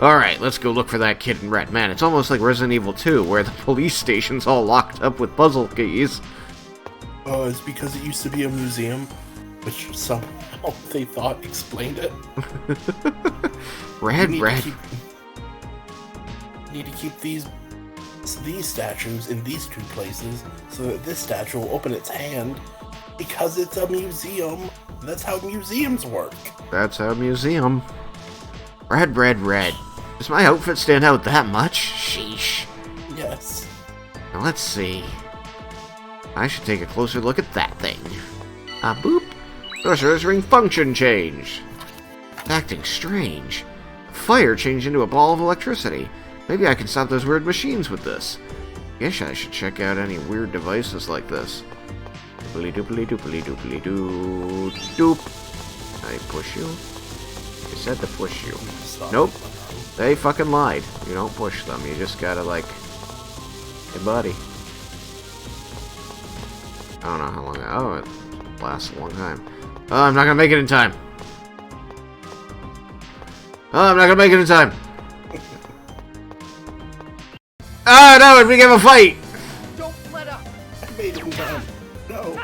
Alright, let's go look for that kid in red. Man, it's almost like Resident Evil 2, where the police station's all locked up with puzzle keys. Oh, it's because it used to be a museum, which somehow they thought explained it. Red. Need to keep these statues in these two places so that this statue will open its hand because it's a museum. That's how museums work. That's a museum. Red. Does my outfit stand out that much? Sheesh. Yes. Now let's see. I should take a closer look at that thing. Ah, boop. Sorcerer's Ring function changed. It's acting strange. Fire changed into a ball of electricity. Maybe I can stop those weird machines with this. Guess I should check out any weird devices like this. Doop. I push you? I said to push you. Nope. They fucking lied. You don't push them. You just gotta, like... Hey, buddy. I don't know how long... Oh, it lasts a long time. Oh, I'm not gonna make it in time. Ah, no, we have a fight! Don't let up. I made it in time. No.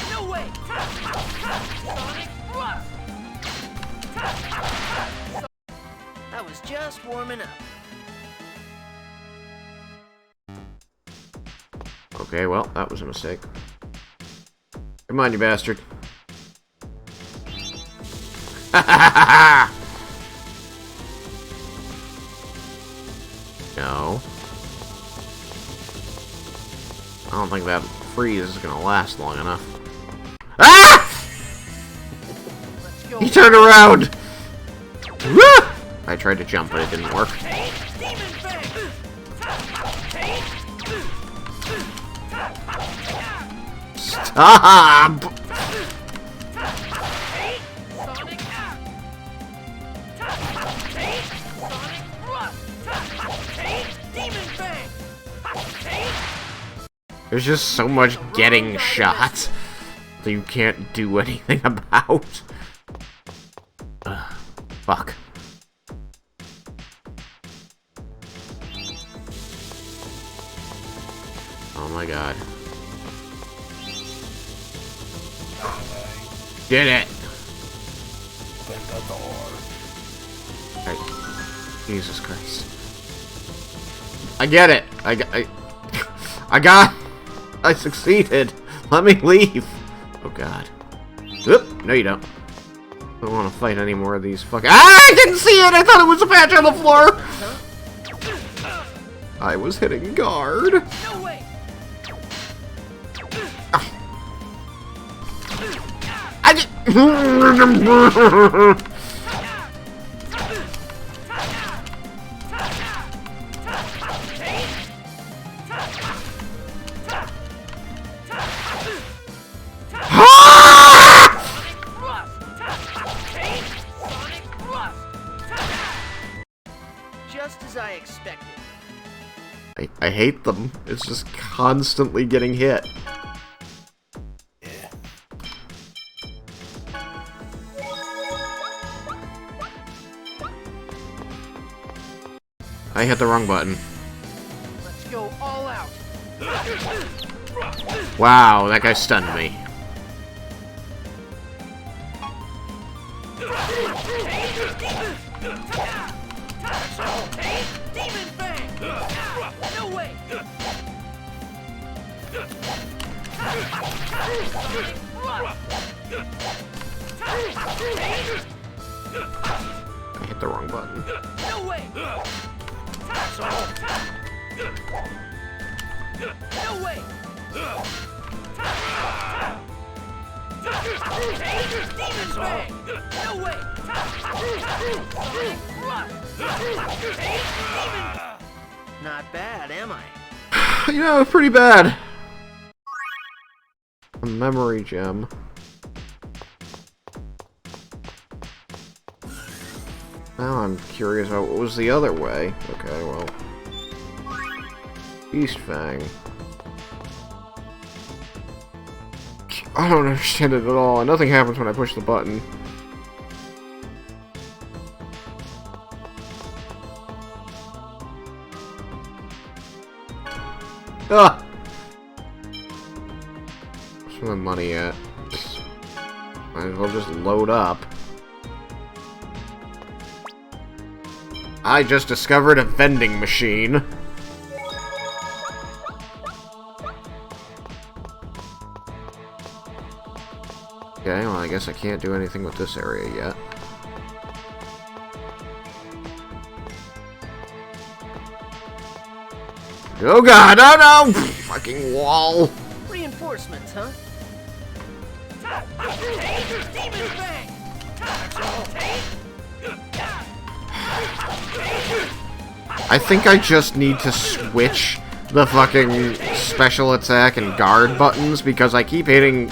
No way. I was just warming up. Okay, well, that was a mistake. Come on, you bastard. No. I don't think that freeze is gonna last long enough. Ah! He turned around! Ah! I tried to jump, but it didn't work. Stop! There's just so much getting shot that you can't do anything about. Fuck. Oh my god. Did it! Right. Jesus Christ. I get it! I succeeded! Let me leave! Oh god. Oop! No you don't. I don't want to fight any more of these fucking— I didn't see it! I thought it was a patch on the floor! I was hitting guard. No way. I did— Just as I expected. I hate them. It's just constantly getting hit. Yeah. I hit the wrong button. Let's go all out. Wow, that guy stunned me. Demon Fang! No way! I hit the wrong button. No way! No way! Demon Fang! No way! Not bad, am I? You know, pretty bad. A memory gem. Now I'm curious about what was the other way. Okay, well. Beast Fang. I don't understand it at all. Nothing happens when I push the button. Ah! Where's my money at? Might as well just load up. I just discovered a vending machine. Okay, well I guess I can't do anything with this area yet. Oh god, oh no! Fucking wall! Reinforcements, huh? Demon Fang! I think I just need to switch the fucking special attack and guard buttons because I keep hitting...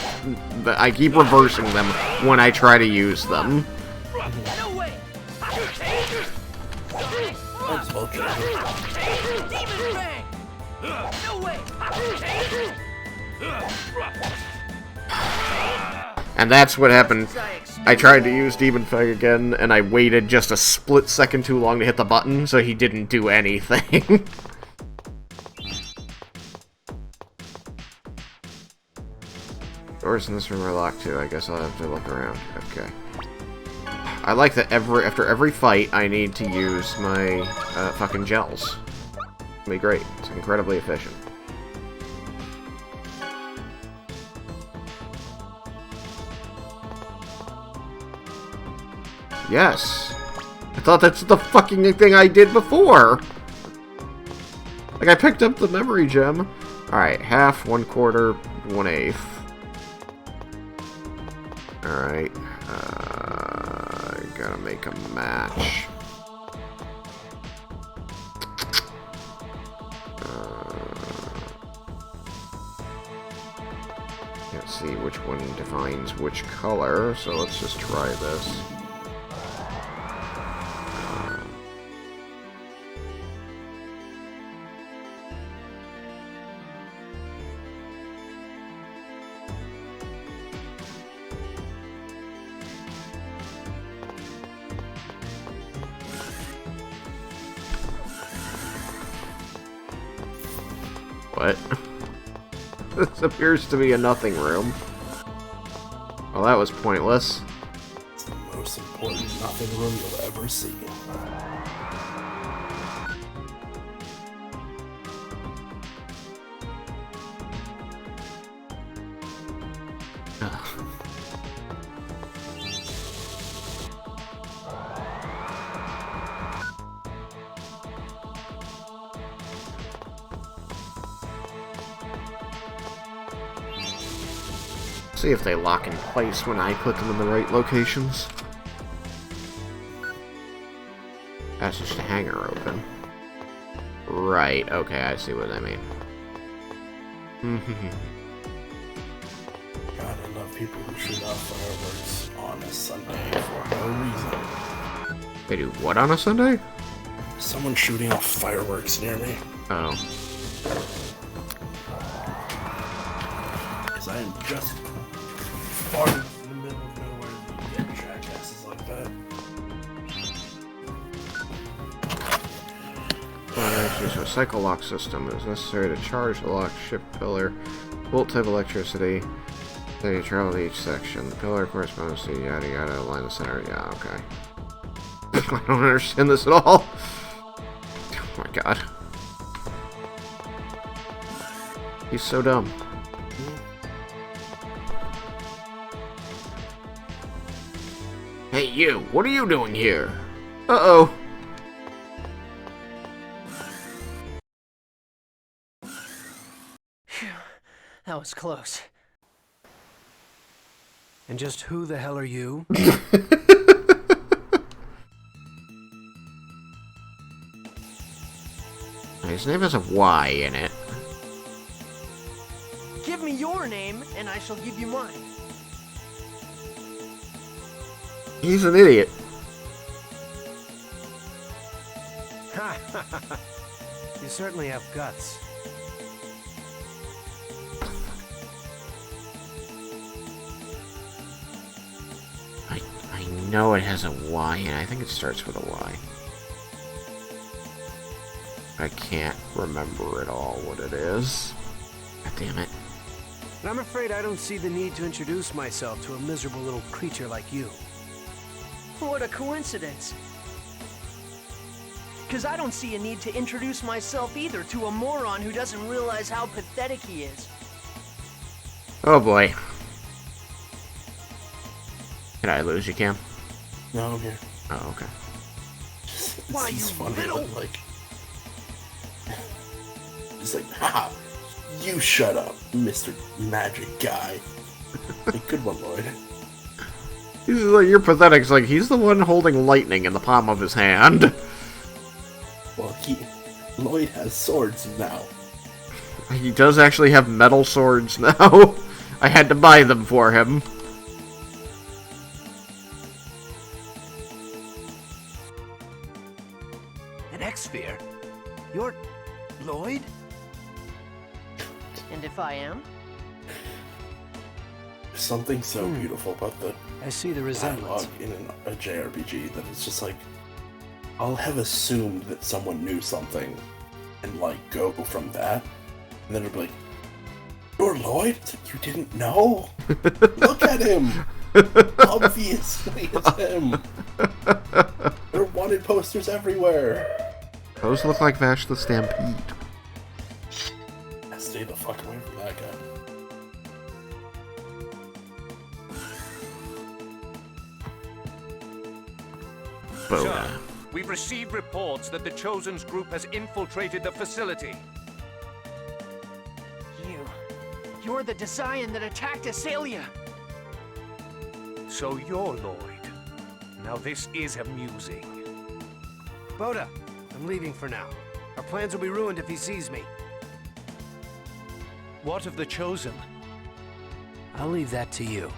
I keep reversing them when I try to use them. No way! That's okay. Demon Fang! No way! And that's what happened. I tried to use Demon Fang again, and I waited just a split second too long to hit the button, so he didn't do anything. Doors in this room are locked too. I guess I'll have to look around. Okay. I like that after every fight, I need to use my fucking gels. It'll be great. It's incredibly efficient. Yes! I thought that's the fucking thing I did before! Like, I picked up the memory gem. Alright, half, 1/4, 1/8. Alright. Gotta make a match. Can't see which one defines which color, so let's just try this. What? This appears to be a nothing room. Well, that was pointless. It's the most important nothing room you'll ever see. See if they lock in place when I put them in the right locations. That's just a hangar open. Right, okay, I see what I mean. God, I love people who shoot off fireworks on a Sunday for no reason. They do what on a Sunday? Someone shooting off fireworks near me. Oh. Because I am just far in the middle of nowhere to get jackasses like that. A cycle lock system is necessary to charge the lock ship pillar. Volt type electricity. Then you travel to each section. The pillar corresponds to yada yada, line the center. Yeah, okay. I don't understand this at all. Oh my god. He's so dumb. Hey you, what are you doing here? Uh-oh. That was close. And just who the hell are you? His name has a Y in it. Give me your name, and I shall give you mine. He's an idiot. You certainly have guts. I know it has a Y, and I think it starts with a Y. I can't remember at all what it is. God damn it. But I'm afraid I don't see the need to introduce myself to a miserable little creature like you. What a coincidence. Because I don't see a need to introduce myself either to a moron who doesn't realize how pathetic he is. Oh boy. Did I lose you, Cam? No, I'm here. Oh, okay. Why, It's you funny, little... but, like... It's like, ha! You shut up, Mr. Magic Guy. Like, good one, Lloyd. He's like, you're pathetic. It's like, he's the one holding lightning in the palm of his hand. Well, Lloyd has swords now. He does actually have metal swords now. I had to buy them for him. An X-Sphere? You're... Lloyd? And if I am? There's something so beautiful about the I see the resemblance. dialogue in a JRPG that it's just like, I'll have assumed that someone knew something and like go from that, and then it'll be like, you're Lloyd? It's like, you didn't know? Look at him! Obviously it's him! There are wanted posters everywhere! Those look like Vash the Stampede. Stay the fuck away from that guy. Sir, we've received reports that the Chosen's group has infiltrated the facility. You're the Desian that attacked Asalia. So you're Lloyd. Now this is amusing. Boda, I'm leaving for now. Our plans will be ruined if he sees me. What of the Chosen? I'll leave that to you.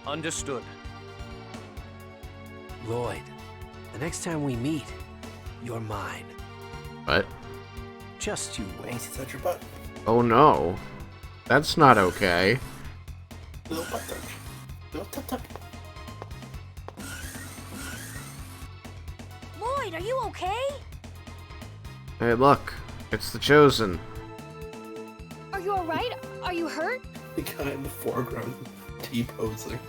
Understood. Lloyd, the next time we meet, you're mine. What? Just you wait. Touch your butt. Oh no. That's not okay. Little butt touch. Little tap tap. Lloyd, are you okay? Hey, look. It's the Chosen. Are you alright? Are you hurt? The guy in the foreground T-posing.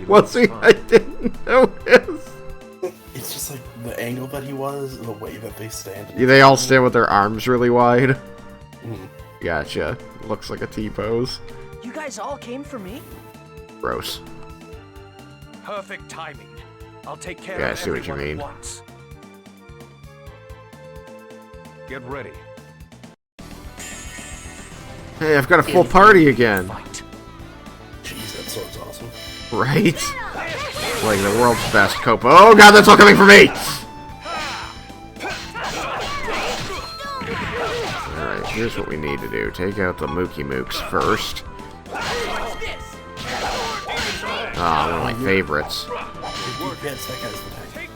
Was he? I didn't notice. It's just like the angle that he was, and the way that they stand. Yeah, they all stand with their arms really wide. Mm. Gotcha. Looks like a T-pose. You guys all came for me? Gross. Perfect timing. I'll take care Yeah, I of see what you everyone mean. at once. Get ready. Hey, I've got a full party again. Jeez, that sword's awesome. Right? Like the world's best cope. Oh god, that's all coming for me! Alright, here's what we need to do. Take out the Mookie Mooks first. Ah, one of my favorites. Yes, that guy's the tank.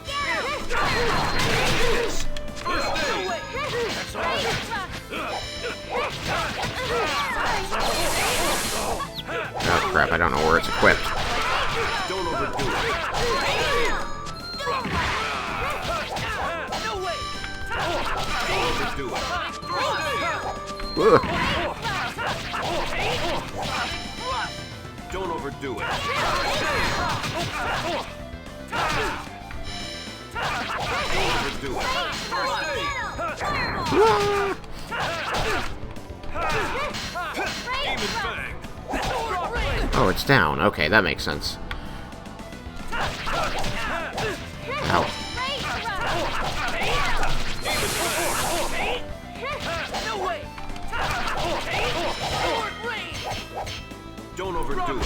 Oh crap, I don't know where it's equipped. Don't overdo it. Don't overdo it. Ugh. Don't overdo it. Don't overdo it. Oh, it's down. Okay, that makes sense. Ow. Don't overdo it.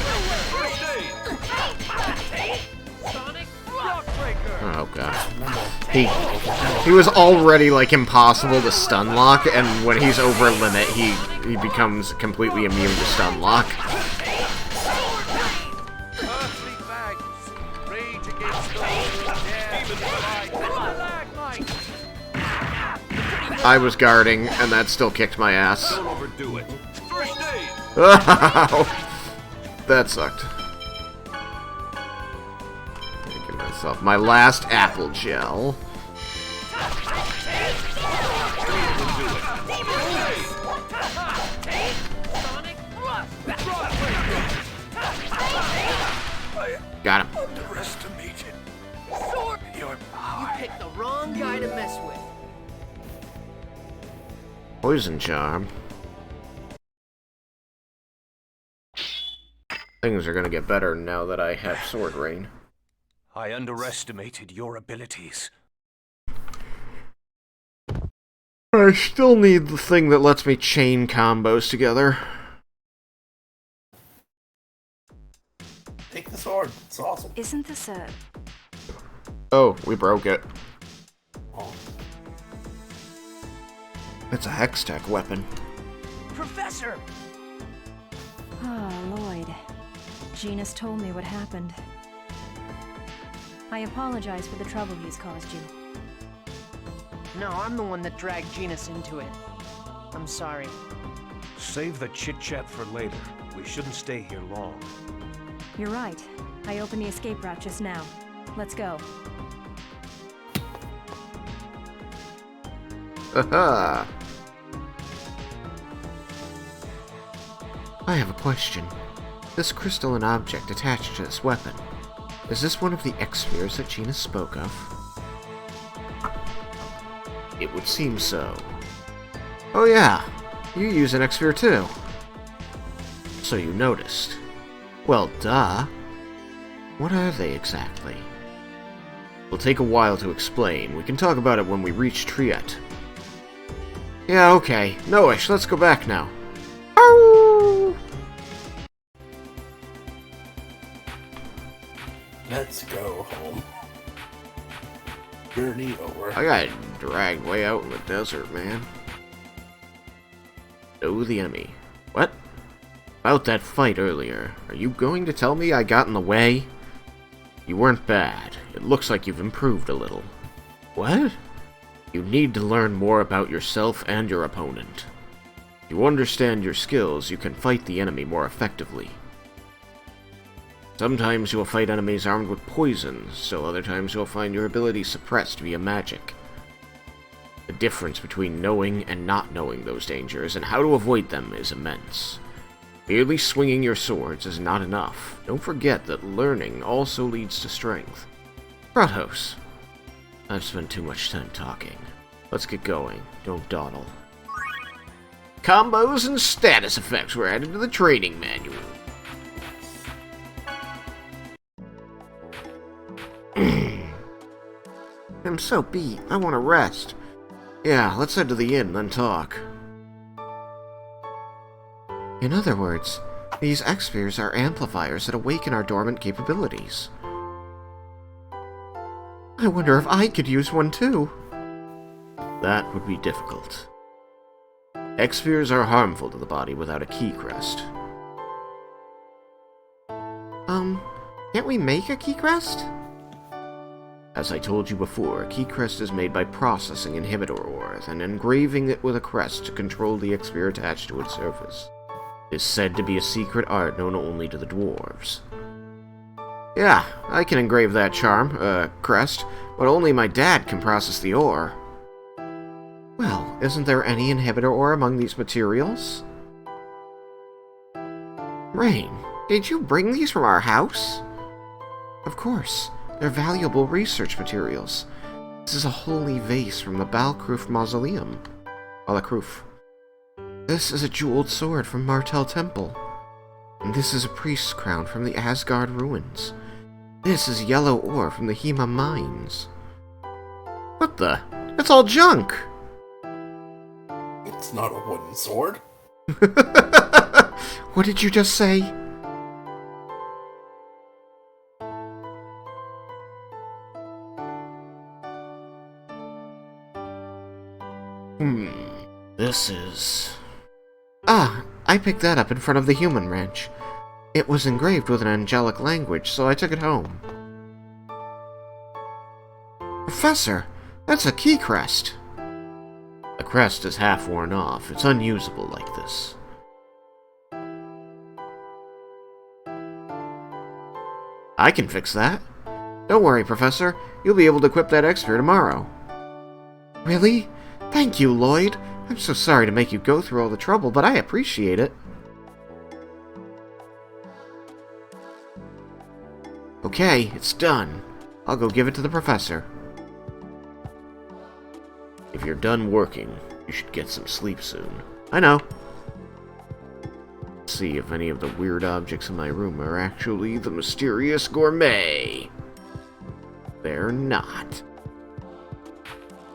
Oh god. He was already like impossible to stun lock, and when he's over limit, he becomes completely immune to stun lock. I was guarding, and that still kicked my ass. Don't overdo it. That sucked. Give myself my last apple gel. Got him. Underestimated your power. You picked the wrong guy to mess with. Poison charm. Things are gonna get better now that I have Sword Rain. I underestimated your abilities. I still need the thing that lets me chain combos together. Take the sword. It's awesome. Isn't this a... Oh, we broke it. Oh. It's a Hextech weapon. Professor! Oh, Lloyd. Genus told me what happened. I apologize for the trouble he's caused you. No, I'm the one that dragged Genus into it. I'm sorry. Save the chit-chat for later. We shouldn't stay here long. You're right. I opened the escape route just now. Let's go. Haha. I have a question. This crystalline object attached to this weapon, is this one of the X-spheres that Genus spoke of? It would seem so. Oh yeah, you use an X-sphere too. So you noticed. Well, duh. What are they exactly? It'll take a while to explain. We can talk about it when we reach Triet. Yeah, okay. No-ish, let's go back now. Ow! Let's go home. Journey over. I got dragged way out in the desert, man. Know the enemy. What? About that fight earlier. Are you going to tell me I got in the way? You weren't bad. It looks like you've improved a little. What? You need to learn more about yourself and your opponent. If you understand your skills, you can fight the enemy more effectively. Sometimes you'll fight enemies armed with poison, so other times you'll find your ability suppressed via magic. The difference between knowing and not knowing those dangers and how to avoid them is immense. Merely swinging your swords is not enough. Don't forget that learning also leads to strength. Kratos, I've spent too much time talking. Let's get going. Don't dawdle. Combos and status effects were added to the training manual. I'm so beat. I want to rest. Yeah, let's head to the inn, then talk. In other words, these X-spheres are amplifiers that awaken our dormant capabilities. I wonder if I could use one too. That would be difficult. X-spheres are harmful to the body without a key crest. Can't we make a key crest? As I told you before, a key crest is made by processing inhibitor ore, then engraving it with a crest to control the X-sphere attached to its surface. It is said to be a secret art known only to the dwarves. Yeah, I can engrave that crest, but only my dad can process the ore. Well, isn't there any inhibitor ore among these materials? Rain, did you bring these from our house? Of course. They're valuable research materials. This is a holy vase from the Balkruf Mausoleum. Balkruf. This is a jeweled sword from Martel Temple. And this is a priest's crown from the Asgard ruins. This is yellow ore from the Hema mines. What the? It's all junk! It's not a wooden sword. What did you just say? This is... Ah, I picked that up in front of the human ranch. It was engraved with an angelic language, so I took it home. Professor, that's a key crest. The crest is half worn off. It's unusable like this. I can fix that. Don't worry, Professor. You'll be able to equip that X-sphere tomorrow. Really? Thank you, Lloyd. I'm so sorry to make you go through all the trouble, but I appreciate it. Okay, it's done. I'll go give it to the professor. If you're done working, you should get some sleep soon. I know. Let's see if any of the weird objects in my room are actually the mysterious gourmet. They're not.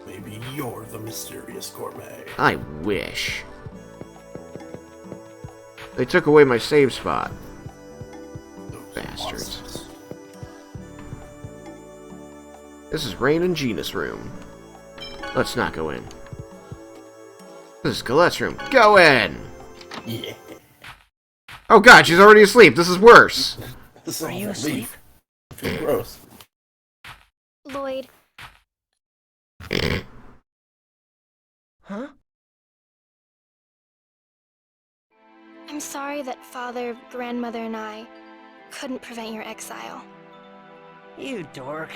Maybe you're the mysterious gourmet. I wish. They took away my save spot. Bastards. This is Rain and Gina's room. Let's not go in. This is Colette's room. Go in! Yeah. Oh god, she's already asleep. This is worse. Are you asleep? I feel gross. Lloyd. Huh? I'm sorry that Father, Grandmother, and I couldn't prevent your exile. You dork.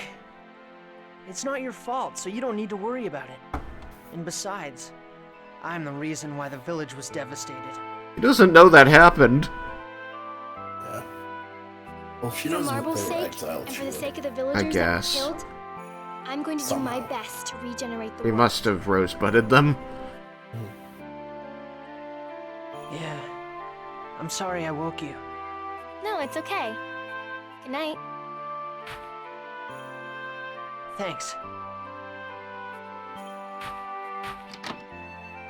It's not your fault, so you don't need to worry about it. And besides, I'm the reason why the village was devastated. He doesn't know that happened. Yeah. Well, she For knows Marble's they were sake, exiled. and for the sake of the villagers that were killed, I'm going to do my best to regenerate the We world. must have rosebudded them. Yeah. I'm sorry I woke you. No, it's okay. Good night. Thanks.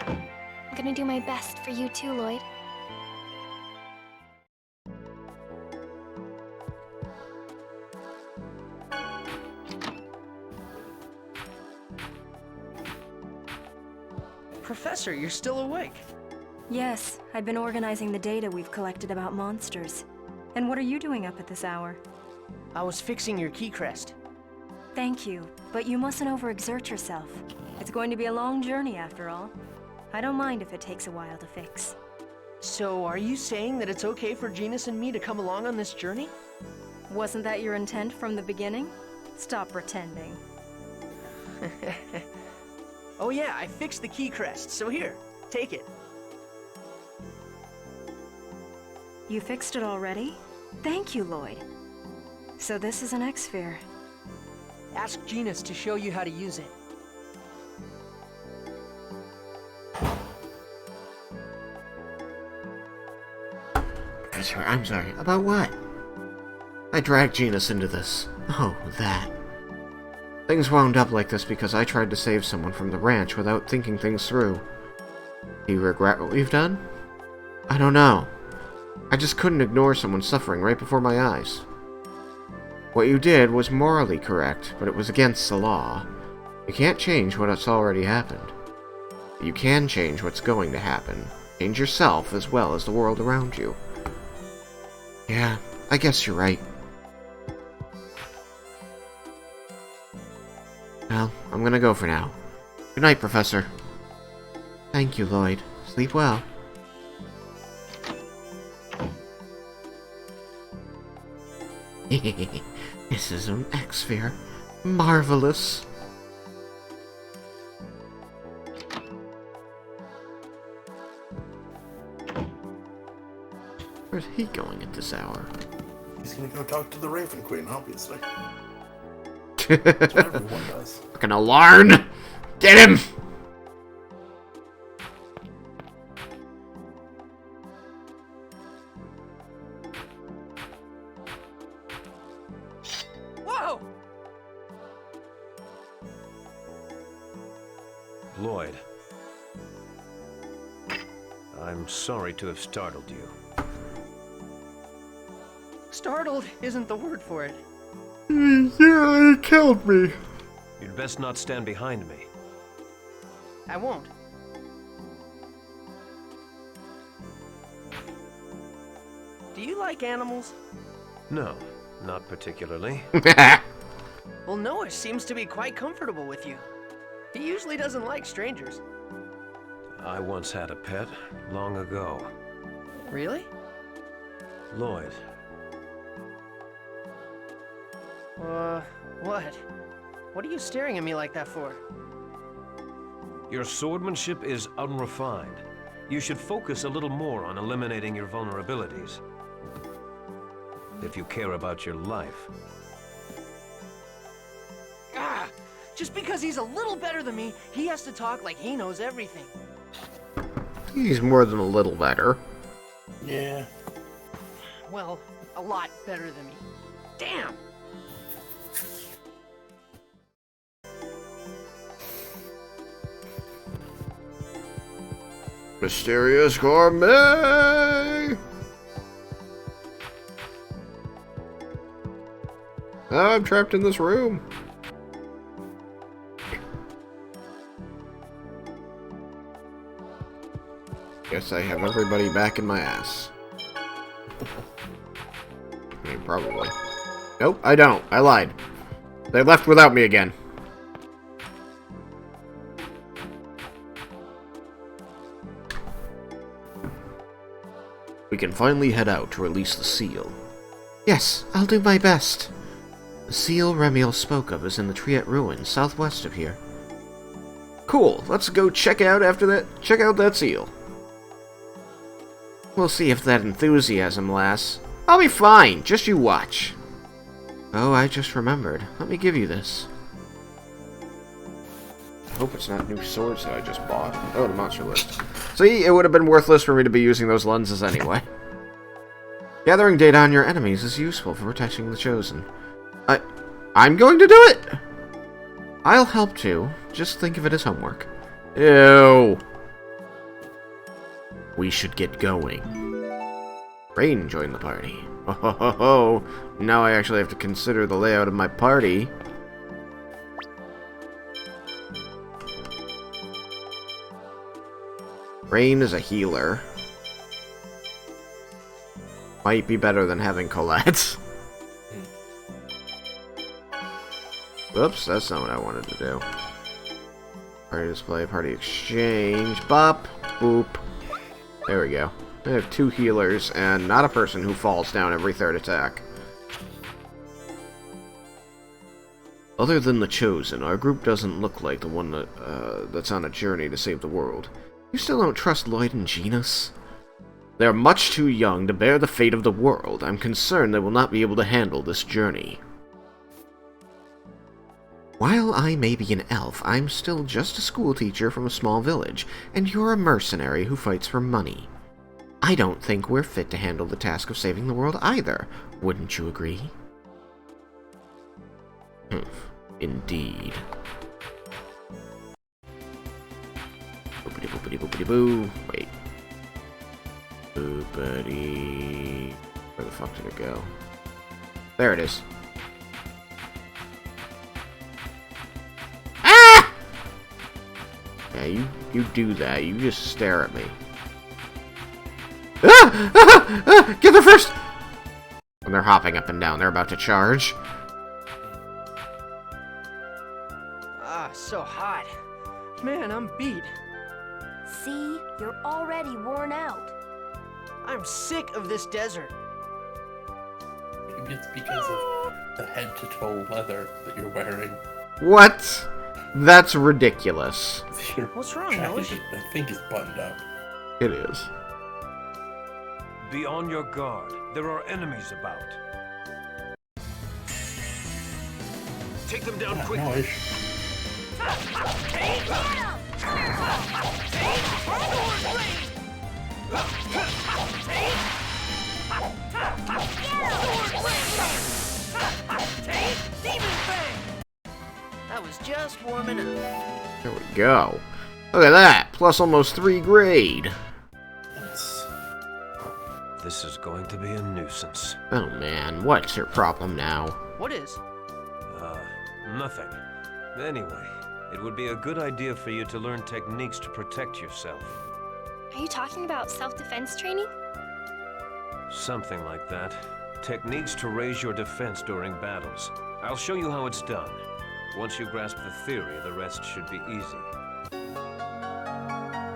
I'm gonna do my best for you too, Lloyd. Professor, you're still awake. Yes, I've been organizing the data we've collected about monsters. And what are you doing up at this hour? I was fixing your key crest. Thank you, but you mustn't overexert yourself. It's going to be a long journey after all. I don't mind if it takes a while to fix. So, are you saying that it's okay for Genus and me to come along on this journey? Wasn't that your intent from the beginning? Stop pretending. Oh Oh yeah, I fixed the key crest, so here, take it. You fixed it already? Thank you, Lloyd. So this is an X-Sphere. Ask Genus to show you how to use it. I'm sorry, about what? I dragged Genus into this. Oh, that. Things wound up like this because I tried to save someone from the ranch without thinking things through. Do you regret what we've done? I don't know. I just couldn't ignore someone suffering right before my eyes. What you did was morally correct, but it was against the law. You can't change what's already happened. But you can change what's going to happen. Change yourself as well as the world around you. Yeah, I guess you're right. Well, I'm gonna go for now. Good night, Professor. Thank you, Lloyd. Sleep well. This is an X-Sphere. Marvelous. Where's he going at this hour? He's gonna go talk to the Raven Queen, obviously. That's what everyone does. Fucking alarm! Get him! Whoa! Lloyd. I'm sorry to have startled you. Startled isn't the word for it. Yeah, he killed me. You'd best not stand behind me. I won't. Do you like animals? No, not particularly. Well, Noah seems to be quite comfortable with you. He usually doesn't like strangers. I once had a pet, long ago. Really? Lloyd. What? What are you staring at me like that for? Your swordsmanship is unrefined. You should focus a little more on eliminating your vulnerabilities. If you care about your life. Ah! Just because he's a little better than me, he has to talk like he knows everything. He's more than a little better. Yeah. Well, a lot better than me. Damn! Mysterious gourmet! I'm trapped in this room. Guess I have everybody back in my ass. I mean, probably. Nope, I don't. I lied. They left without me again. We can finally head out to release the seal. Yes, I'll do my best. The seal Remiel spoke of is in the Triet Ruins, southwest of here. Cool, let's go check out that seal. We'll see if that enthusiasm lasts. I'll be fine, just you watch. Oh, I just remembered. Let me give you this. I hope it's not new swords that I just bought. Oh, the monster list. See, it would have been worthless for me to be using those lenses anyway. Gathering data on your enemies is useful for protecting the Chosen. I'm going to do it! I'll help too. Just think of it as homework. Ew. We should get going. Rain joined the party. Oh, ho, ho, ho. Now I actually have to consider the layout of my party. Rain is a healer. Might be better than having Colette. Whoops, that's not what I wanted to do. Party display, party exchange. Bop, boop. There we go. I have 2 healers and not a person who falls down every 3rd attack. Other than the Chosen, our group doesn't look like the one that's on a journey to save the world. You still don't trust Lloyd and Genus? They are much too young to bear the fate of the world. I'm concerned they will not be able to handle this journey. While I may be an elf, I'm still just a schoolteacher from a small village, and you're a mercenary who fights for money. I don't think we're fit to handle the task of saving the world either. Wouldn't you agree? Indeed. Boopity boopity boopity boo. Wait. Boopity. Where the fuck did it go? There it is. Ah! Yeah, you do that. You just stare at me. Ah! Ah! Ah! Get there first! And they're hopping up and down. They're about to charge. Ah, so hot. Man, I'm beat. See? You're already worn out. I'm sick of this desert. Maybe it's because of the head-to-toe leather that you're wearing. What? That's ridiculous. What's wrong, Noah? I think it's buttoned up. It is. Be on your guard. There are enemies about. Take them down quickly. No, That was just warming up. There we go. Look at that. Plus almost 3 grade. This is going to be a nuisance. Oh man, what's your problem now? What is? Nothing. Anyway, it would be a good idea for you to learn techniques to protect yourself. Are you talking about self-defense training? Something like that. Techniques to raise your defense during battles. I'll show you how it's done. Once you grasp the theory, the rest should be easy.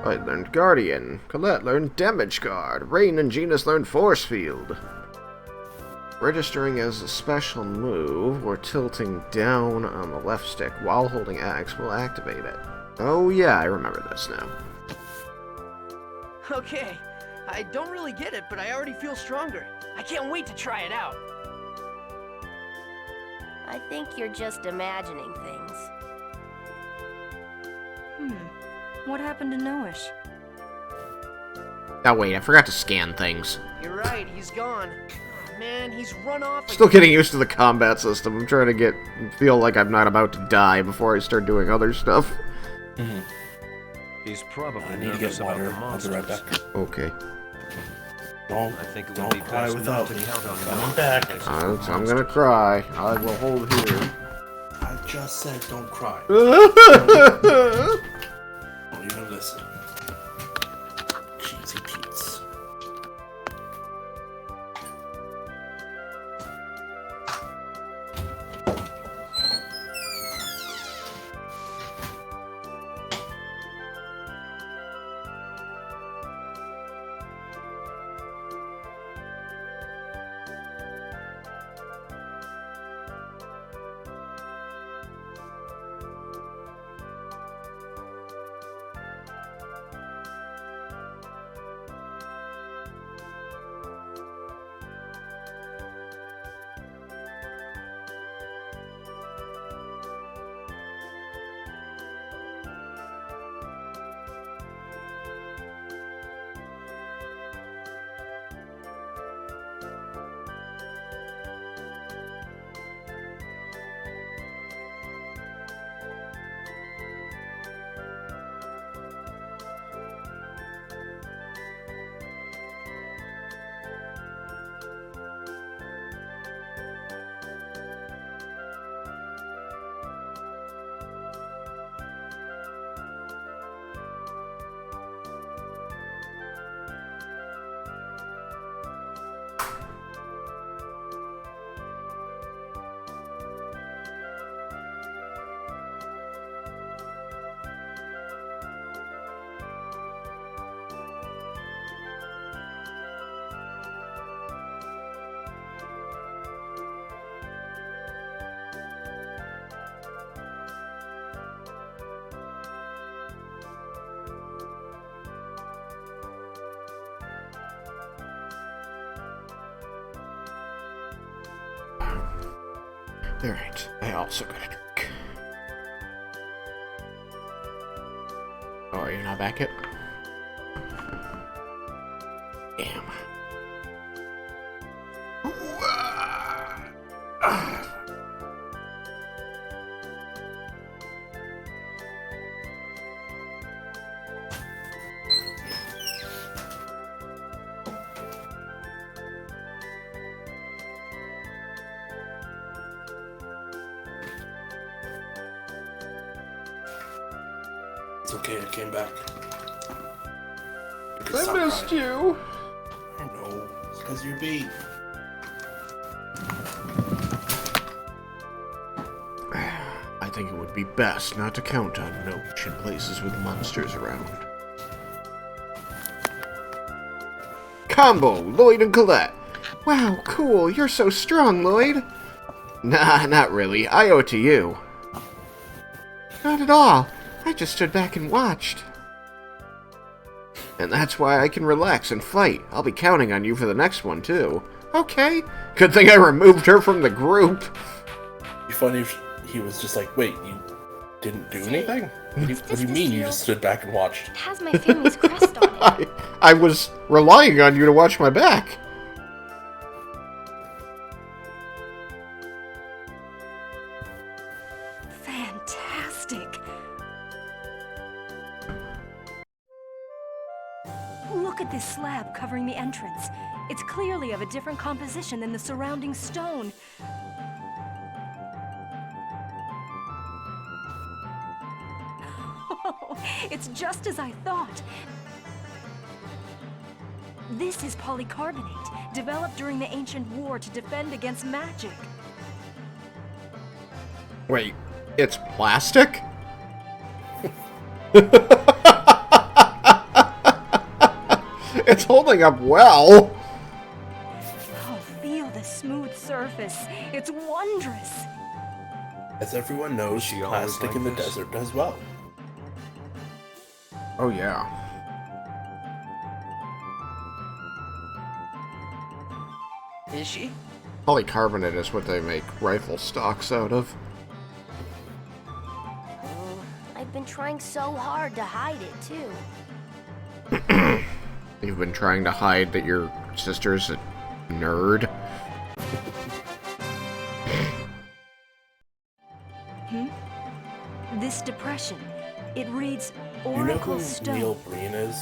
I learned Guardian. Colette learned Damage Guard. Rain and Genus learned Force Field. Registering as a special move, or tilting down on the left stick while holding X will activate it. Oh yeah, I remember this now. Okay, I don't really get it, but I already feel stronger. I can't wait to try it out. I think you're just imagining things. What happened to Noish? Oh wait, I forgot to scan things. You're right, he's gone. Man, he's run off. Still getting used to the combat system. I'm trying to feel like I'm not about to die before I start doing other stuff. He's probably I need to get water. I'll be right back. Okay. Don't cry without me. Coming back. I'm gonna cry. I will hold here. I just said don't cry. Don't even listen. Cheesy Pete's. Alright, I also got a drink. Oh, are you not back yet? Damn. It's okay, I came back. I missed you. I know. It's because you're beat. I think it would be best not to count on Noach in places with monsters around. Combo, Lloyd and Colette. Wow, cool. You're so strong, Lloyd. Nah, not really. I owe it to you. Not at all. I just stood back and watched. And that's why I can relax and fight. I'll be counting on you for the next one, too. Okay. Good thing I removed her from the group. It'd be funny if he was just like, wait, you didn't do anything? What do you mean you just stood back and watched? It has my family's crest on it. I was relying on you to watch my back. Fantastic. Look at this slab covering the entrance. It's clearly of a different composition than the surrounding stone. Oh, it's just as I thought. This is polycarbonate, developed during the ancient war to defend against magic. Wait, it's plastic? It's holding up well. Oh, feel the smooth surface. It's wondrous. As everyone knows, plastic in the desert does well. Oh, yeah. Is she? Polycarbonate is what they make rifle stocks out of. I've been trying so hard to hide it, too. You've been trying to hide that your sister's a nerd? This depression, it reads You know Oracle who Stone. Neil Breen is?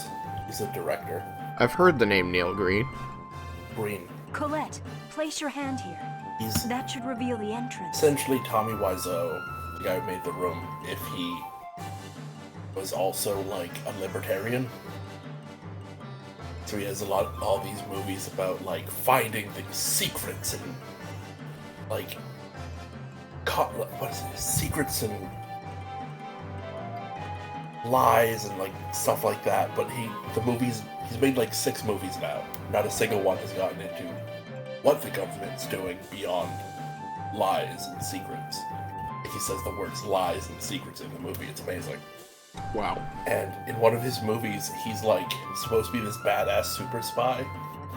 He's a director. I've heard the name Neil Green. Breen. Colette, place your hand here. He's That should reveal the entrance. essentially Tommy Wiseau, the guy who made The Room, if he was also like a libertarian. So he has all these movies about like finding things, secrets and like what is it? Secrets and lies and like stuff like that. But he's made like 6 movies now. Not a single one has gotten into what the government's doing beyond lies and secrets. He says the words lies and secrets in the movie. It's amazing. Wow. And in one of his movies, he's like supposed to be this badass super spy.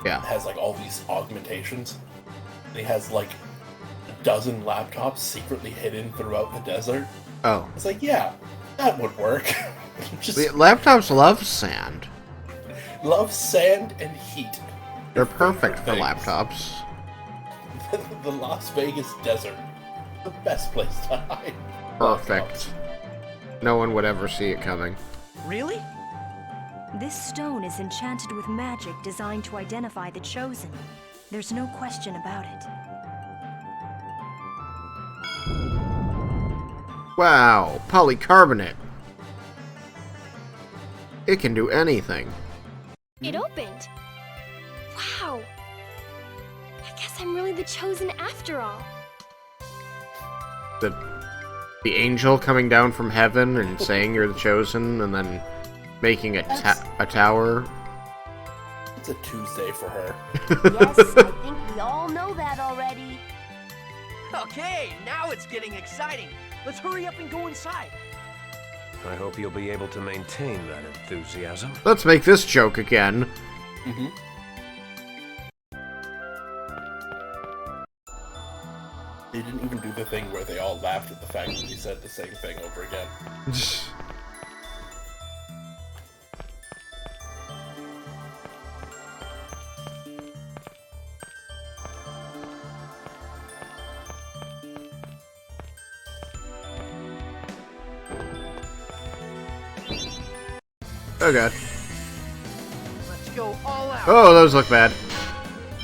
Yeah. Has like all these augmentations. And he has like a dozen laptops secretly hidden throughout the desert. Oh. It's like, yeah, that would work. Just The laptops love sand. love sand and heat. They're perfect for Things. laptops. The Las Vegas desert. The best place to hide. Perfect. No one would ever see it coming. Really? This stone is enchanted with magic designed to identify the chosen. There's no question about it. Wow, polycarbonate. It can do anything. It opened. Wow. I guess I'm really the chosen after all. The angel coming down from heaven and saying you're the chosen, and then making a tower. It's a Tuesday for her. Yes, I think we all know that already. Okay, now it's getting exciting. Let's hurry up and go inside. I hope you'll be able to maintain that enthusiasm. Let's make this joke again. Mm-hmm. They didn't even do the thing where they all laughed at the fact that he said the same thing over again. Oh god. Let's go all out. Oh, those look bad.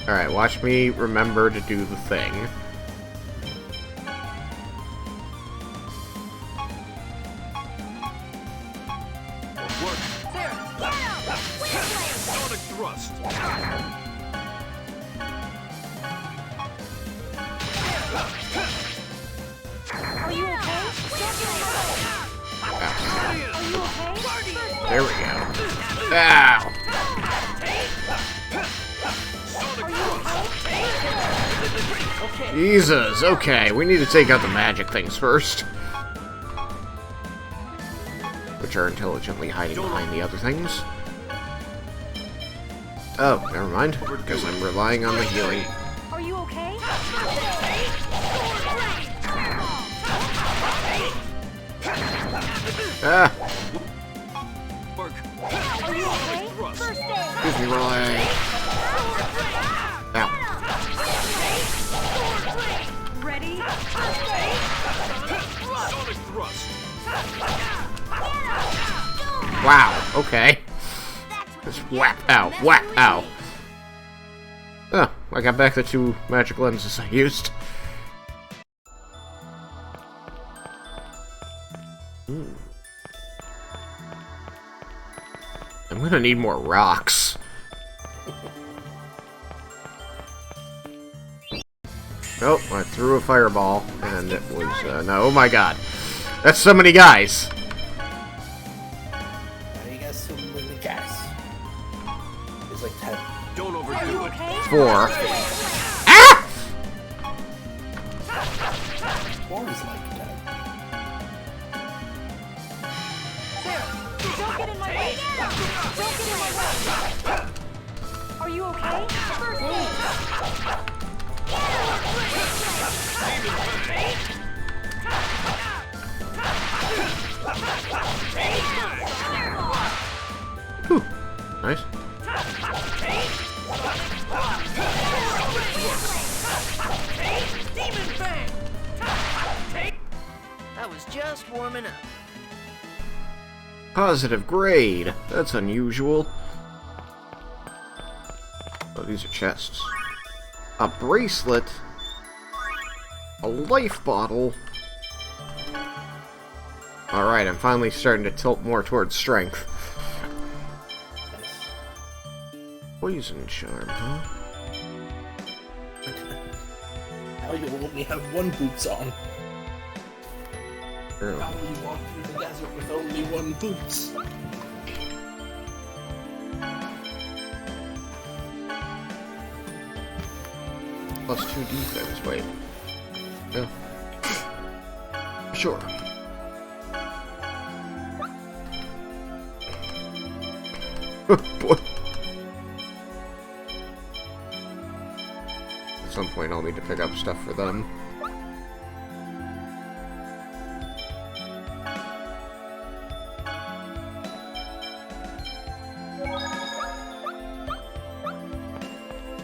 Alright, watch me remember to do the thing. Sonic thrust. Are you okay? Are you okay? There we go. Ow! Jesus, okay, we need to take out the magic things first. Which are intelligently hiding behind the other things. Oh, never mind, because I'm relying on the healing. Are you okay? Ah! Are you okay? First aid. Excuse me while I... Ow. Ready? Sonic thrust. Wow, okay. Just whap, ow, whap, ow. Oh, I got back the 2 magic lenses I used. I'm gonna need more rocks. Oh, I threw a fireball, and it was, no, oh my god. That's so many guys. I got so many guys. There's like 10. Don't overdo it. 4. Ah! 4 is like 10. Don't get in my way! Don't get in my way! Are you okay? First aid! Whew. Nice. That was just warming up. Positive grade. That's unusual. Oh, these are chests. A bracelet. A life bottle. Alright, I'm finally starting to tilt more towards strength. Poison charm, huh? Now you only have 1 boots on. True. How will you walk through the desert with only 1 boots? Plus 2 defense, wait. Yeah. Sure. Boy. At some point I'll need to pick up stuff for them.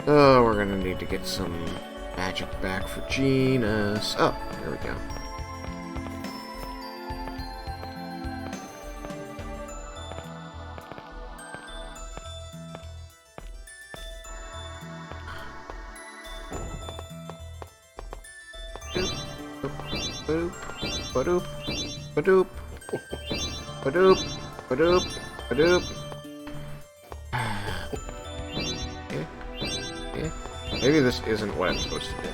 Oh, we're gonna need to get some magic back for Genus. Oh, there we go. Badoop, badoop, badoop, badoop, badoop, badoop. Maybe this isn't what I'm supposed to do.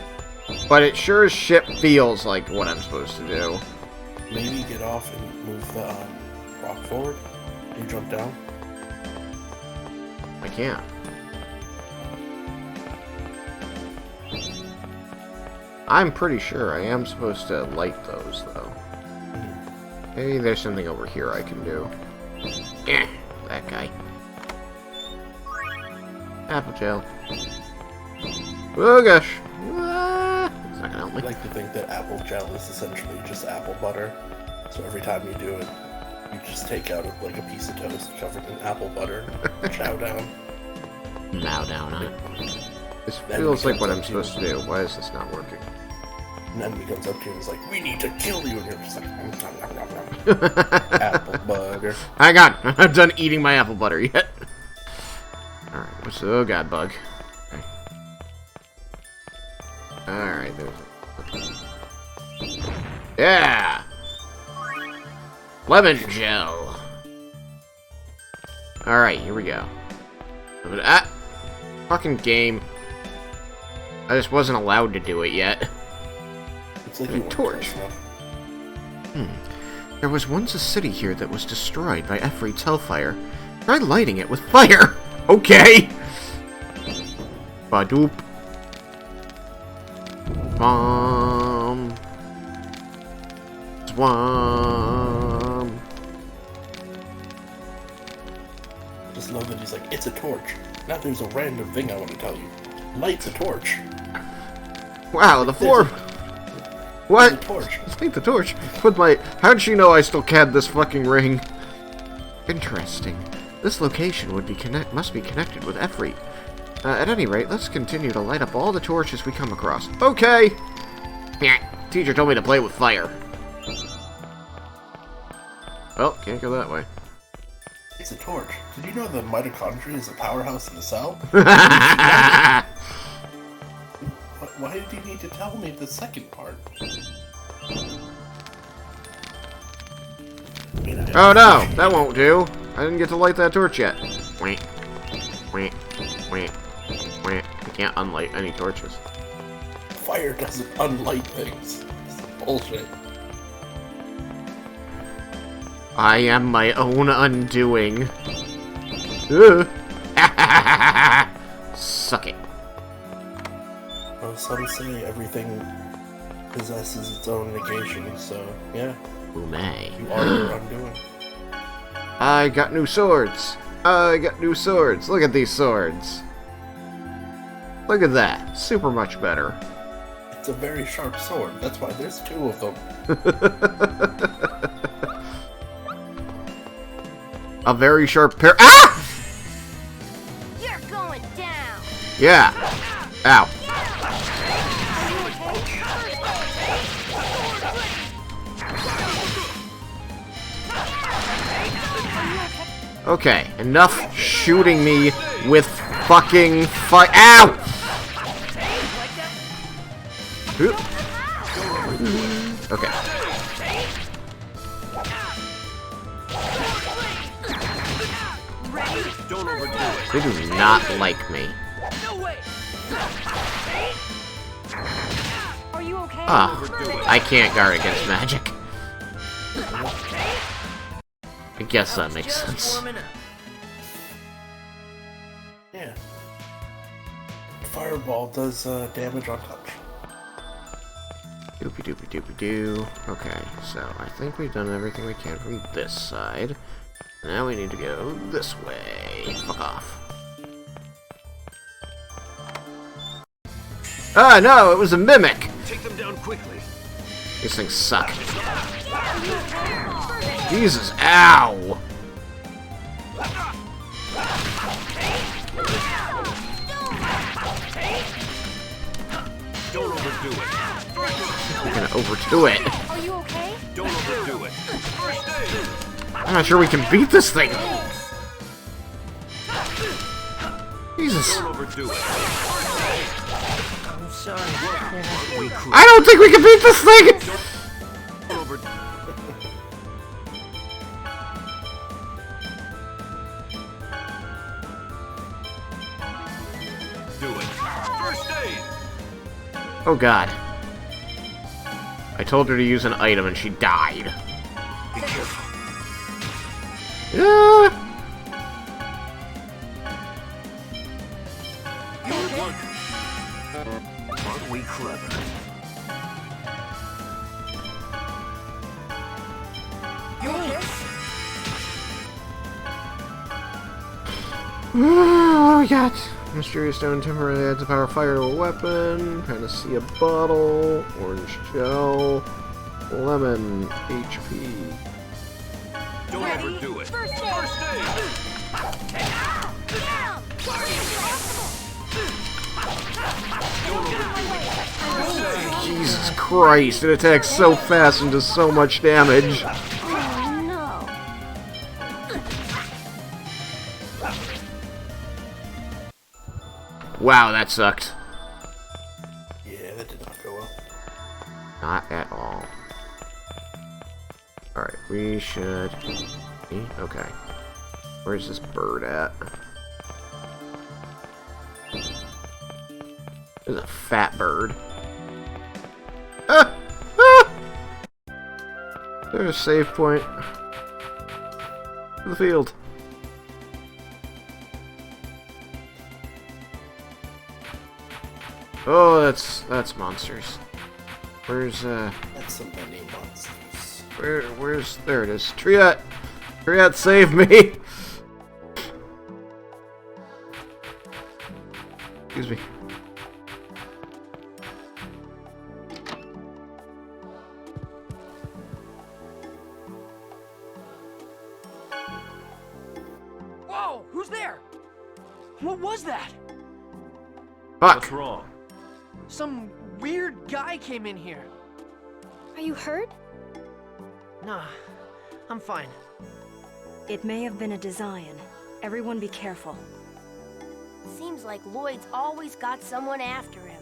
But it sure as shit feels like what I'm supposed to do. Maybe get off and move the rock forward and jump down. I can't. I'm pretty sure I am supposed to light those, though. Maybe there's something over here I can do. Eh, that guy. Apple tail. Oh gosh. Ah, it's not gonna help I me. like to think that apple gel is essentially just apple butter. So every time you do it, you just take out like a piece of toast covered in apple butter, chow down. Mow down, huh? This Then feels he like what comes I'm up to you. supposed to do. Why is this not working? And then he comes up to you and is like, "We need to kill you," and you're just like, nom, nom, nom, nom, nom. Apple butter. Hang on, I'm not done eating my apple butter yet. Alright, what's... Oh god, bug. Okay. Alright, there's... Yeah! Lemon gel! Alright, here we go. Ah! Fucking game. I just wasn't allowed to do it yet. It's like A torch. There was once a city here that was destroyed by Efreet's hellfire. Try lighting it with fire! Okay! Badoop. Bomb. Swam. Just know that he's like, "It's a torch." Now there's a random thing I want to tell you. Light the torch. Wow, the floor... What? The torch. Light the torch? With my... How'd she know I still had this fucking ring? Interesting. This location must be connected with Efreet. At any rate, let's continue to light up all the torches we come across. Okay! Yeah, teacher told me to play with fire. Well, can't go that way. It's a torch. Did you know the mitochondria is a powerhouse in the cell? Why did you need to tell me the second part? Oh no, that won't do. I didn't get to light that torch yet. Wait. Wait. Wait. Wait. I can't unlight any torches. Fire doesn't unlight things. It's bullshit. I am my own undoing. Ugh. Suck it. Well, some say everything possesses its own negation, so yeah. Umay. You are your undoing. I got new swords. I got new swords. Look at these swords. Look at that. Super much better. It's a very sharp sword. That's why there's two of them. A very sharp pair. Ah! You're going down. Yeah. Ow. Okay, enough shooting me with fucking fire. Ow! Okay. Don't overdo it. They do not like me. Are you okay? Ah, I can't guard against magic. I guess that makes sense. Yeah. Fireball does damage on touch. Doopy doopy doopy doo. Okay, so I think we've done everything we can from this side. Now we need to go this way. Fuck off. Ah, no, it was a mimic! Take them down quickly. These things suck. Jesus, ow! Don't overdo it. We're gonna overdo it. Are you okay? Don't overdo it. First aid. I'm not sure we can beat this thing. Jesus. Don't overdo it. I'm sorry. I don't think we can beat this thing! Don't overdo it. First aid. Oh god. I told her to use an item and she died. Be careful. Yeah. Good work. Aren't we clever? Oh my god. Mysterious stone temporarily adds a power of fire to a weapon. Panacea bottle. Orange gel. Lemon. HP. Don't overdo it. First aid! Jesus Christ, it attacks so fast and does so much damage. Oh no. Wow, that sucked. Yeah, that did not go well. Not at all. Alright, we should... Okay. Where's this bird at? There's a fat bird. Ah! Ah! There's a save point. To the field. Oh, that's monsters. Where's That's some many monsters. where's there it is. Triat! Triat, save me! Excuse me. Whoa! Who's there? What was that? Fuck! What's wrong? Some weird guy came in here. Are you hurt? Nah, I'm fine. It may have been a design. Everyone be careful. Seems like Lloyd's always got someone after him.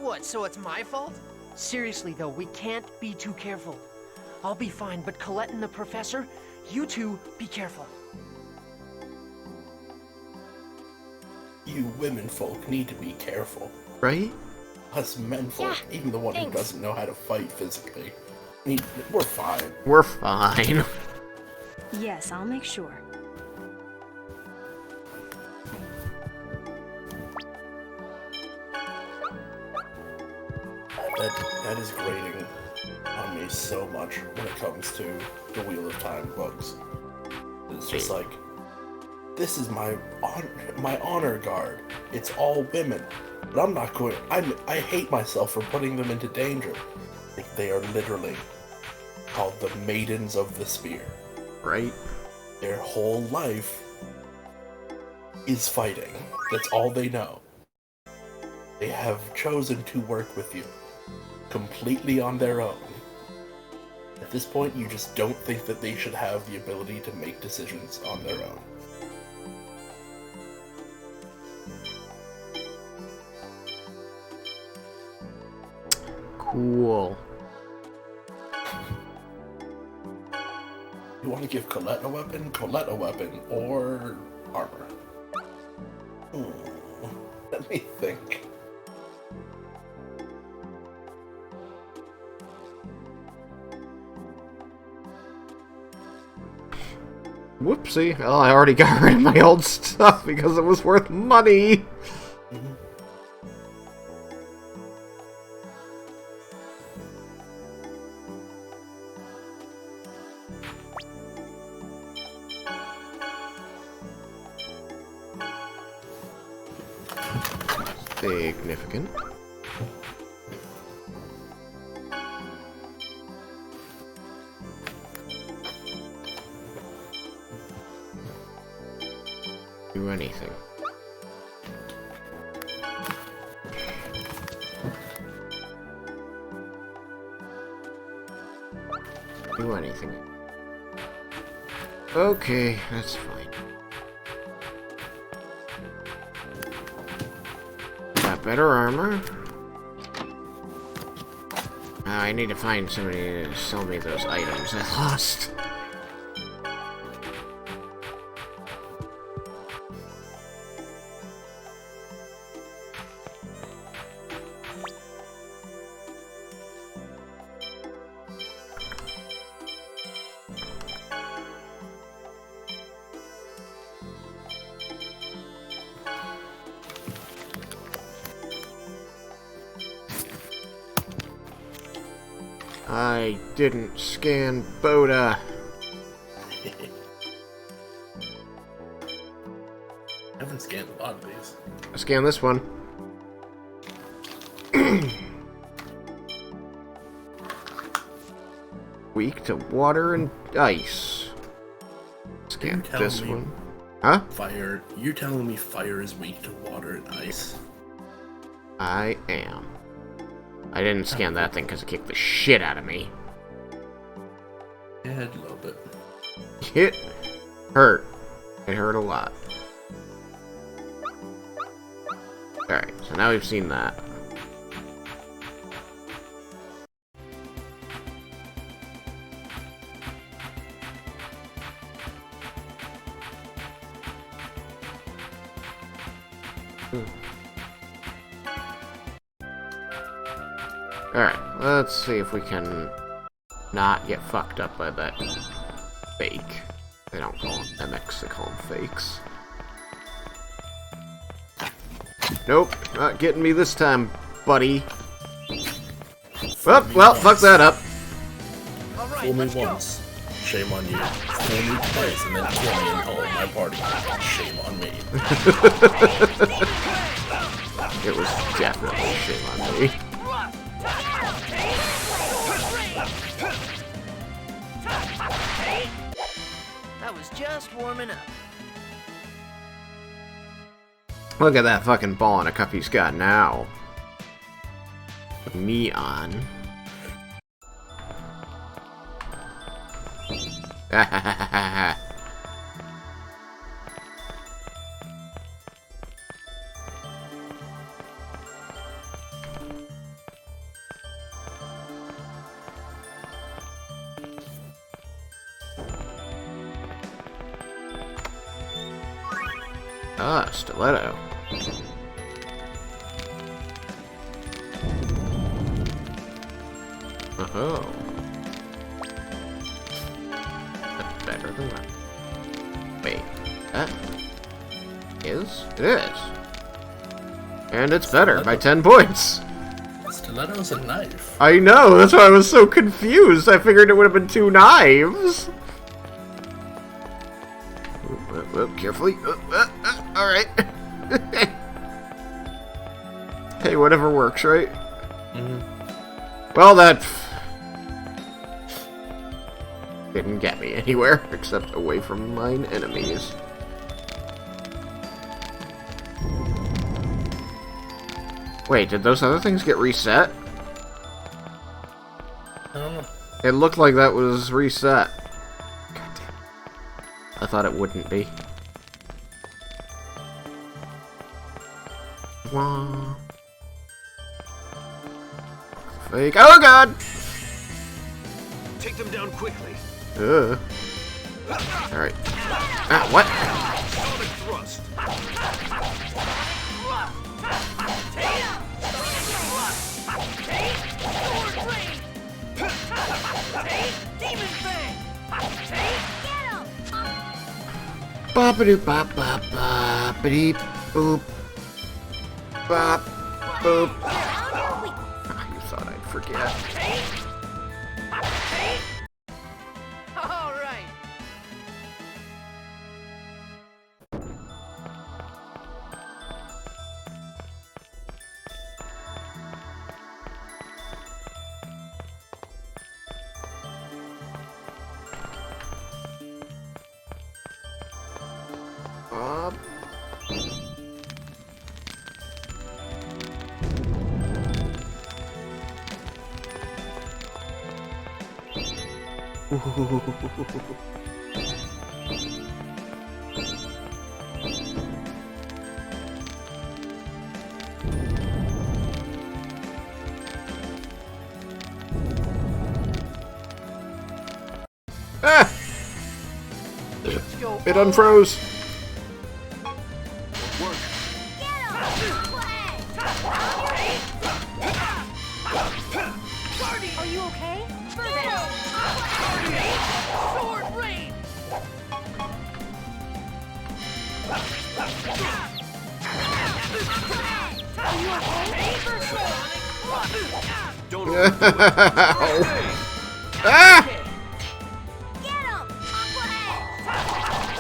What, so it's my fault? Seriously though, we can't be too careful. I'll be fine, but Colette and the professor, you two be careful. You women folk need to be careful. Right? Us men folk, Yeah, even the one thanks. who doesn't know how to fight physically, we're fine. We're fine. Yes, I'll make sure. That is grating on me so much when it comes to the Wheel of Time books. It's just like, this is my honor guard. It's all women, but I'm not going. I hate myself for putting them into danger. Like, they are literally called the Maidens of the Spear. Right? Their whole life is fighting. That's all they know. They have chosen to work with you completely on their own. At this point, you just don't think that they should have the ability to make decisions on their own. Cool. You want to give Colette a weapon, or armor? Let me think. Whoopsie. Well, I already got rid of my old stuff because it was worth money. Significant. Do anything. Do anything. Okay, that's fine. Got better armor. I need to find somebody to sell me those items I lost. I didn't scan I haven't scanned a lot of these. I scanned this one. Weak to water and ice. Scan this one. Huh? Fire. You're telling me fire is weak to water and ice? I am. I didn't scan that thing because it kicked the shit out of me. Yeah, a little bit. It hurt. It hurt a lot. Alright, so now we've seen that. Alright, let's see if we can not get fucked up by that fake. They don't call them mimics, they call them fakes. Nope, not getting me this time, buddy. Well, fuck that up. Fool me once, shame on you. Fool me twice and then kill me and all of my party. Shame on me. It was definitely shame on me. That was just warming up. Look at that fucking ball in a cup he's got now. With me on. Ah, stiletto. Oh. That's better than that. Wait, that is? It is. And it's better by 10 points. Stiletto's a knife. I know, that's why I was so confused. I figured it would have been 2 knives. Carefully. Alright. Hey, whatever works, right? Mm-hmm. Well, that didn't get me anywhere, except away from mine enemies. Wait, did those other things get reset? I don't know. It looked like that was reset. God damn. I thought it wouldn't be. Wah. Fake. Oh god! Take them down quickly. Alright. Ah, what? Sonic thrust. Bop-a-doop bop bop bop beep boop. Bop boop. You thought I'd forget. All right. Bob. Ah! It unfroze. Are you okay? Sword rain! Are you okay? Don't Ah!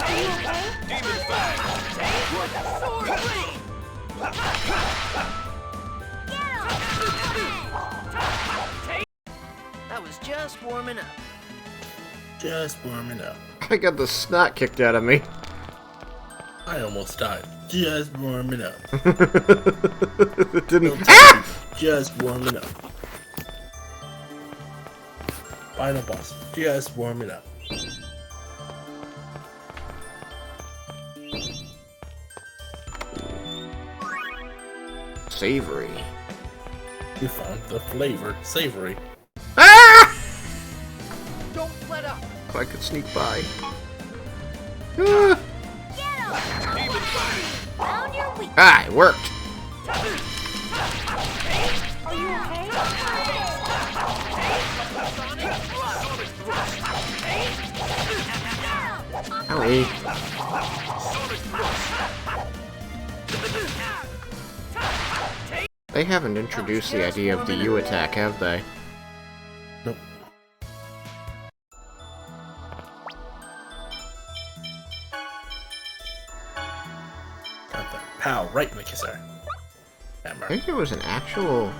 Are you okay? Demon Fang. That was just warming up. Just warming up. I got the snot kicked out of me. I almost died. Just warming up. It didn't. Just warming up. Final boss. Just warming up. Savory. You found the flavor. Savory. Ah! Don't let up. If I could sneak by. Ah! Ah, it worked. Are you okay? Owie. They haven't introduced the idea of the U attack, have they? Nope. Got that. Pow, right in the kisser. I think it was an actual...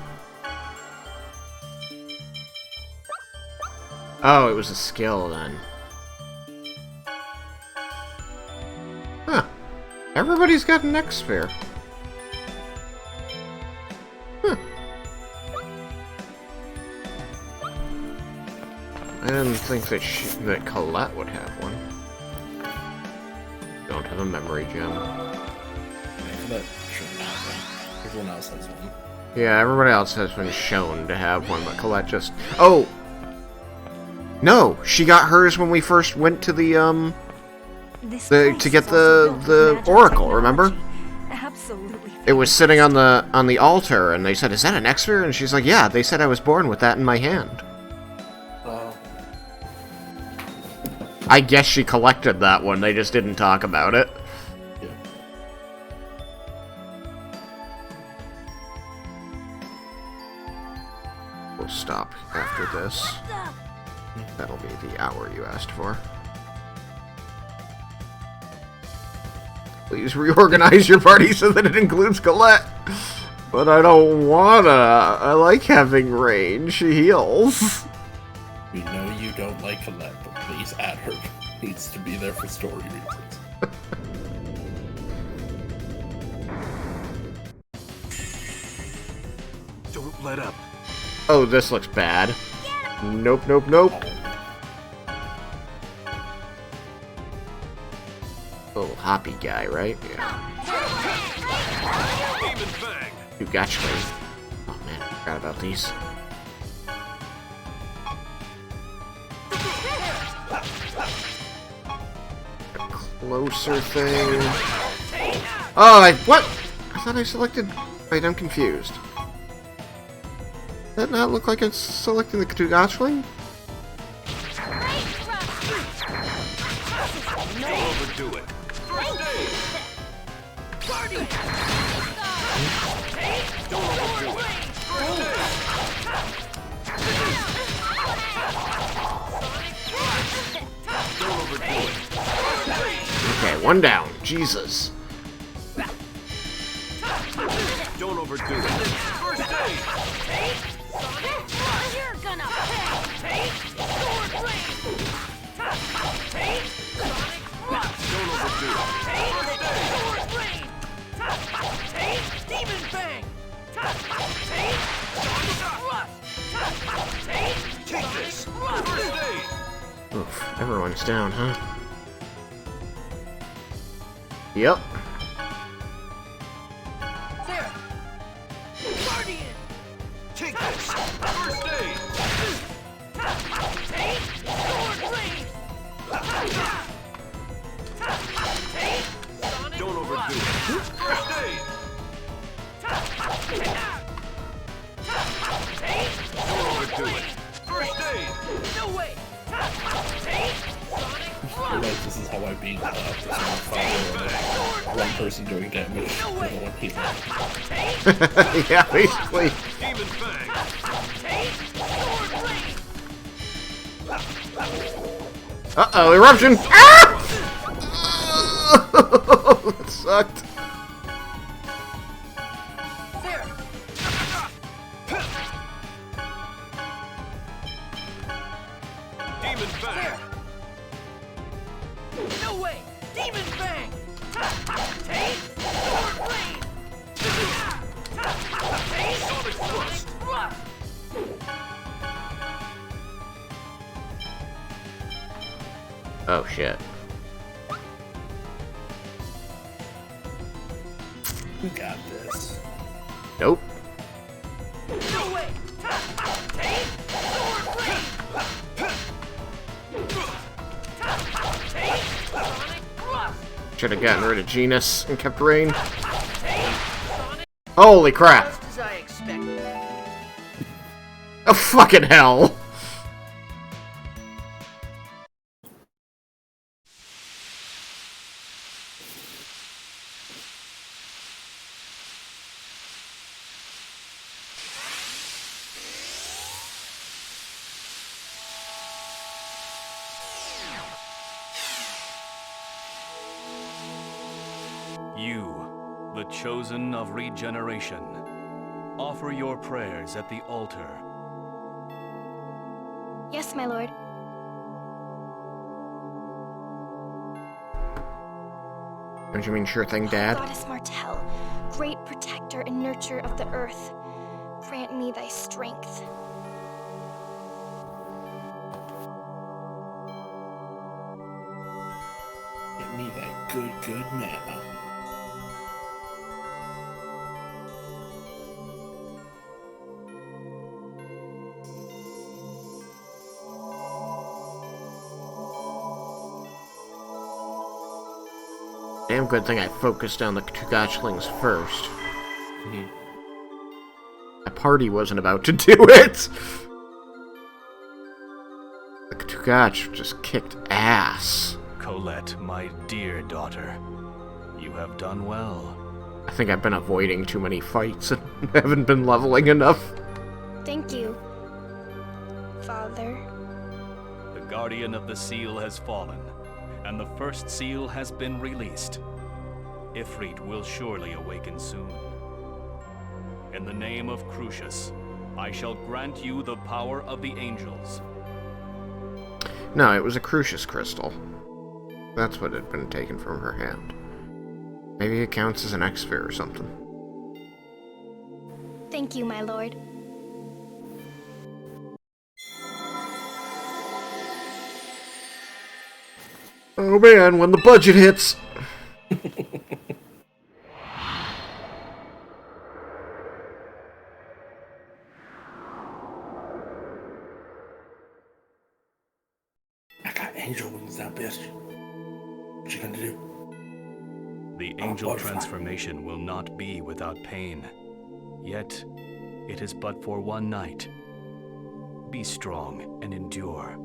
Oh, it was a skill then. Huh. Everybody's got an X-Sphere. Huh. I didn't think that that Colette would have one. Don't have a memory gem. Colette shouldn't have one. Everyone else has one. Yeah, everybody else has been shown to have one, but Colette just... Oh! No! She got hers when we first went to the, to get the Oracle, remember? Absolutely. It was sitting on the altar, and they said, "Is that an X-Sphere?" And she's like, "Yeah, they said I was born with that in my hand." I guess she collected that one, they just didn't talk about it. Yeah. We'll stop after this. That'll be the hour you asked for. Please reorganize your party so that it includes Colette. But I don't wanna. I like having range. She heals. We know you don't like Colette, but please add her. Needs to be there for story reasons. Don't let up. Oh, this looks bad. Nope, nope, nope. Little hoppy guy, right? Yeah. You gotcha. Oh man, I forgot about these. Closer thing. Oh, what? I thought I selected... Wait, I'm confused. Does that not look like it's selecting the Katugachling? Don't overdo it. Don't overdo it. Don't overdo it. Okay, one down. Jesus. Don't overdo it. First aid. You're gonna pay! Sword blade! Don't overdo it. Sword blade! Demon bang! Take this. First aid. Oof, everyone's down, huh? Yep. There! Guardian! Take this. First aid. Sword blade! Don't overdo it. First aid. Don't overdo it. First aid. No way! I realize this is how I beat one person doing damage, no one healing. Yeah, basically. Demon bang. Uh-oh, eruption! Ah! That sucked. No way! Demon Fang! Take! Sword Rain! Take! Sonic Thrust! Oh shit. We got this. Nope. No way! Take! Sword Rain! Take! Sonic Thrust! Should have gotten rid of Genus and kept Rain. Holy crap! Just as I expected. Oh fucking hell! You, the chosen of regeneration, offer your prayers at the altar. Yes, my lord. Don't you mean sure thing, Dad? Goddess Martel, great protector and nurturer of the earth, grant me thy strength. Get me that good mana. Damn good thing I focused on the two gotchlings first. My party wasn't about to do it! The Tugach just kicked ass. Colette, my dear daughter, you have done well. I think I've been avoiding too many fights and haven't been leveling enough. Thank you, Father. The Guardian of the Seal has fallen, and the first seal has been released. Ifrit will surely awaken soon. In the name of Crucius, I shall grant you the power of the angels. No, it was a Crucius crystal. That's what had been taken from her hand. Maybe it counts as an X-Sphere or something. Thank you, my lord. Oh man, when the budget hits! I got angel wings now, bitch. What you gonna do? The angel transformation will not be without pain. Yet, it is but for one night. Be strong and endure.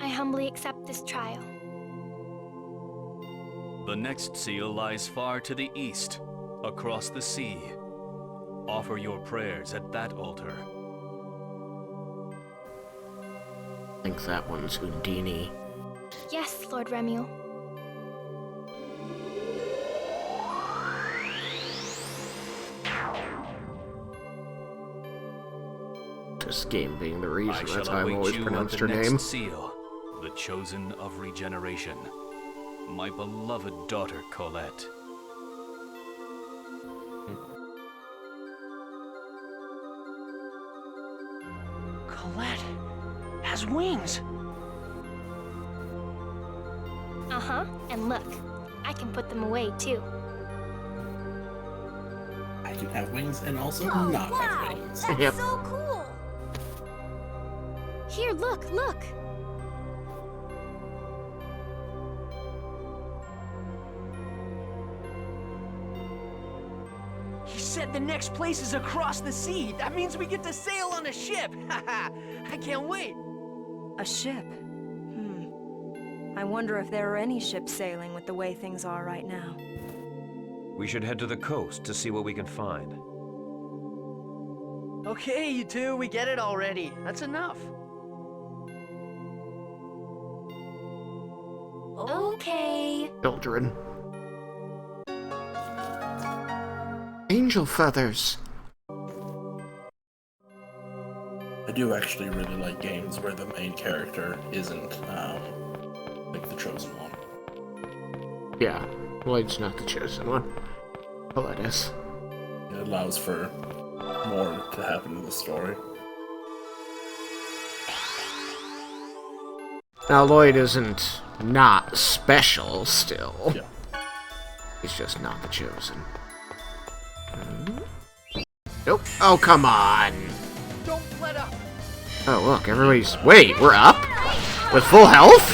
I humbly accept this trial. The next seal lies far to the east, across the sea. Offer your prayers at that altar. I think that one's Undine. Yes, Lord Remuel. This game being the reason, I that's shall how I've await always you pronounced at her the next name. seal, the chosen of regeneration. My beloved daughter Colette. Colette has wings. Uh-huh, and look, I can put them away too. I can have wings and also Oh, not wow. have wings. That's Yep. so cool! Here, look, look! He said the next place is across the sea. That means we get to sail on a ship. Haha, I can't wait. A ship? I wonder if there are any ships sailing with the way things are right now. We should head to the coast to see what we can find. Okay, you two, we get it already. That's enough. Okay. Children. Angel feathers. A do actually really like games where the main character isn't, like, the chosen one. Yeah, Lloyd's not the chosen one. Well, it is. It allows for more to happen in the story. Now, Lloyd isn't not special still. Yeah. He's just not the chosen. Nope. Oh, come on. Don't let up. Oh, look, everybody's... Wait, we're up? With full health?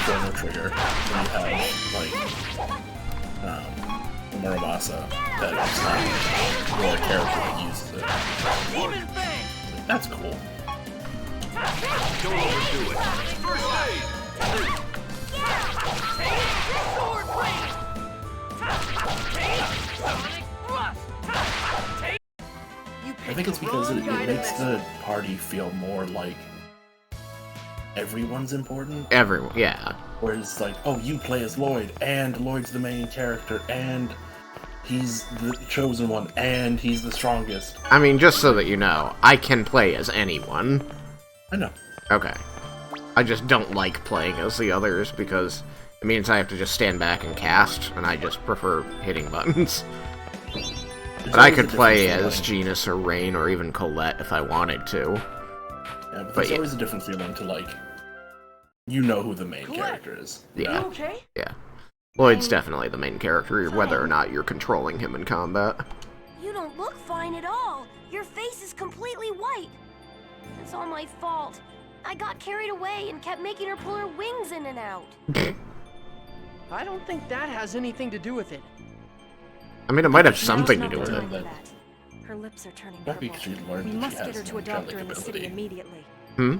Chrono Trigger, when you have, like, the Muramasa, that's not your character that uses it. Like, that's cool. Don't overdo it. First aid! I think it's because it makes the party feel more like everyone's important. Everyone, yeah. Whereas, like, oh, you play as Lloyd, and Lloyd's the main character, and he's the chosen one, and he's the strongest. I mean, just so that you know, I can play as anyone. I know. Okay. I just don't like playing as the others because it means I have to just stand back and cast, and I just prefer hitting buttons. But I could play as Genus or Rain or even Colette if I wanted to. Yeah, but there's always a different feeling to, like, you know who the main character is. Yeah. Okay? Yeah. Lloyd's definitely the main character, whether or not you're controlling him in combat. You don't look fine at all. Your face is completely white. It's all my fault. I got carried away and kept making her pull her wings in and out. I don't think that has anything to do with it. I mean, it might have something to do with it. Her lips are turning Might be because she learned We that must she get has her to a an doctor angelic in the city ability. immediately. Hmm?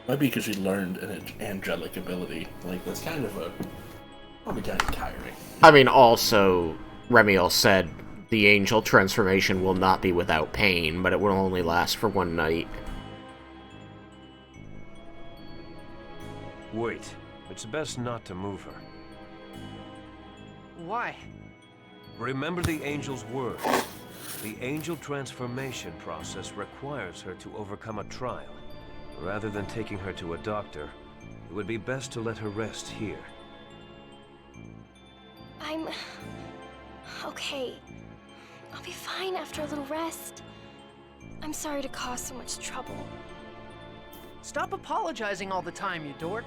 Might be because she learned an angelic ability. Like, that's kind of probably kind of tiring. I mean, also, Remiel said the angel transformation will not be without pain, but it will only last for one night. Wait. It's best not to move her. Why? Remember the angel's word. The angel transformation process requires her to overcome a trial. Rather than taking her to a doctor, it would be best to let her rest here. I'm... okay. I'll be fine after a little rest. I'm sorry to cause so much trouble. Stop apologizing all the time, you dork.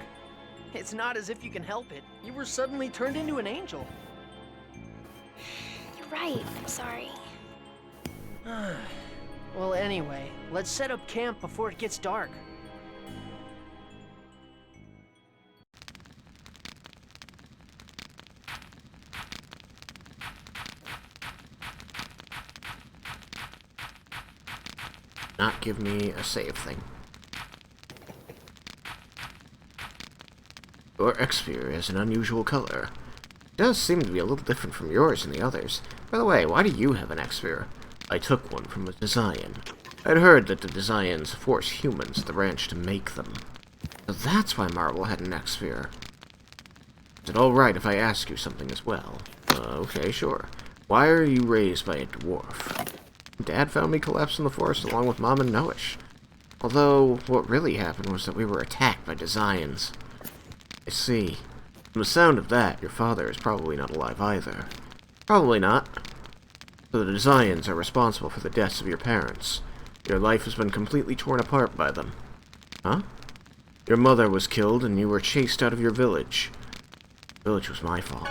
It's not as if you can help it. You were suddenly turned into an angel. You're right, I'm sorry. Well, anyway, let's set up camp before it gets dark. Not give me a save thing. Your X-Sphere is an unusual color. It does seem to be a little different from yours and the others. By the way, why do you have an X-Sphere? I took one from a Desian. I'd heard that the Desians force humans at the ranch to make them. So that's why Marvel had an X-Sphere. Is it alright if I ask you something as well? Okay, sure. Why are you raised by a dwarf? Dad found me collapsed in the forest along with Mom and Noish. Although, what really happened was that we were attacked by Desians. I see. From the sound of that, your father is probably not alive either. Probably not. So the Desians are responsible for the deaths of your parents. Your life has been completely torn apart by them. Huh? Your mother was killed and you were chased out of your village. The village was my fault.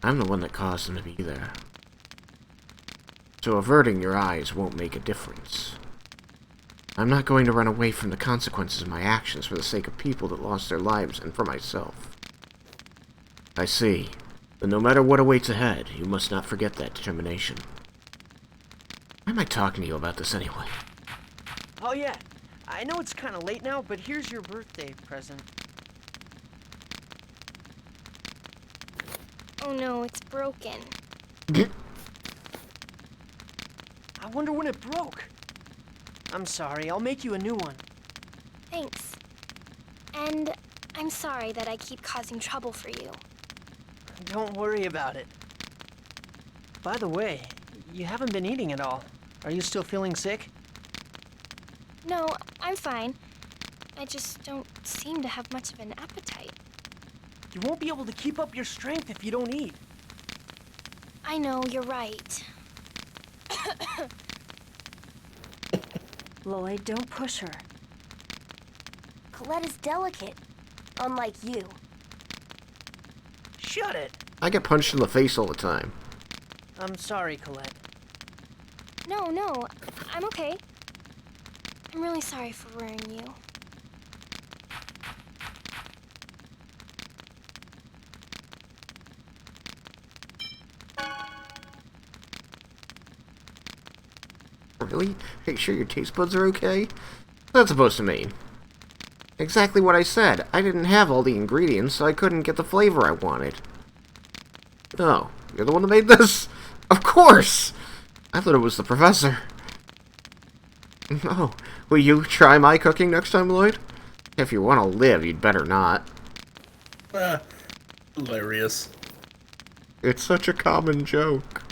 I'm the one that caused them to be there. So averting your eyes won't make a difference. I'm not going to run away from the consequences of my actions for the sake of people that lost their lives and for myself. I see. Then no matter what awaits ahead, you must not forget that determination. Why am I talking to you about this anyway? Oh yeah, I know it's kind of late now, but here's your birthday present. Oh no, it's broken. I wonder when it broke. I'm sorry, I'll make you a new one. Thanks. And I'm sorry that I keep causing trouble for you. Don't worry about it. By the way, you haven't been eating at all. Are you still feeling sick? No, I'm fine. I just don't seem to have much of an appetite. You won't be able to keep up your strength if you don't eat. I know, you're right. Lloyd, don't push her. Colette is delicate, unlike you. Shut it! I get punched in the face all the time. I'm sorry, Colette. No, I'm okay. I'm really sorry for worrying you. Really? Make sure your taste buds are okay? What's that supposed to mean? Exactly what I said. I didn't have all the ingredients, so I couldn't get the flavor I wanted. Oh, you're the one that made this? Of course! I thought it was the professor. Oh, will you try my cooking next time, Lloyd? If you want to live, you'd better not. Hilarious. It's such a common joke.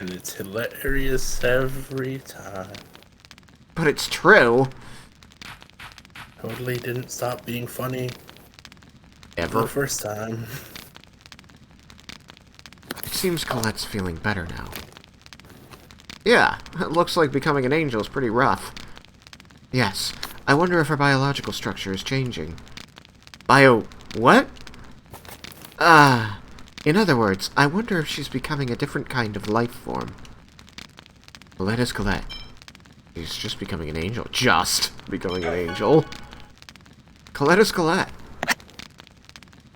And it's hilarious every time. But it's true. Totally didn't stop being funny. Ever? The first time. It seems Colette's feeling better now. Yeah, it looks like becoming an angel is pretty rough. Yes, I wonder if her biological structure is changing. What? In other words, I wonder if she's becoming a different kind of life form. Colette is Colette. She's just becoming an angel. Just becoming an angel. Colette is Colette.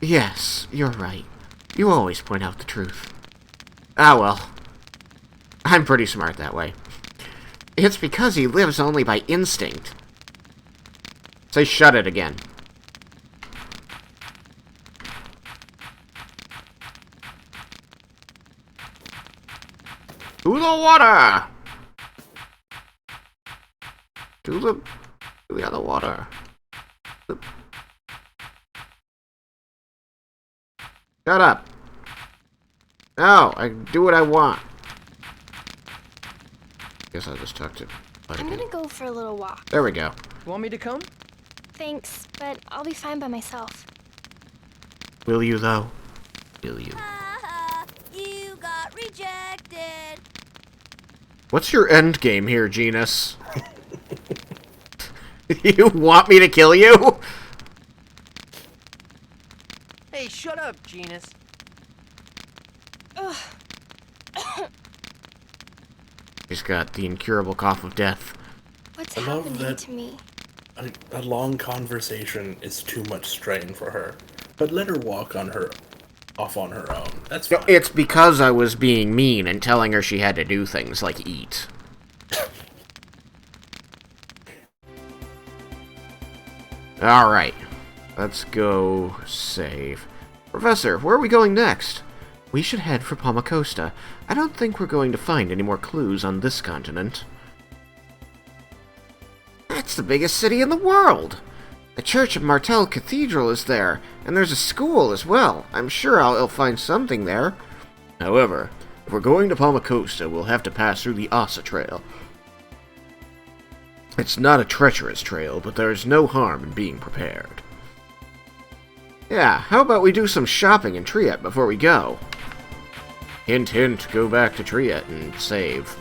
Yes, you're right. You always point out the truth. Ah, well. I'm pretty smart that way. It's because he lives only by instinct. Say shut it again. To the water! To the other water. Shut up. No, I do what I want. Guess I'll just talk to Bud I'm again. gonna go for a little walk. There we go. Want me to come? Thanks, but I'll be fine by myself. Will you, though? Will you? You got rejected. What's your end game here, Genus? You want me to kill you? Hey, shut up, Genus. Ugh. He's got the incurable cough of death. What's I love happening that to me? a long conversation is too much strain for her. But let her walk off on her own. That's fine. It's because I was being mean and telling her she had to do things like eat. Alright. Let's go save. Professor, where are we going next? We should head for Palmacosta. I don't think we're going to find any more clues on this continent. That's the biggest city in the world! The Church of Martel Cathedral is there, and there's a school as well. I'm sure I'll find something there. However, if we're going to Palmacosta, we'll have to pass through the Asa Trail. It's not a treacherous trail, but there's no harm in being prepared. Yeah, how about we do some shopping in Triet before we go? Hint, hint, go back to Triet and save.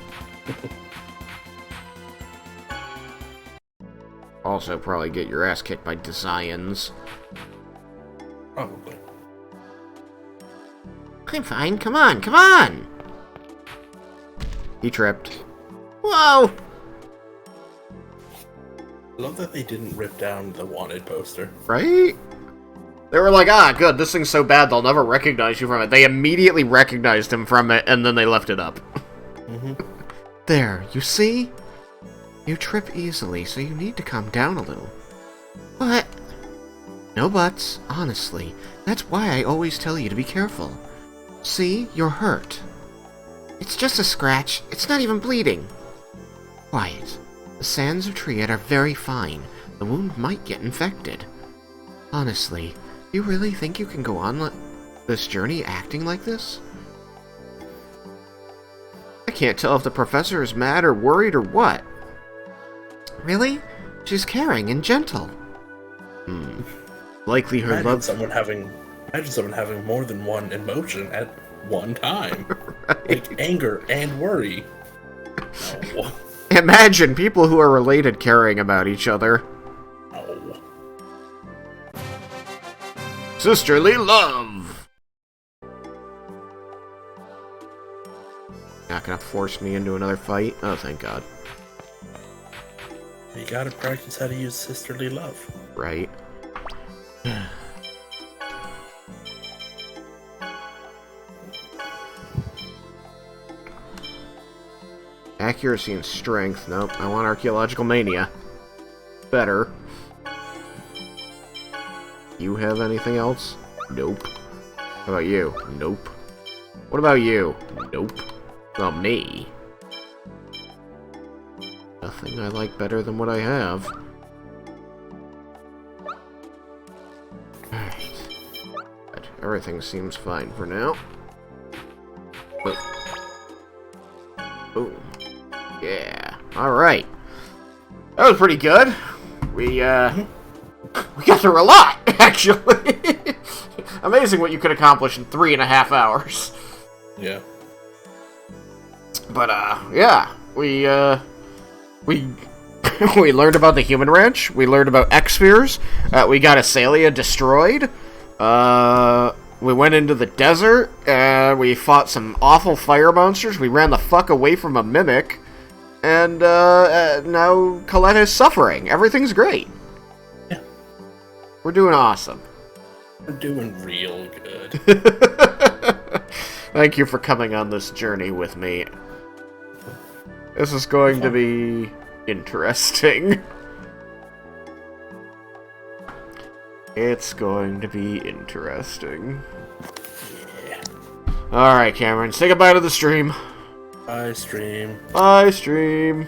Also, probably get your ass kicked by Desians. Probably. I'm fine, come on, come on! He tripped. Whoa! I love that they didn't rip down the wanted poster. Right? They were like, ah, good, this thing's so bad they'll never recognize you from it. They immediately recognized him from it, and then they left it up. There, you see? You trip easily, so you need to calm down a little. But... No buts, honestly. That's why I always tell you to be careful. See, you're hurt. It's just a scratch. It's not even bleeding. Quiet. The sands of Triet are very fine. The wound might get infected. Honestly, you really think you can go on this journey acting like this? I can't tell if the professor is mad or worried or what. Really? She's caring and gentle. Likely her Imagine love... someone having more than one emotion at one time. Right. Like anger and worry. No. Imagine people who are related caring about each other. No. Sisterly love! Not gonna force me into another fight? Oh, thank God. You gotta practice how to use sisterly love. Right. Accuracy and strength. Nope, I want archaeological mania. Better. You have anything else? Nope. How about you? Nope. What about you? Nope. Well, me. Nothing I like better than what I have. Alright. Everything seems fine for now. Oh. Yeah. Alright. That was pretty good. We got through a lot, actually. Amazing what you could accomplish in 3.5 hours. Yeah. But, yeah. We we learned about the Human Ranch. We learned about X-Spheres. We got Asalia destroyed. We went into the desert. We fought some awful fire monsters. We ran the fuck away from a mimic. And, now Colette is suffering. Everything's great. Yeah. We're doing awesome. We're doing real good. Thank you for coming on this journey with me. This is going to be interesting. It's going to be interesting. Yeah. Alright, Cameron, say goodbye to the stream. Bye, stream. Bye, stream.